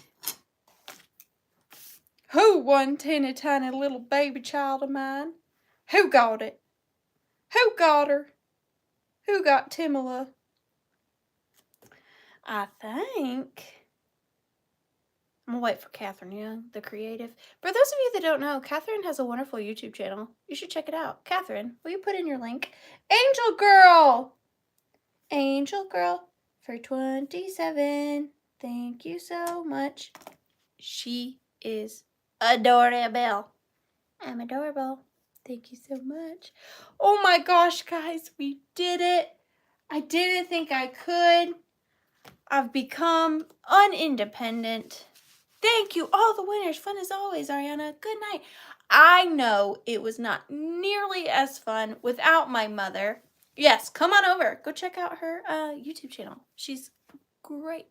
Who won teeny tiny little baby child of mine? Who got it? Who got her? Who got Timala? I think I'm gonna wait for Catherine Young, the creative. For those of you that don't know, Catherine has a wonderful YouTube channel. You should check it out. Catherine, will you put in your link? Angel Girl! Angel Girl for 27. Thank you so much. She is adorable. I'm adorable. Thank you so much. Oh my gosh, guys, we did it. I didn't think I could. I've become unindependent. Thank you, all the winners. Fun as always, Ariana. Good night. I know it was not nearly as fun without my mother. Yes, come on over. Go check out her YouTube channel. She's great.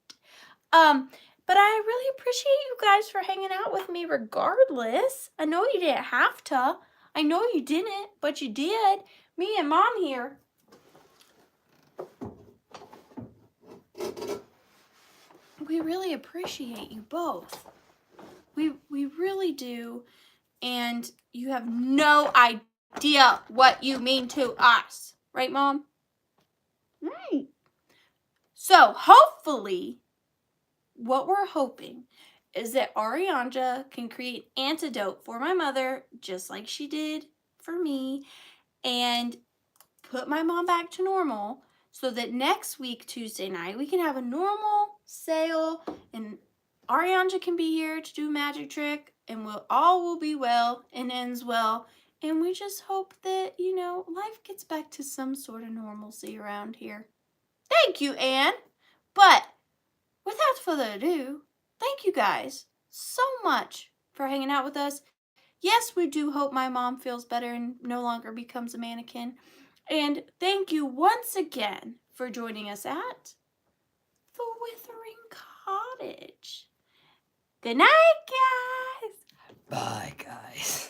But I really appreciate you guys for hanging out with me regardless. I know you didn't have to. I know you didn't, but you did. Me and Mom here. we really appreciate you both. We really do. And you have no idea what you mean to us. Right, Mom? Right. So hopefully, what we're hoping is that Arianja can create antidote for my mother, just like she did for me, and put my mom back to normal so that next week, Tuesday night, we can have a normal sale and Arianja can be here to do a magic trick and all will be well and ends well. And we just hope that, life gets back to some sort of normalcy around here. Thank you, Anne. But without further ado, thank you guys so much for hanging out with us. Yes, we do hope my mom feels better and no longer becomes a mannequin. And thank you once again for joining us at The Withering Cottage. Good night, guys. Bye, guys.